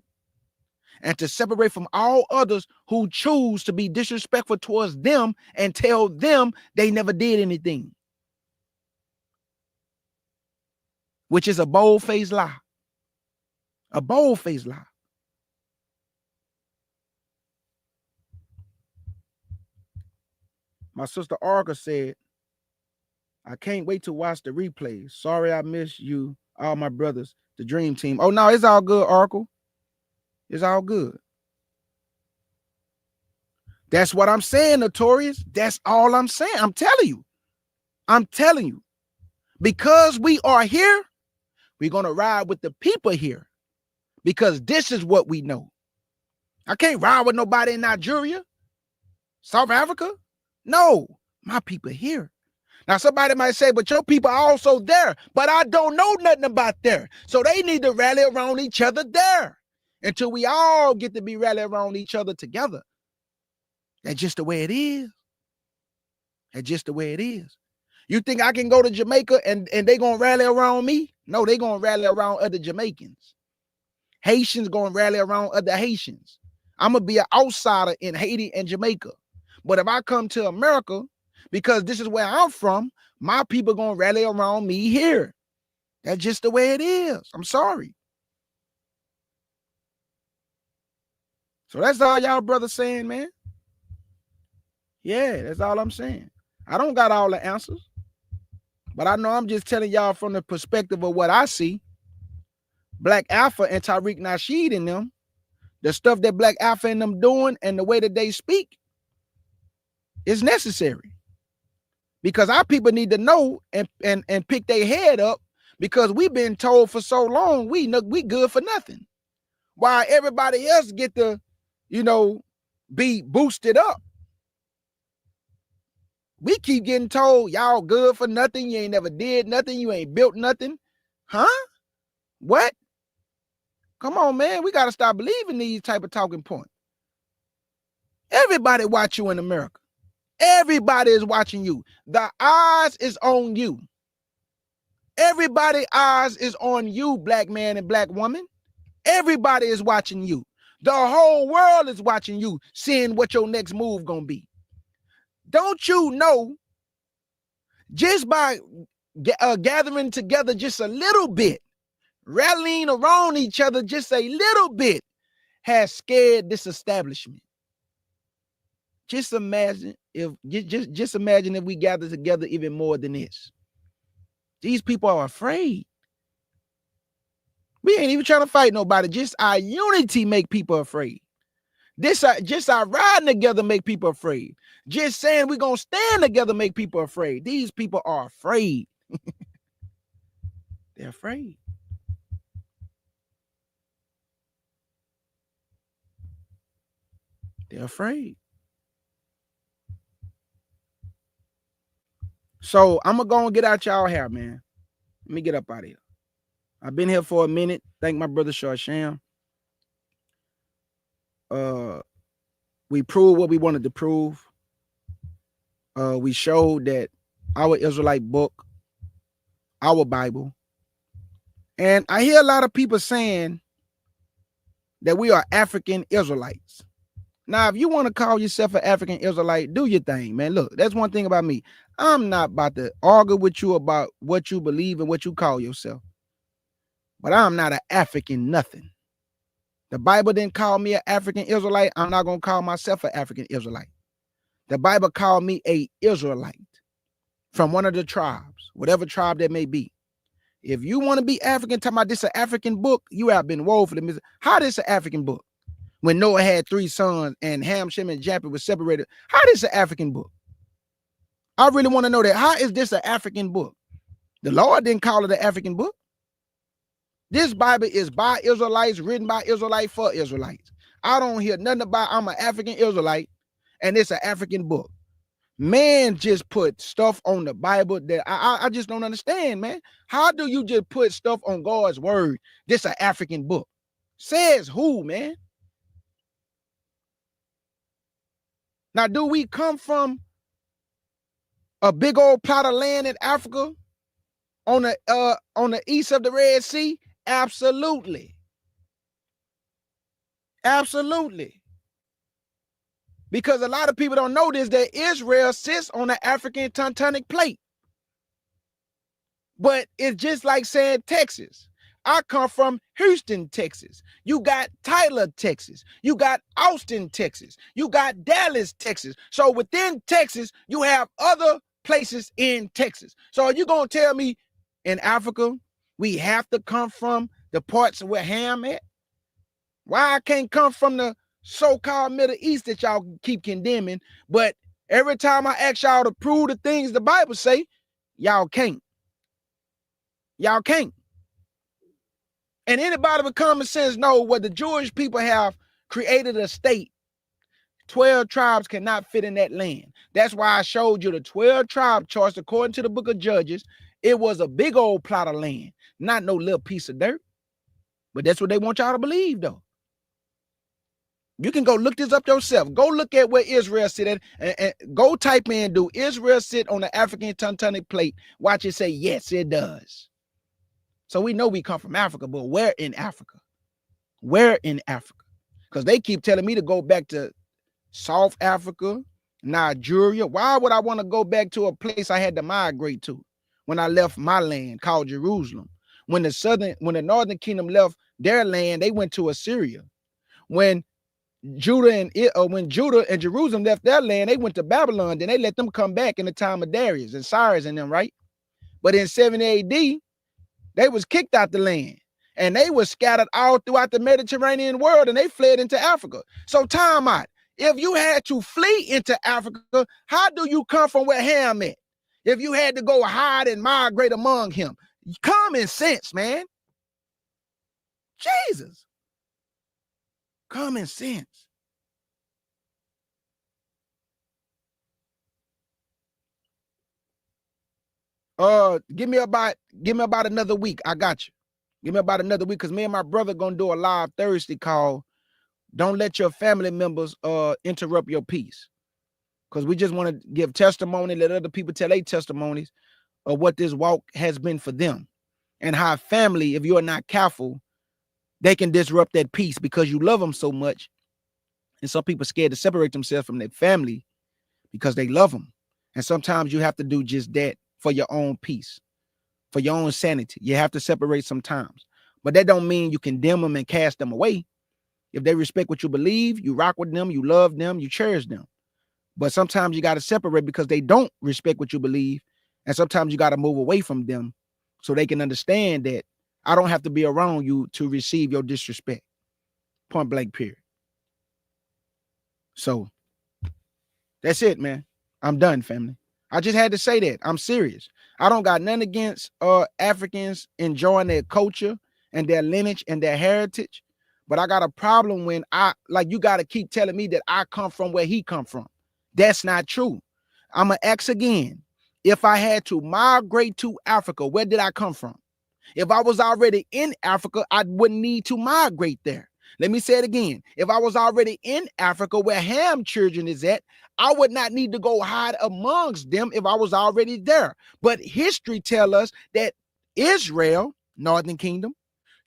and to separate from all others who choose to be disrespectful towards them and tell them they never did anything, which is a bold-faced lie. A bold-faced lie. My sister Arca said, I can't wait to watch the replays. Sorry I missed you, all my brothers, the dream team. Oh, no, it's all good, Arkle. It's all good. That's what I'm saying, Notorious. That's all I'm saying. I'm telling you. I'm telling you. Because we are here, we're going to ride with the people here. Because this is what we know. I can't ride with nobody in Nigeria, South Africa. No, my people here. Now, somebody might say, but your people are also there. But I don't know nothing about there. So they need to rally around each other there until we all get to be rally around each other together. That's just the way it is. That's just the way it is. You think I can go to Jamaica and they going to rally around me? No, they going to rally around other Jamaicans. Haitians going to rally around other Haitians. I'm going to be an outsider in Haiti and Jamaica. But if I come to America, because this is where I'm from, my people going to rally around me here. That's just the way it is. I'm sorry. So that's all y'all brothers saying, man. Yeah, that's all I'm saying. I don't got all the answers, but I know I'm just telling y'all from the perspective of what I see. Black Alpha and Tariq Nasheed in them, the stuff that Black Alpha and them doing and the way that they speak, It's necessary because our people need to know and pick their head up because we've been told for so long we good for nothing. While everybody else get to, be boosted up. We keep getting told y'all good for nothing. You ain't never did nothing. You ain't built nothing. Huh? What? Come on, man. We got to stop believing these type of talking points. Everybody watch you in America. Everybody is watching you. The eyes is on you. Everybody's eyes is on you, black man and black woman. Everybody is watching you. The whole world is watching you, seeing what your next move gonna be. Don't you know, just by gathering together just a little bit, rallying around each other just a little bit, has scared this establishment. Just imagine if we gather together even more than this. These people are afraid. We ain't even trying to fight nobody. Just our unity make people afraid. Just our riding together make people afraid. Just saying we're going to stand together make people afraid. These people are afraid. They're afraid. They're afraid. So I'm going to go and get out y'all hair, man. Let me get up out of here. I've been here for a minute. Thank my brother Shar Sham. We proved what we wanted to prove. We showed that our Israelite book, our Bible. And I hear a lot of people saying that we are African Israelites. Now, if you want to call yourself an African Israelite, do your thing, man. Look, that's one thing about me. I'm not about to argue with you about what you believe and what you call yourself. But I'm not an African nothing. The Bible didn't call me an African Israelite. I'm not going to call myself an African Israelite. The Bible called me an Israelite from one of the tribes, whatever tribe that may be. If you want to be African, talking about this an African book, you have been woefully. How this an African book? When Noah had 3 sons and Ham, Shem, and Japheth was separated. How this an African book? I really want to know that. How is this an African book? The Lord didn't call it an African book. This Bible is by Israelites, written by Israelites for Israelites. I don't hear nothing about I'm an African Israelite and it's an African book. Man just put stuff on the Bible that I just don't understand, man. How do you just put stuff on God's word? This an African book. Says who, man? Now, do we come from a big old plot of land in Africa on the east of the Red Sea? Absolutely. Absolutely. Because a lot of people don't know this, that Israel sits on the African tectonic plate. But it's just like saying Texas. I come from Houston, Texas. You got Tyler, Texas. You got Austin, Texas. You got Dallas, Texas. So within Texas, you have other places in Texas. So are you going to tell me in Africa, we have to come from the parts where Ham at? Why I can't come from the so-called Middle East that y'all keep condemning, but every time I ask y'all to prove the things the Bible say, y'all can't. Y'all can't. And anybody with common sense know what the Jewish people have created a state. 12 tribes cannot fit in that land. That's why I showed you the 12 tribe charts according to the book of Judges. It was a big old plot of land, not no little piece of dirt. But that's what they want y'all to believe, though. You can go look this up yourself. Go look at where Israel sit at and go type in, do Israel sit on the African tectonic plate? Watch it say, yes, it does. So we know we come from Africa, but where in Africa? Where in Africa? Because they keep telling me to go back to South Africa, Nigeria. Why would I want to go back to a place I had to migrate to when I left my land called Jerusalem? When the northern kingdom left their land, they went to Assyria. When Judah and Jerusalem left their land, they went to Babylon. Then they let them come back in the time of Darius and Cyrus and them, right? But in 70 AD, they was kicked out the land and they were scattered all throughout the Mediterranean world and they fled into Africa. So time out. If you had to flee into Africa, how do you come from where Ham at? If you had to go hide and migrate among him, common sense, man. Jesus, common sense. Give me about another week. I got you. Give me about another week, because me and my brother gonna do a live Thursday call. Don't let your family members interrupt your peace, because we just want to give testimony, let other people tell their testimonies of what this walk has been for them, and how family, if you're not careful, they can disrupt that peace because you love them so much. And some people scared to separate themselves from their family because they love them. And sometimes you have to do just that for your own peace, for your own sanity. You have to separate sometimes. But that don't mean you condemn them and cast them away. If they respect what you believe, you rock with them, you love them, you cherish them. But sometimes you got to separate because they don't respect what you believe. And sometimes you got to move away from them so they can understand that I don't have to be around you to receive your disrespect. Point blank, period. So that's it, man. I'm done, family. I just had to say that. I'm serious. I don't got nothing against Africans enjoying their culture and their lineage and their heritage. But I got a problem when you got to keep telling me that I come from where he come from. That's not true. I'm going to ask again. If I had to migrate to Africa, where did I come from? If I was already in Africa, I wouldn't need to migrate there. Let me say it again. If I was already in Africa where Ham children is at, I would not need to go hide amongst them if I was already there. But history tells us that Israel, northern kingdom,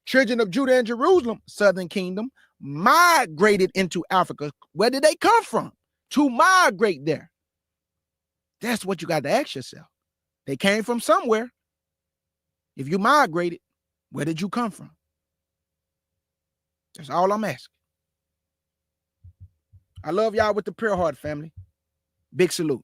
children of Judah and Jerusalem, southern kingdom, migrated into Africa. Where did they come from? To migrate there. That's what you got to ask yourself. They came from somewhere. If you migrated, where did you come from? That's all I'm asking. I love y'all with the pure heart, family. Big salute.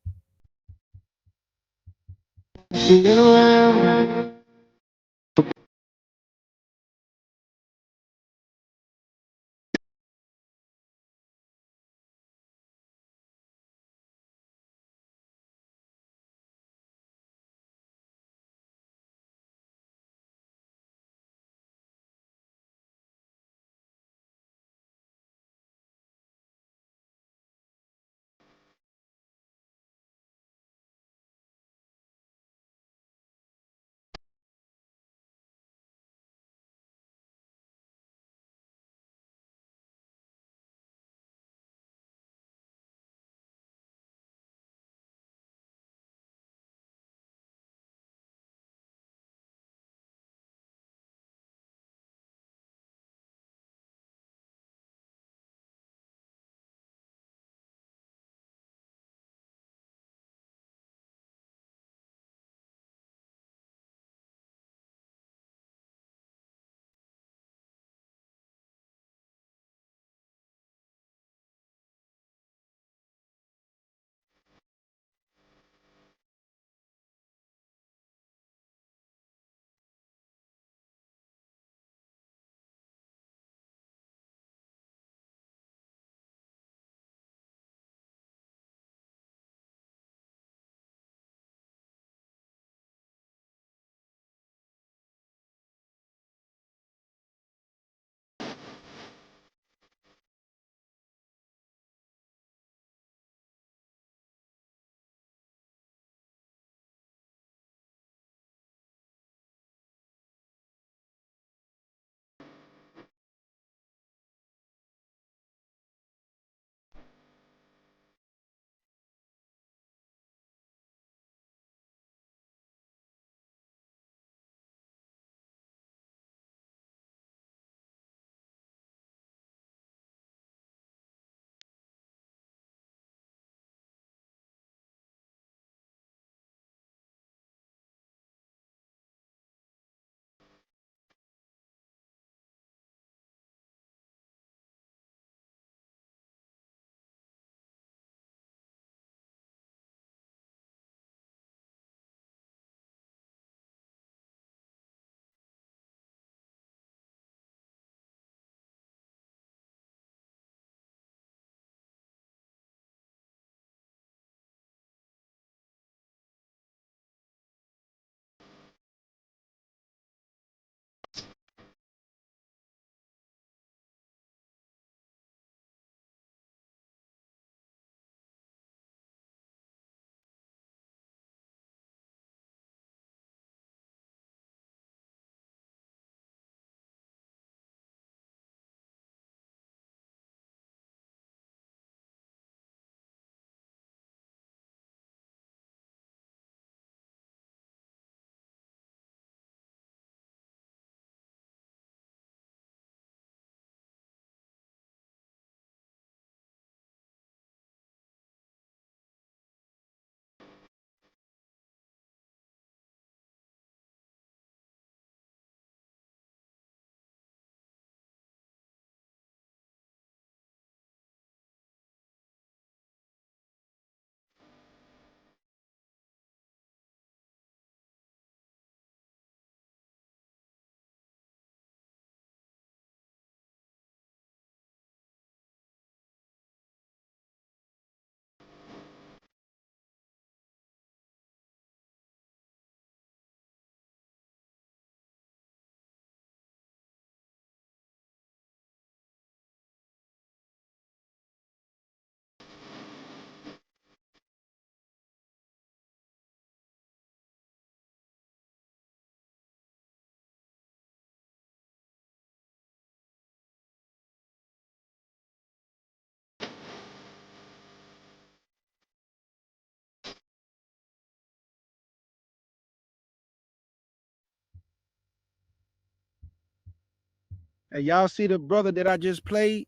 Hey, y'all see the brother that I just played?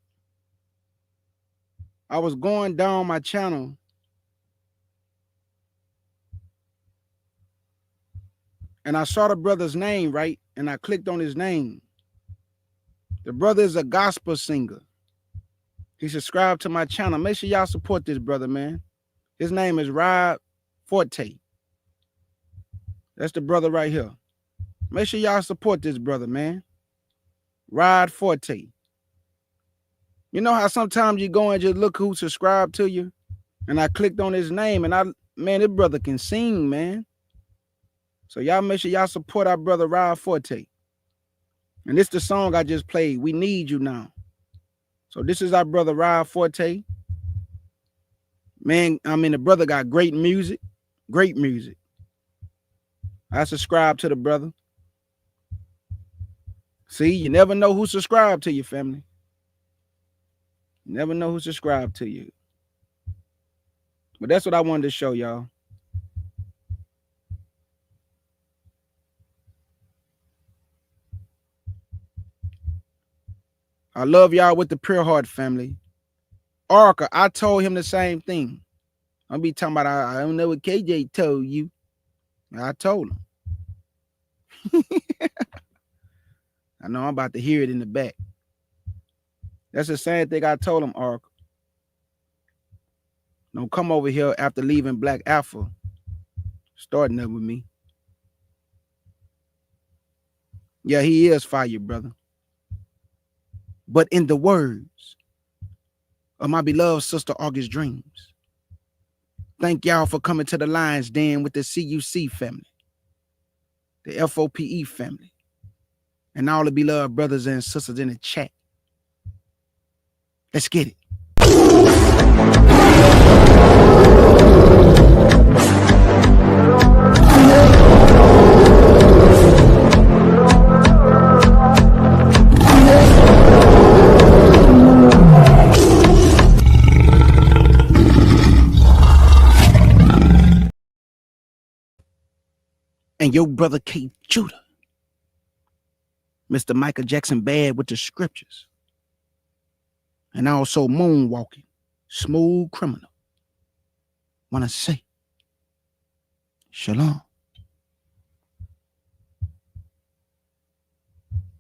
I was going down my channel and I saw the brother's name, right? And I clicked on his name. The brother is a gospel singer. He subscribed to my channel. Make sure y'all support this brother, man. His name is Rod Forte. That's the brother right here. Make sure y'all support this brother, man. Rod Forte. You know how sometimes you go and just look who subscribed to you? And I clicked on his name and man, this brother can sing, man. So y'all make sure y'all support our brother Rod Forte. And this is the song I just played. We Need You Now. So this is our brother Rod Forte. Man, I mean, the brother got great music. Great music. I subscribe to the brother. See, you never know who subscribed to you, family. You never know who subscribed to you. But that's what I wanted to show y'all. I love y'all with the pure heart, family. Oracle, I told him the same thing. I'll be talking about, I don't know what KJ told you. I told him. I know I'm about to hear it in the back. That's the same thing I told him, Oracle. Don't come over here after leaving Black Alpha, starting up with me. Yeah, he is fire, brother. But in the words of my beloved sister August Dreams, thank y'all for coming to the Lion's Den with the CUC family, the FOPE family, and all the beloved brothers and sisters in the chat. Let's get it. And your brother Kjudah, Mr. Michael Jackson bad with the scriptures, and also moonwalking, smooth criminal. Wanna say, shalom.